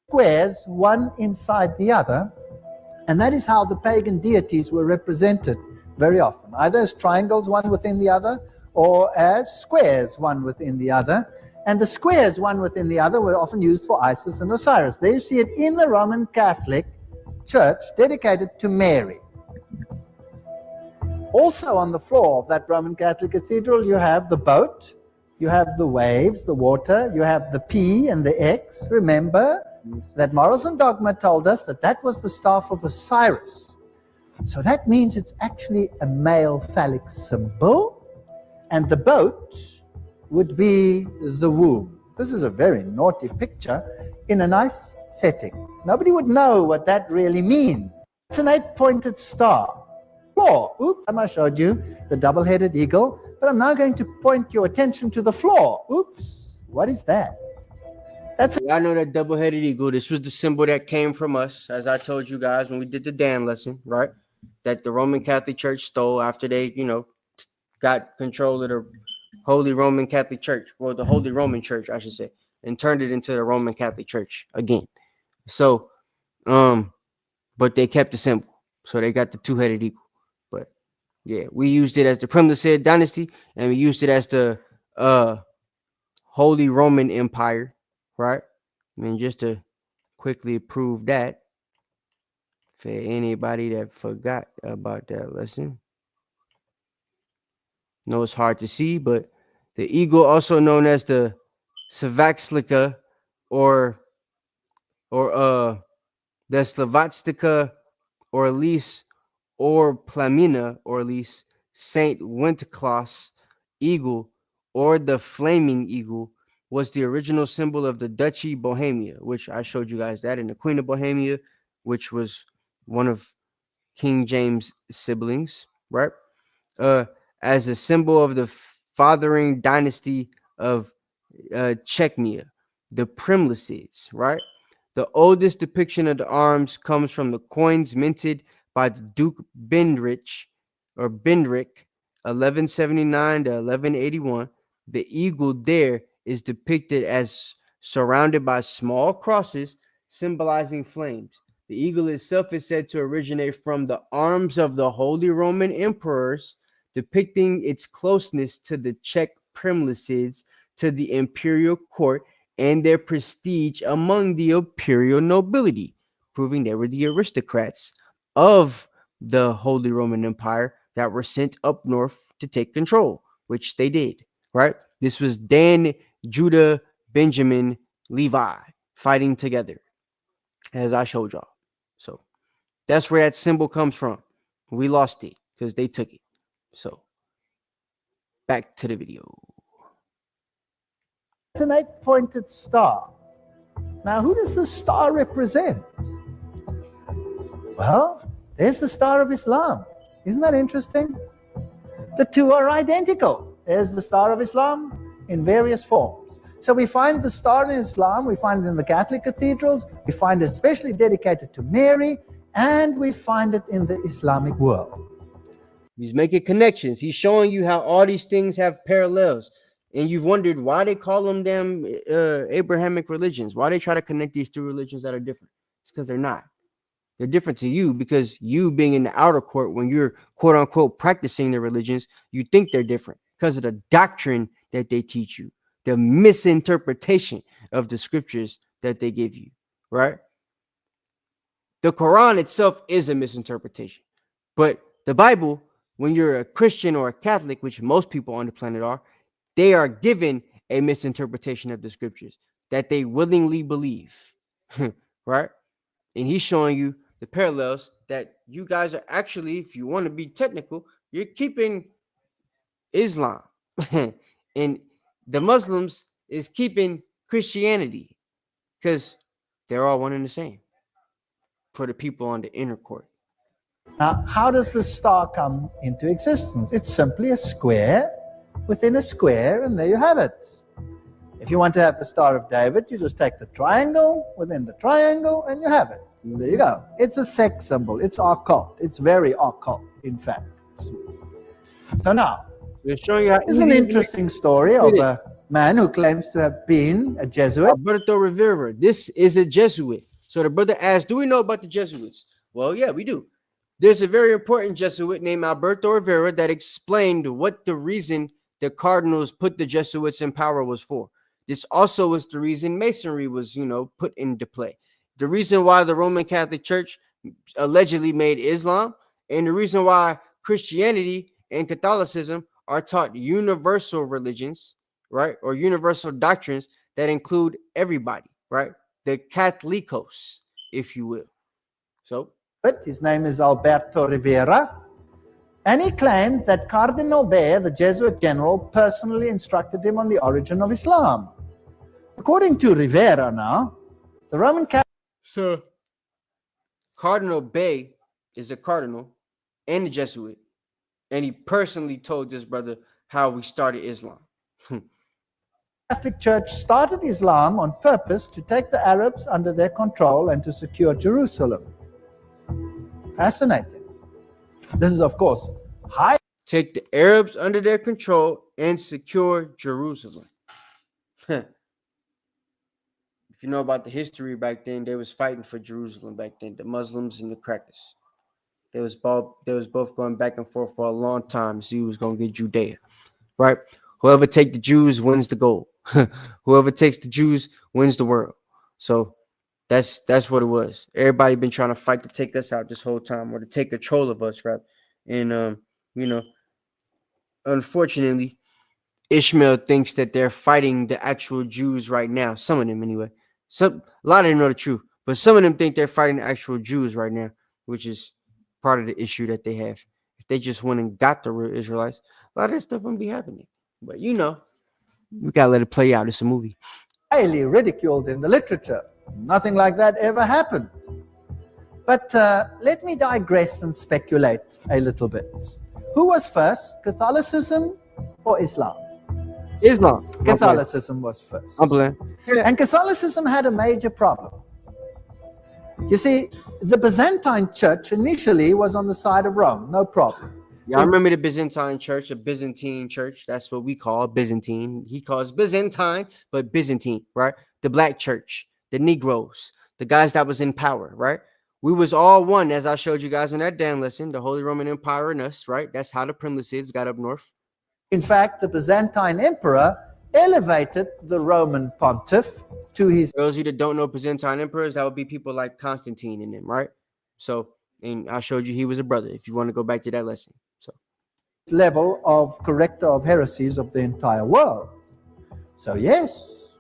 Squares, one inside the other, and that is how the pagan deities were represented very often, either as triangles, one within the other, or as squares, one within the other. And the squares, one within the other, were often used for Isis and Osiris. There you see it in the Roman Catholic Church, dedicated to Mary. Also on the floor of that Roman Catholic cathedral, you have the boat, you have the waves, the water, you have the P and the X. Remember that Morals and Dogma told us that that was the staff of Osiris. So that means it's actually a male phallic symbol. And the boat would be the womb. This is a very naughty picture in a nice setting. Nobody would know what that really means. It's an 8-pointed star. Floor. Oops, I showed you the double-headed eagle, but I'm now going to point your attention to the floor. Oops, what is that? I know that double-headed eagle. This was the symbol that came from us, as I told you guys when we did the Dan lesson, right? That the Roman Catholic Church stole after they, got control of the Holy Roman Catholic Church, or the Holy Roman Church, I should say, and turned it into the Roman Catholic Church again. So, but they kept the symbol, so they got the two-headed eagle. But yeah, we used it as the Primitive dynasty, and we used it as the Holy Roman Empire. Right? I mean, just to quickly prove that for anybody that forgot about that lesson. No, it's hard to see, but the eagle, also known as the Savaxlica or the Slavatstica or Elise or Plamina or Elise Saint Winterklaas eagle or the flaming eagle was the original symbol of the Duchy Bohemia, which I showed you guys that, and the Queen of Bohemia, which was one of King James' siblings, right? As a symbol of the fathering dynasty of Chechnya, the Primlicids, right? The oldest depiction of the arms comes from the coins minted by the Duke Bendrich 1179 to 1181. The eagle there is depicted as surrounded by small crosses symbolizing flames. The eagle itself is said to originate from the arms of the Holy Roman emperors, depicting its closeness to the Czech Primlicids, to the imperial court, and their prestige among the imperial nobility, proving they were the aristocrats of the Holy Roman Empire that were sent up north to take control, which they did, right? This was Dan, Judah, Benjamin, Levi fighting together, as I showed y'all. So that's where that symbol comes from. We lost it because they took it. So back to the video. It's an 8-pointed star. Now, who does the star represent? Well, there's the Star of Islam. Isn't that interesting? The two are identical. There's the Star of Islam in various forms. So we find the star in Islam, we find it in the Catholic cathedrals, we find it especially dedicated to Mary, and we find it in the Islamic world. He's making connections. He's showing you how all these things have parallels. And you've wondered why they call them damn Abrahamic religions. Why they try to connect these two religions that are different. It's because they're not. They're different to you because you being in the outer court, when you're quote unquote practicing the religions, you think they're different because of the doctrine that they teach you, the misinterpretation of the scriptures that they give you, right? The Quran itself is a misinterpretation, but the Bible, when you're a Christian or a Catholic, which most people on the planet are, they are given a misinterpretation of the scriptures that they willingly believe, right? And he's showing you the parallels that you guys are actually, if you want to be technical, you're keeping Islam. And the Muslims is keeping Christianity because they're all one and the same for the people on the inner court. Now, how does the star come into existence? It's simply a square within a square, and there you have it. If you want to have the Star of David, you just take the triangle within the triangle, and you have it. There you go. It's a sex symbol. It's occult. It's very occult, in fact. So now, we're showing you how it's an interesting story of a man who claims to have been a Jesuit. Alberto Rivera. This is a Jesuit. So the brother asked, do we know about the Jesuits? Well, yeah, we do. There's a very important Jesuit named Alberto Rivera that explained what the reason the cardinals put the Jesuits in power was for. This also was the reason Masonry was, put into play. The reason why the Roman Catholic Church allegedly made Islam, and the reason why Christianity and Catholicism are taught universal religions, right? Or universal doctrines that include everybody, right? The Catholicos, if you will. So, his name is Alberto Rivera. And he claimed that Cardinal Bear, the Jesuit general, personally instructed him on the origin of Islam. According to Rivera now, the Roman Catholic... So, Cardinal Bay is a cardinal and a Jesuit, and he personally told this brother how we started Islam. Catholic Church started Islam on purpose to take the Arabs under their control and to secure Jerusalem. Fascinating. This is, of course, high. Take the Arabs under their control and secure Jerusalem. If you know about the history back then, they was fighting for Jerusalem back then, the Muslims and the crackers. They was both going back and forth for a long time to see who was going to get Judea, right? Whoever take the Jews wins the gold. Whoever takes the Jews wins the world. So that's what it was. Everybody been trying to fight to take us out this whole time, or to take control of us, right? And unfortunately, Ishmael thinks that they're fighting the actual Jews right now. Some of them, anyway. A lot of them know the truth, but some of them think they're fighting the actual Jews right now, which is part of the issue that they have. If they just went and got the real Israelites, a lot of that stuff wouldn't be happening. But we gotta let it play out. It's a movie. Highly ridiculed in the literature. Nothing like that ever happened. But let me digress and speculate a little bit. Who was first, Catholicism or Islam? Islam. Catholicism was first. I'm playing. And Catholicism had a major problem. You see, the Byzantine church initially was on the side of Rome, no problem. Yeah, I remember the Byzantine church, a Byzantine church. That's what we call Byzantine. He calls Byzantine, but Byzantine, right? The black church, the Negroes, the guys that was in power, right? We was all one, as I showed you guys in that damn lesson, the Holy Roman Empire and us, right? That's how the Primlicids got up north. In fact, the Byzantine emperor elevated the Roman pontiff to his... For those of you that don't know Byzantine emperors, that would be people like Constantine and them, right? So, and I showed you he was a brother, if you want to go back to that lesson. So, level of corrector of heresies of the entire world. So yes,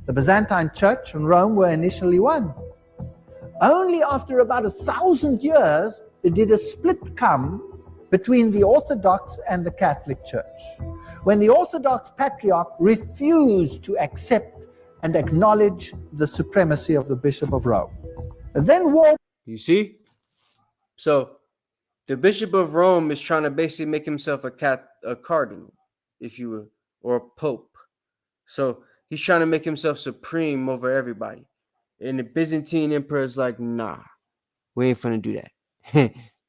the Byzantine church and Rome were initially one. Only after about 1,000 years did a split come between the Orthodox and the Catholic Church, when the Orthodox Patriarch refused to accept and acknowledge the supremacy of the Bishop of Rome. And then war... You see? So, the Bishop of Rome is trying to basically make himself a cardinal, if you will, or a pope. So, he's trying to make himself supreme over everybody. And the Byzantine emperor is like, nah, we ain't finna do that.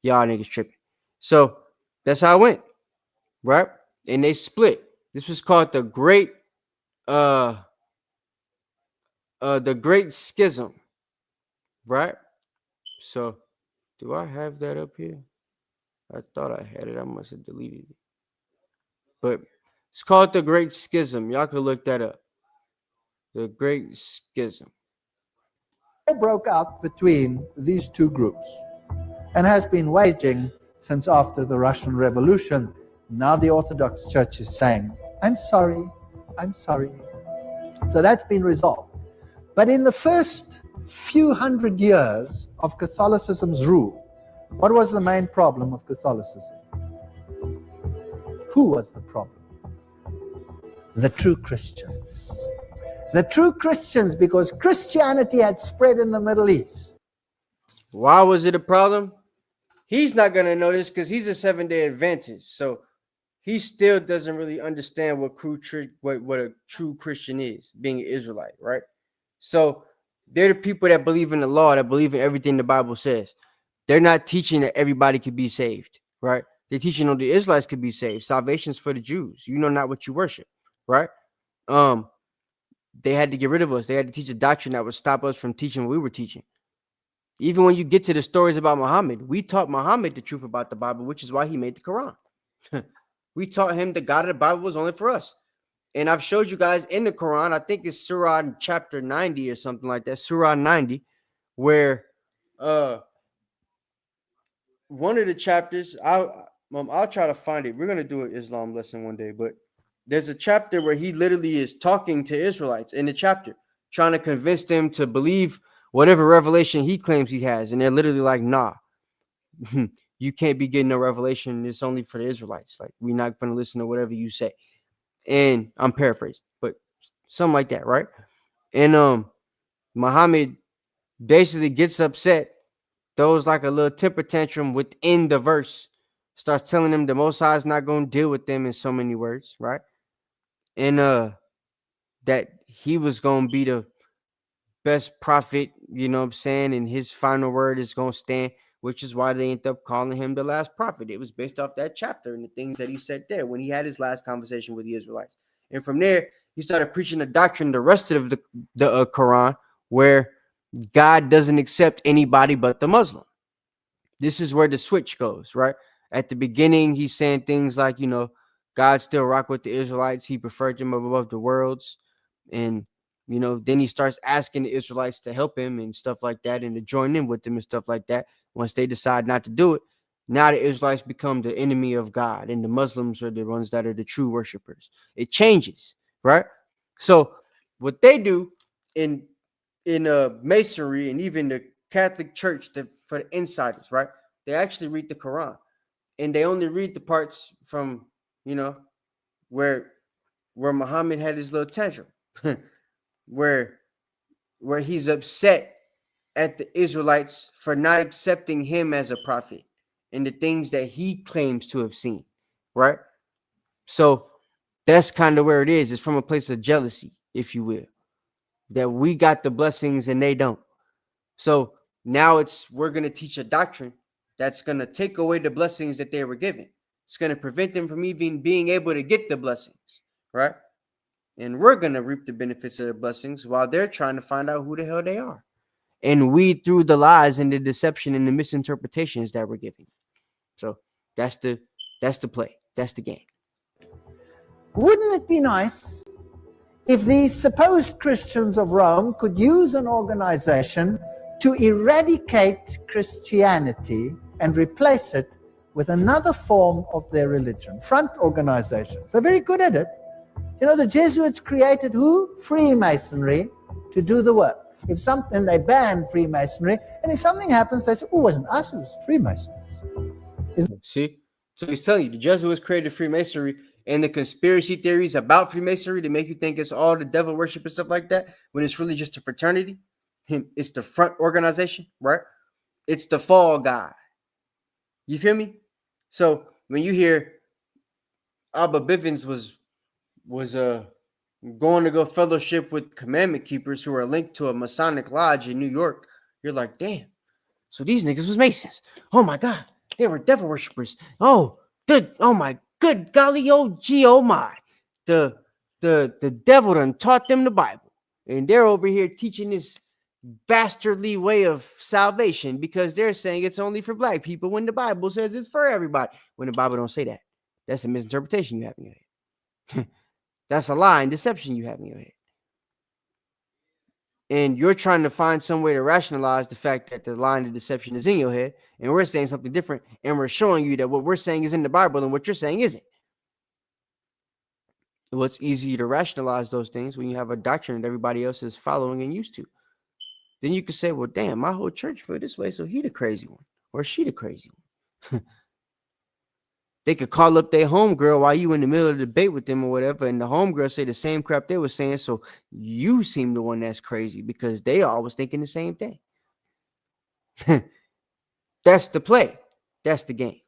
Y'all niggas tripping. So that's how it went, right? And they split. This was called the Great Schism, right? So do I have that up here? I thought I had it. I must have deleted it. But it's called the Great Schism. Y'all can look that up. The Great Schism. It broke out between these two groups and has been waging since after the Russian Revolution. Now the Orthodox Church is saying, I'm sorry. So that's been resolved. But in the first few hundred years of Catholicism's rule, what was the main problem of Catholicism? Who was the problem? The true Christians. The true Christians, because Christianity had spread in the Middle East. Why was it a problem? He's not going to know this because he's a Seventh-day Adventist. So he still doesn't really understand what a true Christian is, being an Israelite, right? So they're the people that believe in the law, that believe in everything the Bible says. They're not teaching that everybody could be saved, right? They're teaching that the Israelites could be saved. Salvation's for the Jews. You know not what you worship, right? They had to get rid of us. They had to teach a doctrine that would stop us from teaching what we were teaching. Even when you get to the stories about Muhammad, we taught Muhammad the truth about the Bible, which is why he made the Quran. We taught him the God of the Bible was only for us. And I've showed you guys in the Quran, I think it's Surah chapter 90 or something like that, Surah 90, where one of the chapters, I'll try to find it. We're going to do an Islam lesson one day, but there's a chapter where he literally is talking to Israelites in the chapter, trying to convince them to believe whatever revelation he claims he has. And they're literally like, nah, you can't be getting no revelation. It's only for the Israelites. Like, we're not going to listen to whatever you say. And I'm paraphrasing, but something like that, right? And Muhammad basically gets upset, throws like a little temper tantrum within the verse, starts telling them the Most High is not going to deal with them in so many words, right? And that he was going to be the best prophet, you know what I'm saying? And his final word is going to stand, which is why they end up calling him the last prophet. It was based off that chapter and the things that he said there when he had his last conversation with the Israelites. And from there, he started preaching a doctrine, the rest of the Quran, where God doesn't accept anybody but the Muslim. This is where the switch goes, right? At the beginning, he's saying things like, you know, God still rock with the Israelites. He preferred them above the worlds. And, you know, then he starts asking the Israelites to help him and stuff like that, and to join in with them and stuff like that. Once they decide not to do it, now the Israelites become the enemy of God, and the Muslims are the ones that are the true worshipers. It changes, right? So what they do in Masonry and even the Catholic Church, for the insiders, right? They actually read the Quran, and they only read the parts from, you know, where Muhammad had his little tantrum, where he's upset at the Israelites for not accepting him as a prophet and the things that he claims to have seen, right? So that's kind of where it is. It's from a place of jealousy, if you will, that we got the blessings and they don't. So now we're going to teach a doctrine that's going to take away the blessings that they were given. It's going to prevent them from even being able to get the blessings, right? And we're going to reap the benefits of the blessings while they're trying to find out who the hell they are. And weed through the lies and the deception and the misinterpretations that we're giving. So that's the play. That's the game. Wouldn't it be nice if these supposed Christians of Rome could use an organization to eradicate Christianity and replace it with another form of their religion? Front organizations. They're very good at it. You know, the Jesuits created who? Freemasonry to do the work. If something, they ban Freemasonry, and if something happens, they say, oh, it wasn't us, it was Freemasons. See? So he's telling you, the Jesuits created Freemasonry, and the conspiracy theories about Freemasonry to make you think it's all the devil worship and stuff like that, when it's really just a fraternity. It's the front organization, right? It's the fall guy. You feel me? So when you hear Abba Bivens was going to go fellowship with commandment keepers who are linked to a Masonic lodge in New York, you're like, damn. So these niggas was Masons. Oh my God, they were devil worshippers. Oh, good. Oh my good golly, oh gee, oh my. The devil done taught them the Bible, and they're over here teaching this bastardly way of salvation because they're saying it's only for black people when the Bible says it's for everybody. When the Bible don't say that, that's a misinterpretation you have in your head. That's a lie and deception you have in your head. And you're trying to find some way to rationalize the fact that the lie and the deception is in your head, and we're saying something different, and we're showing you that what we're saying is in the Bible and what you're saying isn't. Well, it's easier to rationalize those things when you have a doctrine that everybody else is following and used to. Then you can say, well, damn, my whole church feel this way, so he the crazy one, or she the crazy one. They could call up their homegirl while you in the middle of the debate with them or whatever, and the homegirl say the same crap they were saying, so you seem the one that's crazy because they always thinking the same thing. That's the play. That's the game.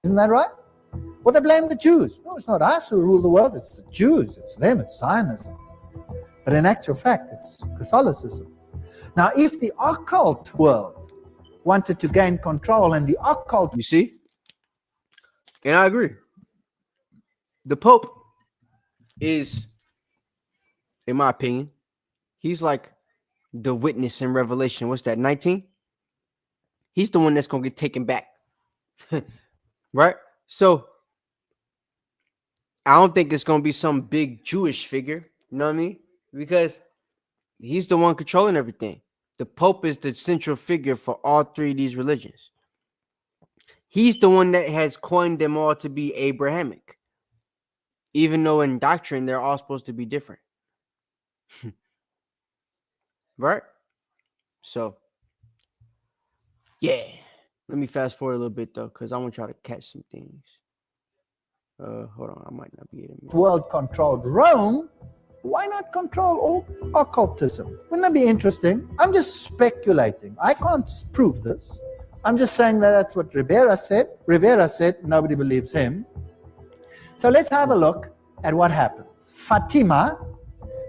Isn't that right? Well, they blame the Jews. No, it's not us who rule the world. It's the Jews. It's them. It's Zionism. But in actual fact, it's Catholicism. Now, if the occult world wanted to gain control and the occult... You see? And I agree. The Pope is, in my opinion, he's like the witness in Revelation. What's that, 19? He's the one that's going to get taken back. Right? So, I don't think it's going to be some big Jewish figure. You know what I mean? Because he's the one controlling everything. The Pope is the central figure for all three of these religions. He's the one that has coined them all to be Abrahamic, even though in doctrine they're all supposed to be different. Right? So, yeah. Let me fast forward a little bit though, because I want y'all to catch some things. Hold on, I might not be able to. World controlled Rome, why not control all occultism? Wouldn't that be interesting? I'm just speculating. I can't prove this. I'm just saying that that's what Rivera said. Rivera said nobody believes him. So let's have a look at what happens. Fatima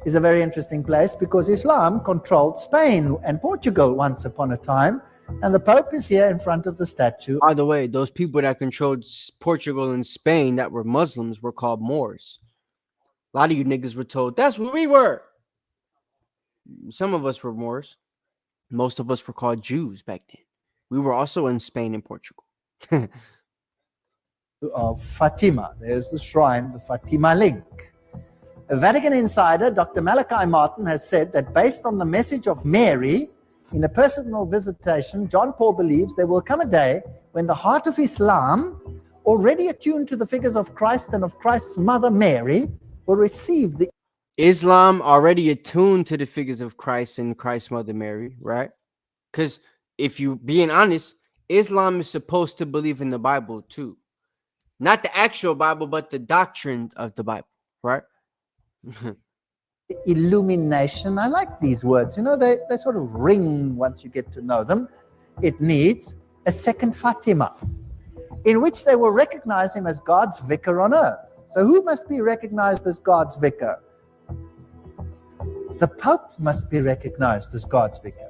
is a very interesting place because Islam controlled Spain and Portugal once upon a time. And the Pope is here in front of the statue. By the way, those people that controlled Portugal and Spain that were Muslims were called Moors. A lot of you niggas were told that's what we were. Some of us were Moors. Most of us were called Jews back then. We were also in Spain and Portugal. Of Fatima. There's the shrine, the Fatima link. A Vatican insider, Dr. Malachi Martin, has said that based on the message of Mary in a personal visitation, John Paul believes there will come a day when the heart of Islam, already attuned to the figures of Christ and of Christ's mother Mary, will receive the Islam already attuned to the figures of Christ and Christ's mother Mary, right? Because if you being honest, Islam is supposed to believe in the Bible too. Not the actual Bible, but the doctrine of the Bible, right? illumination. I like these words. You know, they sort of ring once you get to know them. It needs a second Fatima, in which they will recognize him as God's vicar on earth. So who must be recognized as God's vicar? The Pope must be recognized as God's vicar.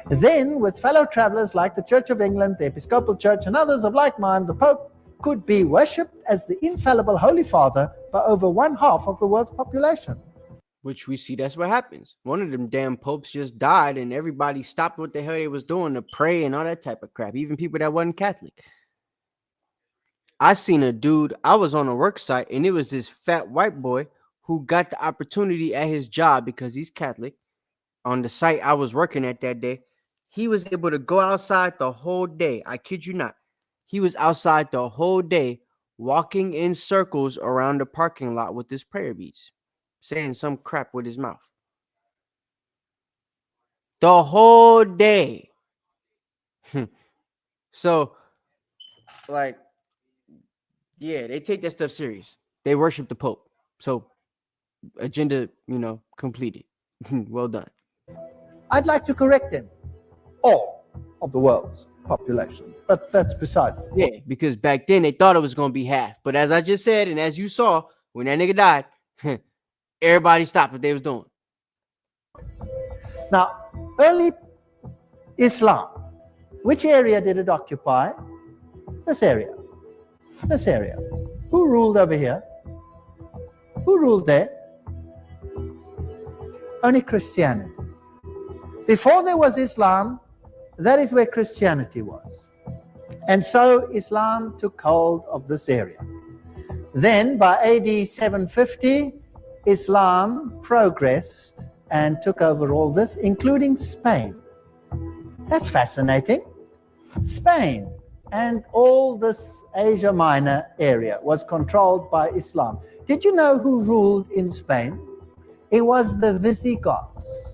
Then, with fellow travelers like the Church of England, the Episcopal Church, and others of like mind, the Pope could be worshipped as the infallible Holy Father by over 1/2 of the world's population. Which we see that's what happens. One of them damn popes just died and everybody stopped what the hell they was doing to pray and all that type of crap. Even people that wasn't Catholic. I seen a dude, I was on a work site and it was this fat white boy who got the opportunity at his job because he's Catholic. On the site I was working at that day, he was able to go outside the whole day. I kid you not. He was outside the whole day walking in circles around the parking lot with his prayer beads, saying some crap with his mouth. The whole day. So, like, yeah, they take that stuff serious. They worship the Pope. So, agenda, completed. Well done. I'd like to correct him. All of the world's population. But that's besides the point. Yeah, because back then they thought it was going to be half. But as I just said, and as you saw, when that nigga died, everybody stopped what they was doing. Now, early Islam, which area did it occupy? This area. This area. Who ruled over here? Who ruled there? Only Christianity. Before there was Islam, that is where Christianity was. And so Islam took hold of this area. Then by AD 750, Islam progressed and took over all this, including Spain. That's fascinating. Spain and all this Asia Minor area was controlled by Islam. Did you know who ruled in Spain? It was the Visigoths.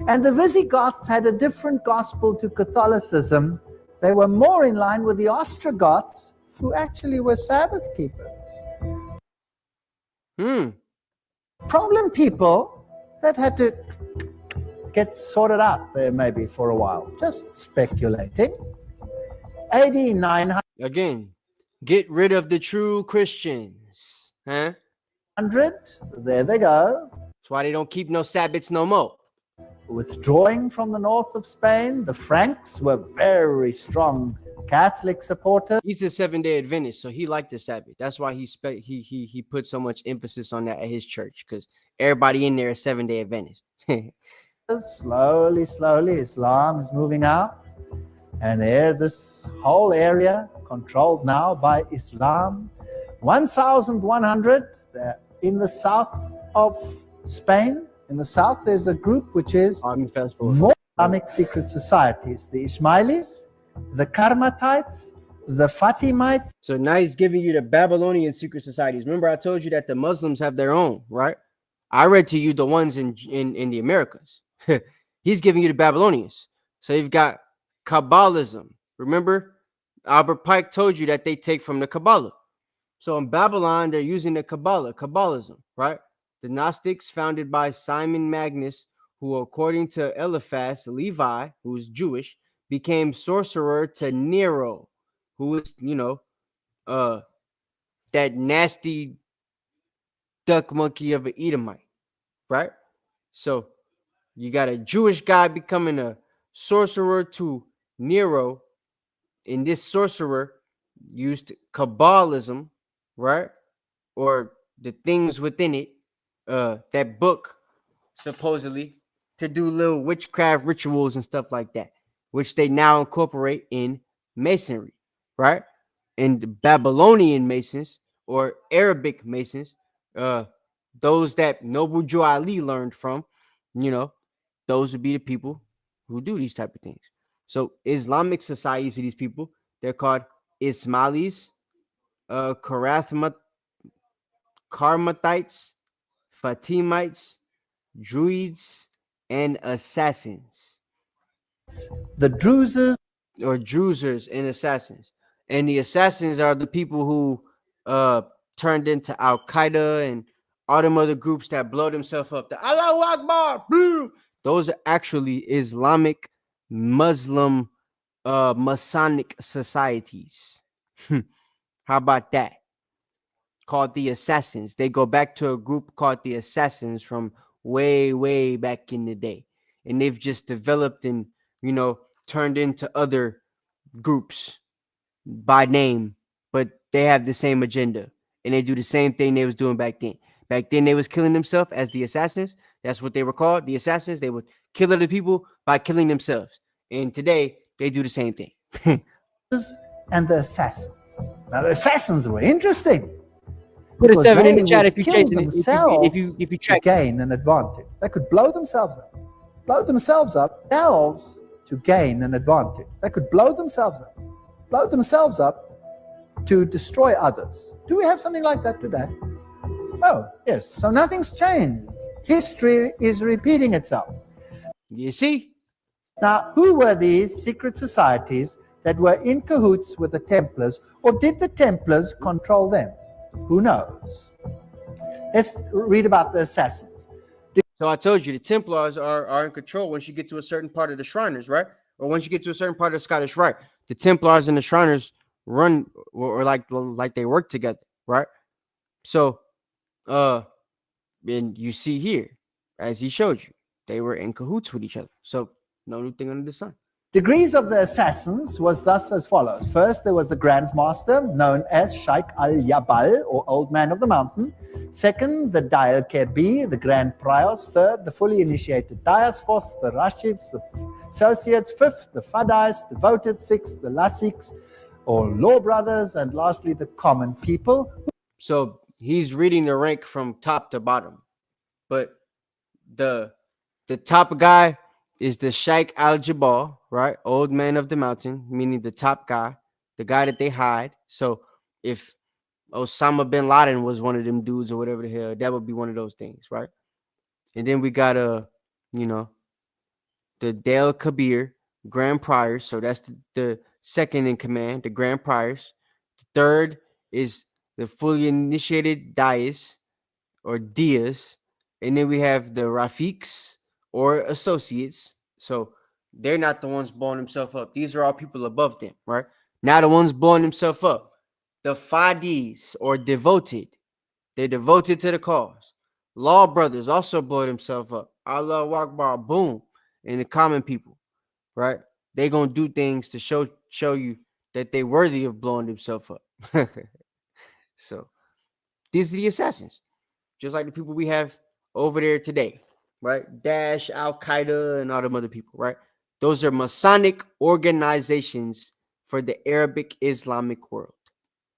And the Visigoths had a different gospel to Catholicism. They were more in line with the Ostrogoths, who actually were Sabbath keepers. Problem people that had to get sorted out there maybe for a while. Just speculating. AD 900. Again, get rid of the true Christians. Huh? There they go. That's why they don't keep no Sabbaths no more. Withdrawing from the north of Spain, the Franks were very strong Catholic supporters. He's a 7-day Adventist, so he liked the Sabbath. That's why he put so much emphasis on that at his church, because everybody in there is 7-day Adventist. Slowly, Islam is moving out. And there, this whole area controlled now by Islam. 1,100 in the south of Spain. In the south, there's a group which is more Islamic secret societies. The Ismailis, the Karmatites, the Fatimites. So now he's giving you the Babylonian secret societies. Remember, I told you that the Muslims have their own, right? I read to you the ones in the Americas. He's giving you the Babylonians. So you've got Kabbalism. Remember? Albert Pike told you that they take from the Kabbalah. So in Babylon, they're using the Kabbalah, Kabbalism, right? The Gnostics, founded by Simon Magus, who, according to Eliphaz Levi, who's Jewish, became sorcerer to Nero, who is, that nasty duck monkey of an Edomite, right? So you got a Jewish guy becoming a sorcerer to Nero, and this sorcerer used Kabbalism, right? Or the things within it, that book, supposedly, to do little witchcraft rituals and stuff like that, which they now incorporate in Masonry, right? And the Babylonian Masons or Arabic Masons, those that Noble Joe Ali learned from, those would be the people who do these type of things. So Islamic societies of these people, they're called Ismailis, Karmatites, Fatimites, Druids, and Assassins. The Druzes, or Druzers and Assassins. And the Assassins are the people who turned into Al Qaeda and all them other groups that blow themselves up. The Allahu Akbar, boom. Those are actually Islamic, Muslim, Masonic societies. How about that? Called the Assassins. They go back to a group called the Assassins from way, way back in the day. And they've just developed and, turned into other groups by name, but they have the same agenda. And they do the same thing they was doing back then. Back then, they was killing themselves as the Assassins. That's what they were called, the Assassins. They would kill other people by killing themselves. And today, they do the same thing. and the Assassins. Now, the Assassins were interesting. Put a 7 in the They chat would if you kill change it. themselves If you to check. gain an advantage. They could blow themselves up to gain an advantage. They could blow themselves up to destroy others. Do we have something like that today? Oh, yes. So nothing's changed. History is repeating itself. You see? Now, who were these secret societies that were in cahoots with the Templars, or did the Templars control them? Who knows? Let's read about the Assassins. So I told you the Templars are in control once you get to a certain part of the Shriners, right? Or once you get to a certain part of the Scottish Rite. The Templars and the Shriners run or like they work together, right? So and you see here, as he showed you, they were in cahoots with each other. So no new thing under the sun. Degrees of the Assassins was thus as follows. First, there was the Grand Master, known as Sheikh al-Yabal, or Old Man of the Mountain. Second, the Dial Kerbi, the Grand Priors. Third, the fully initiated Dias. Fourth, the Rashids, the Associates. Fifth, the Fadais, devoted. Sixth, the Lasiks, or Law Brothers. And lastly, the common people. So he's reading the rank from top to bottom. But the top guy is the Sheikh al-Jabal, right? Old Man of the Mountain, meaning the top guy, the guy that they hide. So if Osama bin Laden was one of them dudes or whatever the hell, that would be one of those things, right? And then we got the Dale Kabir, Grand Priors. So that's the second in command, the Grand Priors. The third is the fully initiated Dias or Dias. And then we have the Rafiks or Associates. So they're not the ones blowing themselves up. These are all people above them, right? Now the ones blowing themselves up. The Fadis or devoted. They're devoted to the cause. Law Brothers also blow themselves up. Allahu Akbar, boom. And the common people, right? They're going to do things to show you that they're worthy of blowing themselves up. So these are the Assassins. Just like the people we have over there today, right? Daesh, Al-Qaeda, and all them other people, right? Those are Masonic organizations for the Arabic Islamic world.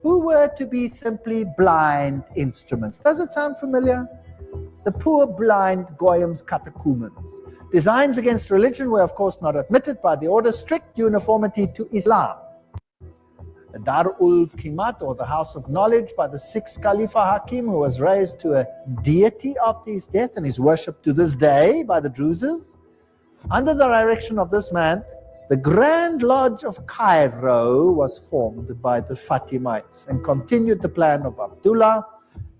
Who were to be simply blind instruments. Does it sound familiar? The poor blind Goyim's catechumens. Designs against religion were of course not admitted by the order, strict uniformity to Islam. The Darul Qimat, or the House of Knowledge, by the sixth Khalifa Hakim, who was raised to a deity after his death and is worshipped to this day by the Druzes. Under the direction of this man, The Grand Lodge of Cairo was formed by the Fatimites and continued the plan of Abdullah.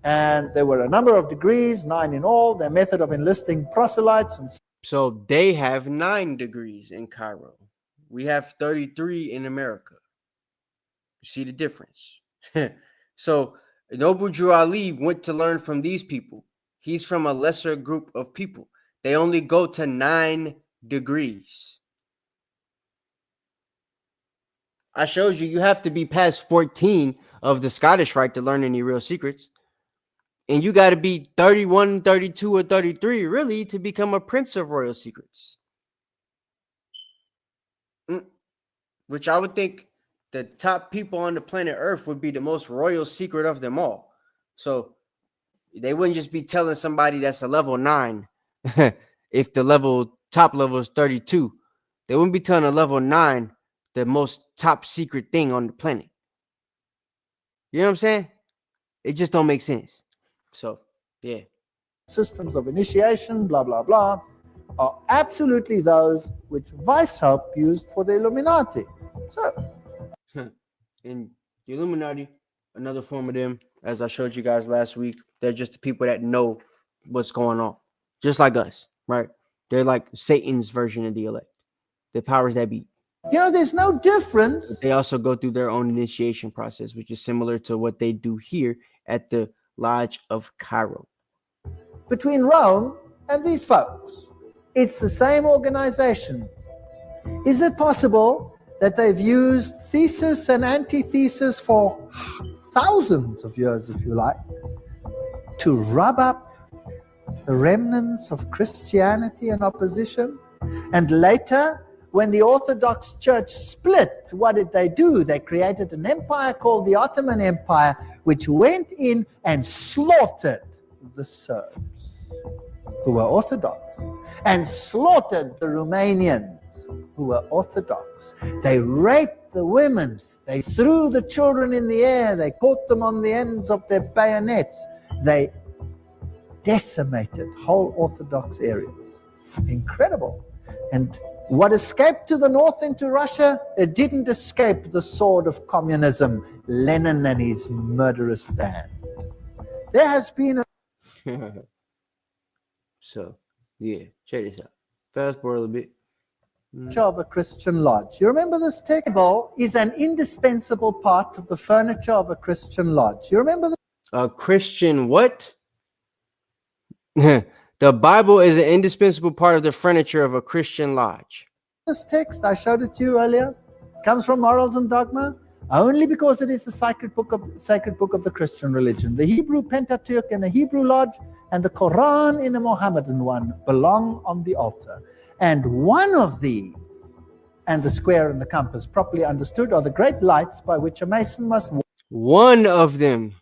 And there were a number of degrees, 9 in all. Their method of enlisting proselytes. And so they have 9 degrees in Cairo. We have 33 in America. You see the difference? So Noble Drew Ali went to learn from these people. He's from a lesser group of people. They only go to 9 degrees. I showed you, you have to be past 14 of the Scottish Rite to learn any real secrets. And you got to be 31, 32, or 33, really, to become a prince of royal secrets. Which I would think the top people on the planet Earth would be the most royal secret of them all. So they wouldn't just be telling somebody that's a level 9 if the top level is 32. They wouldn't be telling a level 9 the most top secret thing on the planet. You know what I'm saying? It just don't make sense. So, yeah. systems of initiation, blah, blah, blah, are absolutely those which Weishaupt used for the Illuminati. So, and the Illuminati, another form of them, as I showed you guys last week, they're just the people that know what's going on, just like us, right? They're like Satan's version of the elect, the powers that be. there's no difference. But they also go through their own initiation process, which is similar to what they do here at the Lodge of Cairo. Between Rome and these folks. It's the same organization. Is it possible that they've used thesis and antithesis for thousands of years, if you like, to rub up the remnants of Christianity and opposition? And later, when the Orthodox Church split, what did they do? They created an empire called the Ottoman Empire, which went in and slaughtered the Serbs, who were Orthodox, and slaughtered the Romanians, who were Orthodox. They raped the women. They threw the children in the air. They caught them on the ends of their bayonets. They decimated whole Orthodox areas. Incredible. And what escaped to the north into Russia, it didn't escape the sword of communism, Lenin and his murderous band. There has been a So, yeah, check this out. Fast forward a little bit. of a Christian lodge. You remember this table is an indispensable part of the furniture of a Christian lodge. You remember this? A Christian what? The Bible is an indispensable part of the furniture of a Christian lodge. This text, I showed it to you earlier, comes from Morals and Dogma, only because it is the sacred book of the Christian religion. The Hebrew Pentateuch in a Hebrew lodge and the Quran in a Mohammedan one belong on the altar. And one of these, and the square and the compass properly understood, are the great lights by which a Mason must walk. One of them,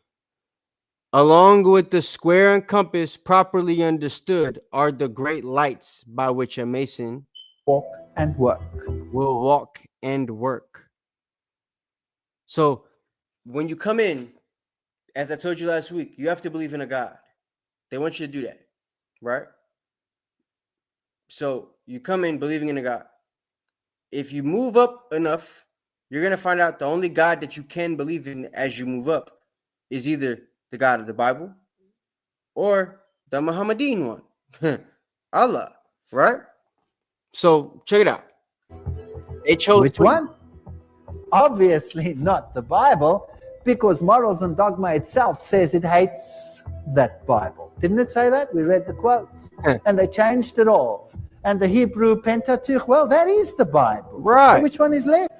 along with the square and compass properly understood, are the great lights by which a Mason And work. will walk and work. So when you come in, as I told you last week, you have to believe in a God. They want you to do that, right? So you come in believing in a God. If you move up enough, you're going to find out the only God that you can believe in as you move up is either the God of the Bible or the Mohammedan one, Allah, right? So check it out. They chose Which one? Obviously not the Bible, because Morals and Dogma itself says it hates that Bible. Didn't it say that? We read the quotes and they changed it all. And the Hebrew Pentateuch, well, that is the Bible. Right. So which one is left?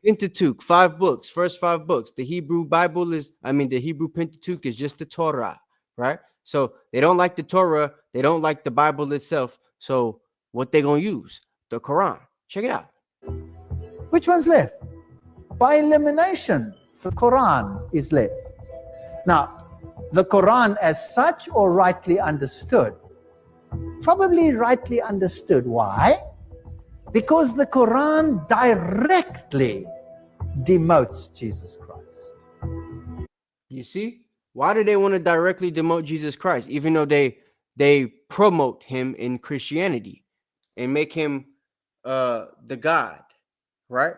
Pentateuch, 5 books, first 5 books. The Hebrew Pentateuch is just the Torah, right? So they don't like the Torah. They don't like the Bible itself. So what they going to use? The Quran. Check it out. Which one's left? By elimination, the Quran is left. Now, the Quran as such, or rightly understood? Probably rightly understood. Why? Because the Quran directly demotes Jesus Christ. You see? Why do they want to directly demote Jesus Christ, even though they promote him in Christianity and make him the God, right?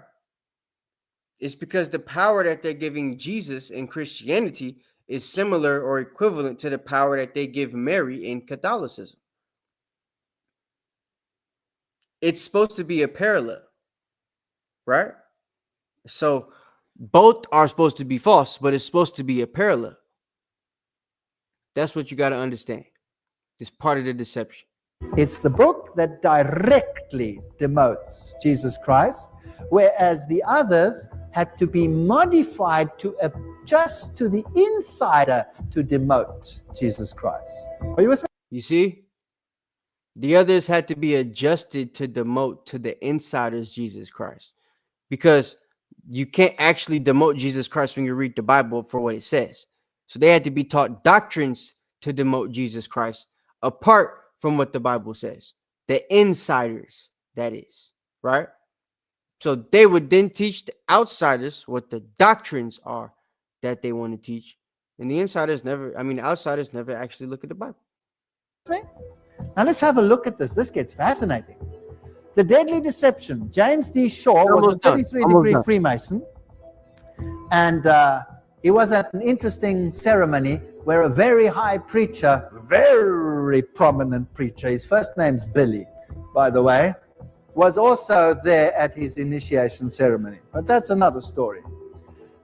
It's because the power that they're giving Jesus in Christianity is similar or equivalent to the power that they give Mary in Catholicism. It's supposed to be a parallel, right? So both are supposed to be false, but it's supposed to be a parallel. That's what you got to understand. It's part of the deception. It's the book that directly demotes Jesus Christ, whereas the others had to be modified to adjust to the insider to demote Jesus Christ. Are you with me? You see? The others had to be adjusted to demote to the insider's Jesus Christ, because you can't actually demote Jesus Christ when you read the Bible for what it says. So they had to be taught doctrines to demote Jesus Christ apart from what the Bible says. The insiders, that is, right? So they would then teach the outsiders what the doctrines are that they want to teach. And the outsiders never actually look at the Bible. Now let's have a look at this. This gets fascinating. The deadly deception. James D. Shaw was a 33-degree Freemason. And he was at an interesting ceremony where a very high preacher, very prominent preacher, his first name's Billy, by the way, was also there at his initiation ceremony. But that's another story.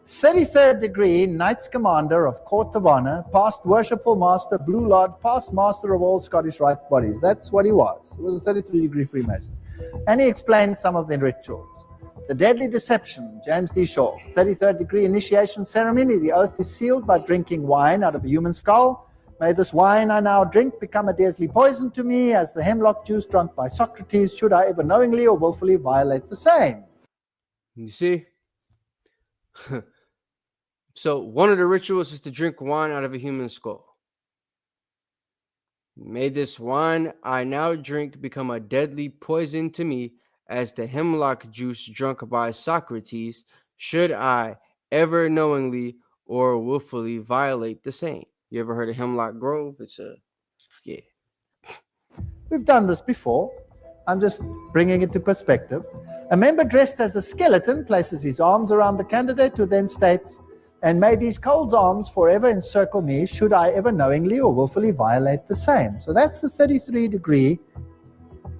33rd degree, Knights Commander of Court of Honor, past Worshipful Master, Blue Lodge, past Master of all Scottish Rite bodies. That's what he was. He was a 33-degree Freemason. And he explained some of the rituals. The deadly deception, James D. Shaw. 33rd degree initiation ceremony. The oath is sealed by drinking wine out of a human skull. May this wine I now drink become a deadly poison to me, as the hemlock juice drunk by Socrates, should I ever knowingly or willfully violate the same. You see? So one of the rituals is to drink wine out of a human skull. May this wine I now drink become a deadly poison to me, as the hemlock juice drunk by Socrates, should I ever knowingly or willfully violate the same. You ever heard of Hemlock Grove? Yeah. We've done this before. I'm just bringing it to perspective. A member dressed as a skeleton places his arms around the candidate, who then states, and may these cold arms forever encircle me, should I ever knowingly or willfully violate the same. So that's the 33-degree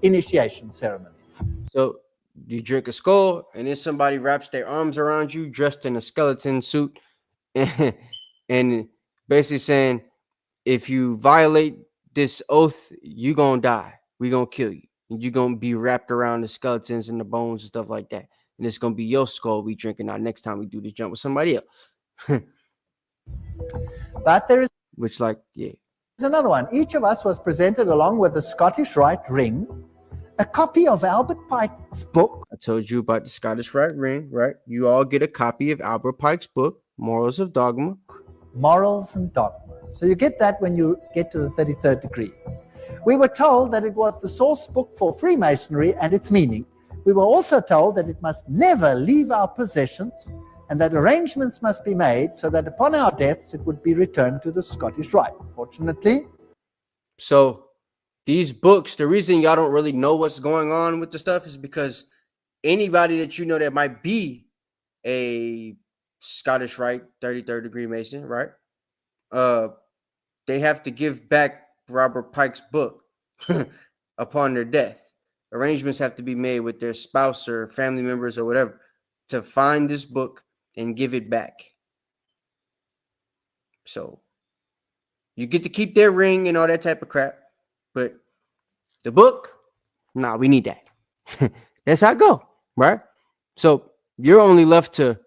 initiation ceremony. So you drink a skull, and then somebody wraps their arms around you dressed in a skeleton suit and basically saying, if you violate this oath, you're going to die. We're going to kill you. And you're going to be wrapped around the skeletons and the bones and stuff like that. And it's going to be your skull we drinking out next time we do this jump with somebody else. But there is there's another one. Each of us was presented, along with the Scottish Rite ring, a copy of Albert Pike's book. I told you about the Scottish Rite ring, right? You all get a copy of Albert Pike's book, Morals of Dogma. Morals and Dogma. So you get that when you get to the 33rd degree. We were told that it was the source book for Freemasonry and its meaning. We were also told that it must never leave our possessions, and that arrangements must be made so that upon our deaths it would be returned to the Scottish Rite. Fortunately. So these books, the reason y'all don't really know what's going on with the stuff is because anybody that you know that might be a Scottish Rite 33rd degree Mason, right? They have to give back Robert Pike's book upon their death. Arrangements have to be made with their spouse or family members or whatever to find this book and give it back. So you get to keep their ring and all that type of crap, but the book, nah, we need that. That's how it go, right? So you're only left to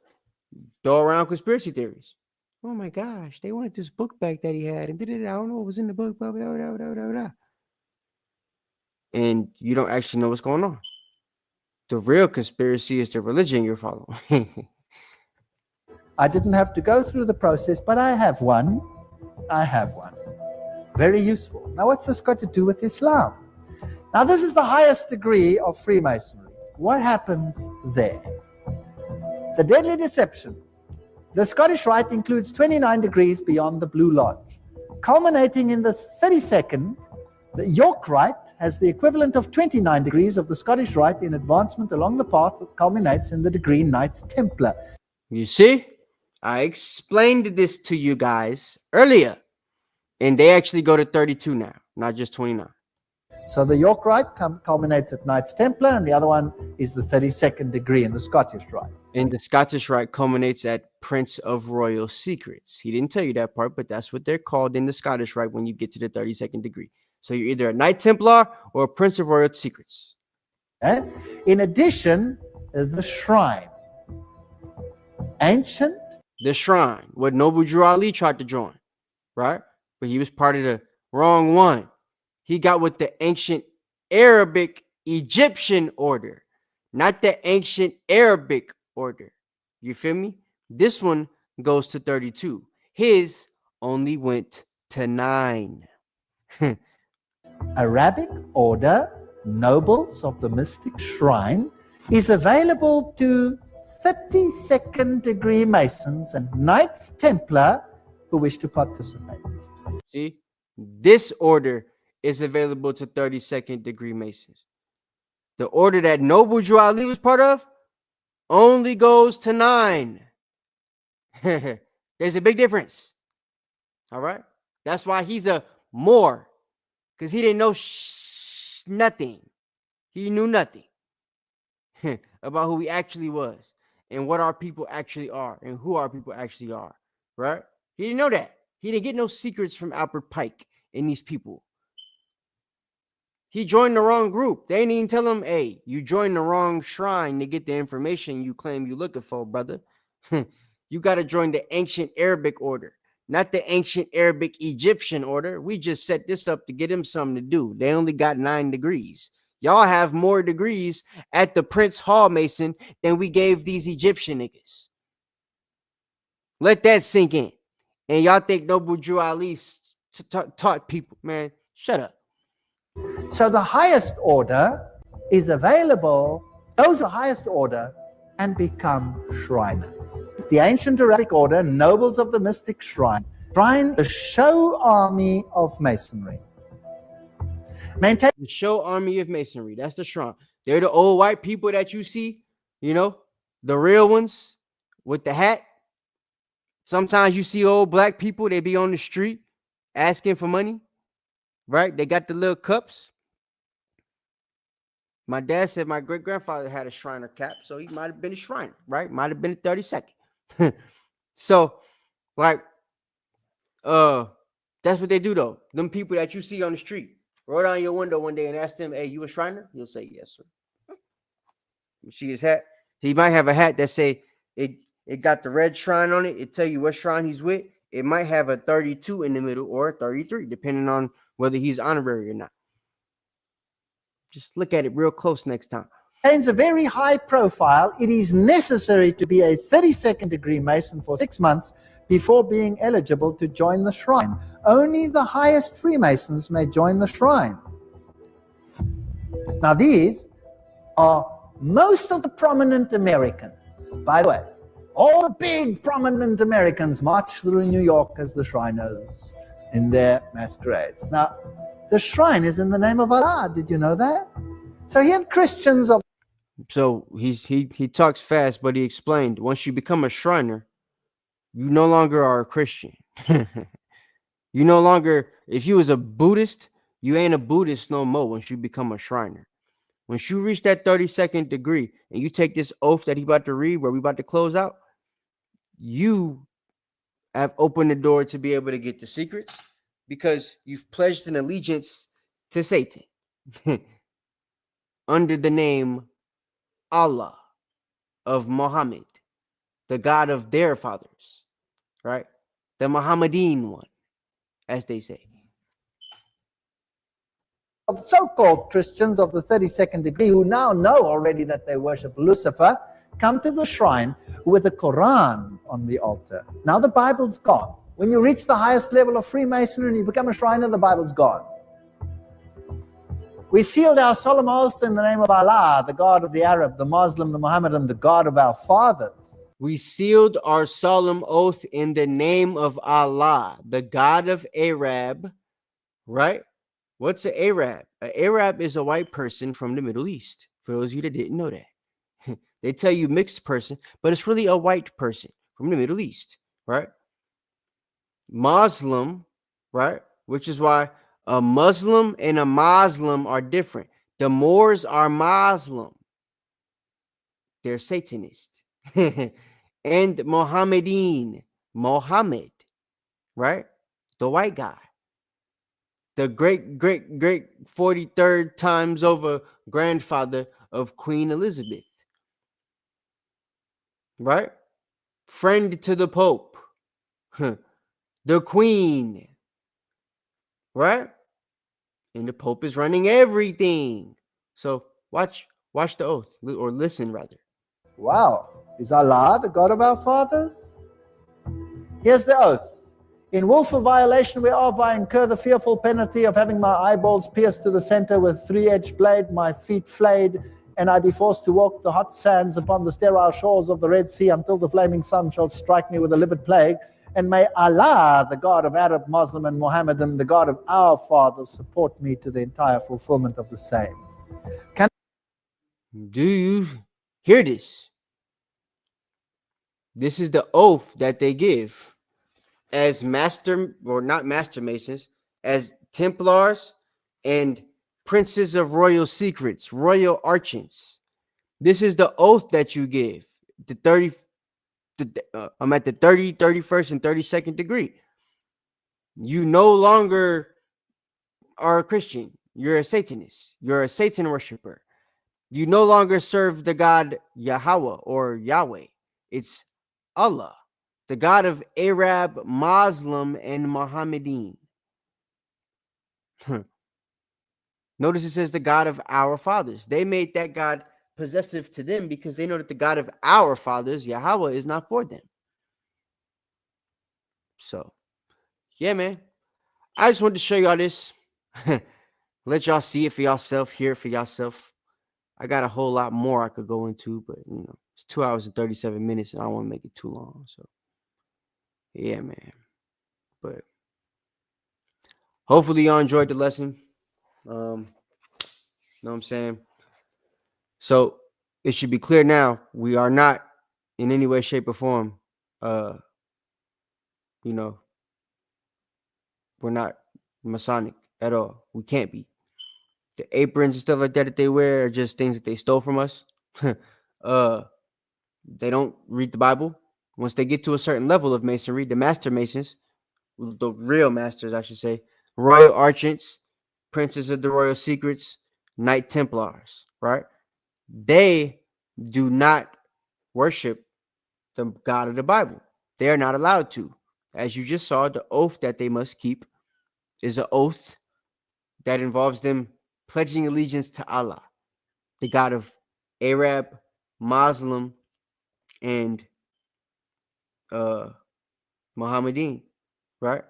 throw around conspiracy theories. Oh my gosh, they wanted this book back that he had, and I don't know what was in the book, blah, blah, blah, blah, blah, blah. And you don't actually know what's going on. The real conspiracy is the religion you're following. I didn't have to go through the process, but I have one. Very useful. Now, what's this got to do with Islam? Now, this is the highest degree of Freemasonry. What happens there? The deadly deception. The Scottish Rite includes 29 degrees beyond the Blue Lodge, culminating in the 32nd, The York Rite has the equivalent of 29 degrees of the Scottish Rite in advancement along the path that culminates in the degree Knights Templar. You see, I explained this to you guys earlier, and they actually go to 32 now, not just 29. So the York Rite culminates at Knights Templar, and the other one is the 32nd degree in the Scottish Rite. And the Scottish Rite culminates at Prince of Royal Secrets. He didn't tell you that part, but that's what they're called in the Scottish Rite when you get to the 32nd degree. So you're either a Knight Templar or a Prince of Royal Secrets. Okay? In addition, the shrine. Ancient. The shrine, what Noble Drew Ali tried to join, right? But he was part of the wrong one. He got with the ancient Arabic Egyptian order, not the ancient Arabic order. You feel me? This one goes to 32. His only went to 9. Arabic order, nobles of the mystic shrine, is available to 32nd degree Masons and Knights Templar who wish to participate. See, this order is available to 32nd degree Masons. The order that Noble Drew Ali was part of only goes to 9. There's a big difference. All right. That's why he's a Moor, because he didn't know nothing. He knew nothing about who he actually was and what our people actually are and who our people actually are. Right. He didn't know that. He didn't get no secrets from Albert Pike and these people. He joined the wrong group. They didn't even tell him, hey, you joined the wrong shrine to get the information you claim you're looking for, brother. You got to join the ancient Arabic order, not the ancient Arabic Egyptian order. We just set this up to get him something to do. They only got 9 degrees. Y'all have more degrees at the Prince Hall Mason than we gave these Egyptian niggas. Let that sink in. And y'all think Noble Drew Ali taught people, man, shut up. So the highest order is available, those are highest order, and become Shriners. The ancient Arabic order, nobles of the mystic shrine, the show army of Masonry. Maintain the show army of Masonry. That's the shrine. They're the old white people that you see, you know, the real ones with the hat. Sometimes you see old black people, they be on the street asking for money, right? They got the little cups. My dad said my great-grandfather had a Shriner cap, so he might have been a Shriner, right? Might have been a 32nd. So, like, that's what they do, though. Them people that you see on the street, roll down your window one day and ask them, hey, you a Shriner? You'll say, yes, sir. You see his hat? He might have a hat that say, it got the red shrine on it. It tell you what shrine he's with. It might have a 32 in the middle or a 33, depending on whether he's honorary or not. Just look at it real close next time. Maintains a very high profile. It is necessary to be a 32nd degree Mason for 6 months before being eligible to join the shrine. Only the highest Freemasons may join the shrine. Now these are most of the prominent Americans. By the way, all the big prominent Americans march through New York as the Shriners in their masquerades. Now, the shrine is in the name of Allah. Did you know that? So here Christians of... So he talks fast, but he explained, once you become a Shriner, you no longer are a Christian. You no longer, if you was a Buddhist, you ain't a Buddhist no more once you become a Shriner. Once you reach that 32nd degree and you take this oath that he about to read, where we about to close out, you have opened the door to be able to get the secrets because you've pledged an allegiance to Satan under the name Allah of Muhammad, the God of their fathers, right? The Mohammedan one, as they say. Of so-called Christians of the 32nd degree who now know already that they worship Lucifer, come to the shrine with the Quran on the altar. Now the Bible's gone. When you reach the highest level of Freemasonry and you become a Shriner, the Bible's gone. We sealed our solemn oath in the name of Allah, the God of the Arab, the Muslim, the Mohammedan, the God of our fathers. We sealed our solemn oath in the name of Allah, the God of Arab, right? What's an Arab? An Arab is a white person from the Middle East. For those of you that didn't know that. They tell you mixed person, but it's really a white person from the Middle East, right? Muslim, right? Which is why a Muslim and a Muslim are different. The Moors are Muslim. They're Satanist. And Mohammedan, Mohammed, right? The white guy. The great 43rd times over grandfather of Queen Elizabeth, right? Friend to the Pope, the Queen, right? And the Pope is running everything. So watch the oath, or listen rather. Wow. Is Allah the God of our fathers? Here's the oath. In willful violation whereof I incur the fearful penalty of having my eyeballs pierced to the center with three-edged blade, my feet flayed, and I be forced to walk the hot sands upon the sterile shores of the Red Sea until the flaming sun shall strike me with a livid plague. And may Allah, the God of Arab, Muslim, and Mohammedan, the God of our fathers, support me to the entire fulfillment of the same. Do you hear this? This is the oath that they give as master, or not master masons, as Templars and princes of royal secrets, royal archons. This is the oath that you give. I'm at the 30, 31st, and 32nd degree. You no longer are a Christian. You're a Satanist. You're a Satan worshiper. You no longer serve the God Yahweh or Yahweh. It's Allah, the God of Arab, Muslim, and Mohammedan. Notice it says the God of our fathers. They made that God possessive to them because they know that the God of our fathers, Yahweh, is not for them. So, yeah, man. I just wanted to show y'all this. Let y'all see it for yourself, hear it for yourself. I got a whole lot more I could go into, but it's 2 hours and 37 minutes, and I don't want to make it too long. So, yeah, man. But hopefully y'all enjoyed the lesson. Know what I'm saying? So it should be clear now, we are not in any way, shape, or form, we're not Masonic at all. We can't be. The aprons and stuff like that they wear are just things that they stole from us. They don't read the Bible. Once they get to a certain level of masonry, the master masons, the real masters, I should say, royal archons, princes of the royal secrets, knight templars, right? They do not worship the God of the Bible. They are not allowed to. As you just saw, the oath that they must keep is an oath that involves them pledging allegiance to Allah, the God of Arab, Muslim, and Mohammedan, right?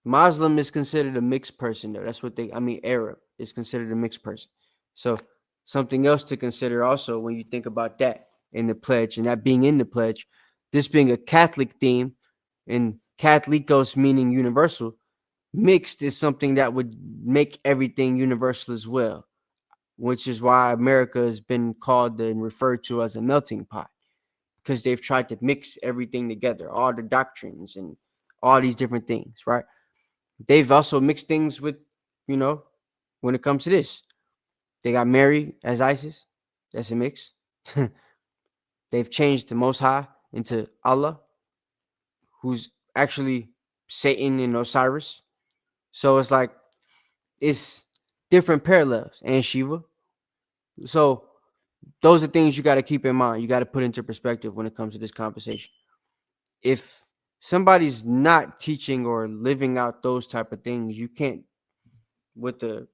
Muslim is considered a mixed person, though. That's what Arab is considered a mixed person. So something else to consider also when you think about that in the pledge, and that being in the pledge, this being a Catholic theme, and Catholicos meaning universal, mixed is something that would make everything universal as well, which is why America has been called and referred to as a melting pot, because they've tried to mix everything together, all the doctrines and all these different things, right? They've also mixed things with, when it comes to this. They got Mary as Isis. That's a mix. They've changed the Most High into Allah, who's actually Satan and Osiris. So it's like, it's different parallels, and Shiva. So those are things you got to keep in mind. You got to put into perspective when it comes to this conversation. If somebody's not teaching or living out those type of things, you can't, with the,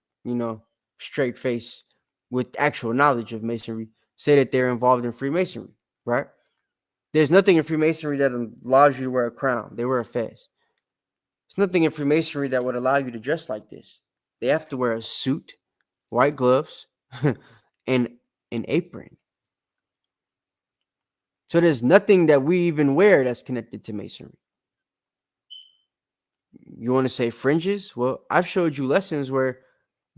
straight face, with actual knowledge of Masonry, say that they're involved in Freemasonry, right? There's nothing in Freemasonry that allows you to wear a crown. They wear a fez. There's nothing in Freemasonry that would allow you to dress like this. They have to wear a suit, white gloves, and an apron. So there's nothing that we even wear that's connected to Masonry. You want to say fringes? Well, I've showed you lessons where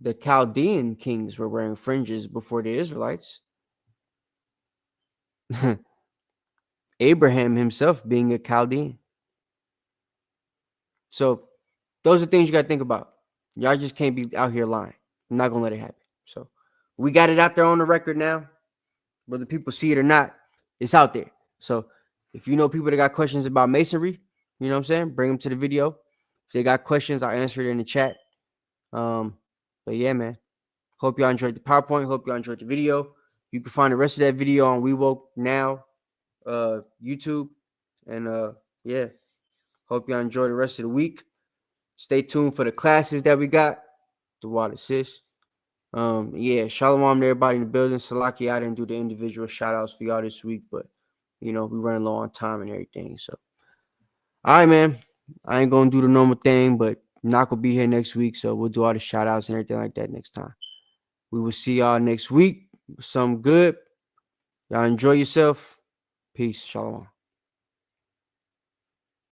the Chaldean kings were wearing fringes before the Israelites. Abraham himself being a Chaldean. So those are things you got to think about. Y'all just can't be out here lying. I'm not going to let it happen. So we got it out there on the record now. Whether people see it or not, it's out there. So if you know people that got questions about Masonry, you know what I'm saying? Bring them to the video. If they got questions, I'll answer it in the chat. But yeah, man. Hope y'all enjoyed the PowerPoint. Hope y'all enjoyed the video. You can find the rest of that video on We Woke Now, YouTube. And yeah. Hope y'all enjoy the rest of the week. Stay tuned for the classes that we got. The water, sis. Yeah, shalom to everybody in the building. Salaki, I didn't do the individual shout outs for y'all this week, but you know, we running low on time and everything. So all right, man. I ain't gonna do the normal thing, but Knock will be here next week, so we'll do all the shout outs and everything like that next time. We will see y'all next week. Some good. Y'all enjoy yourself. Peace. Shalom.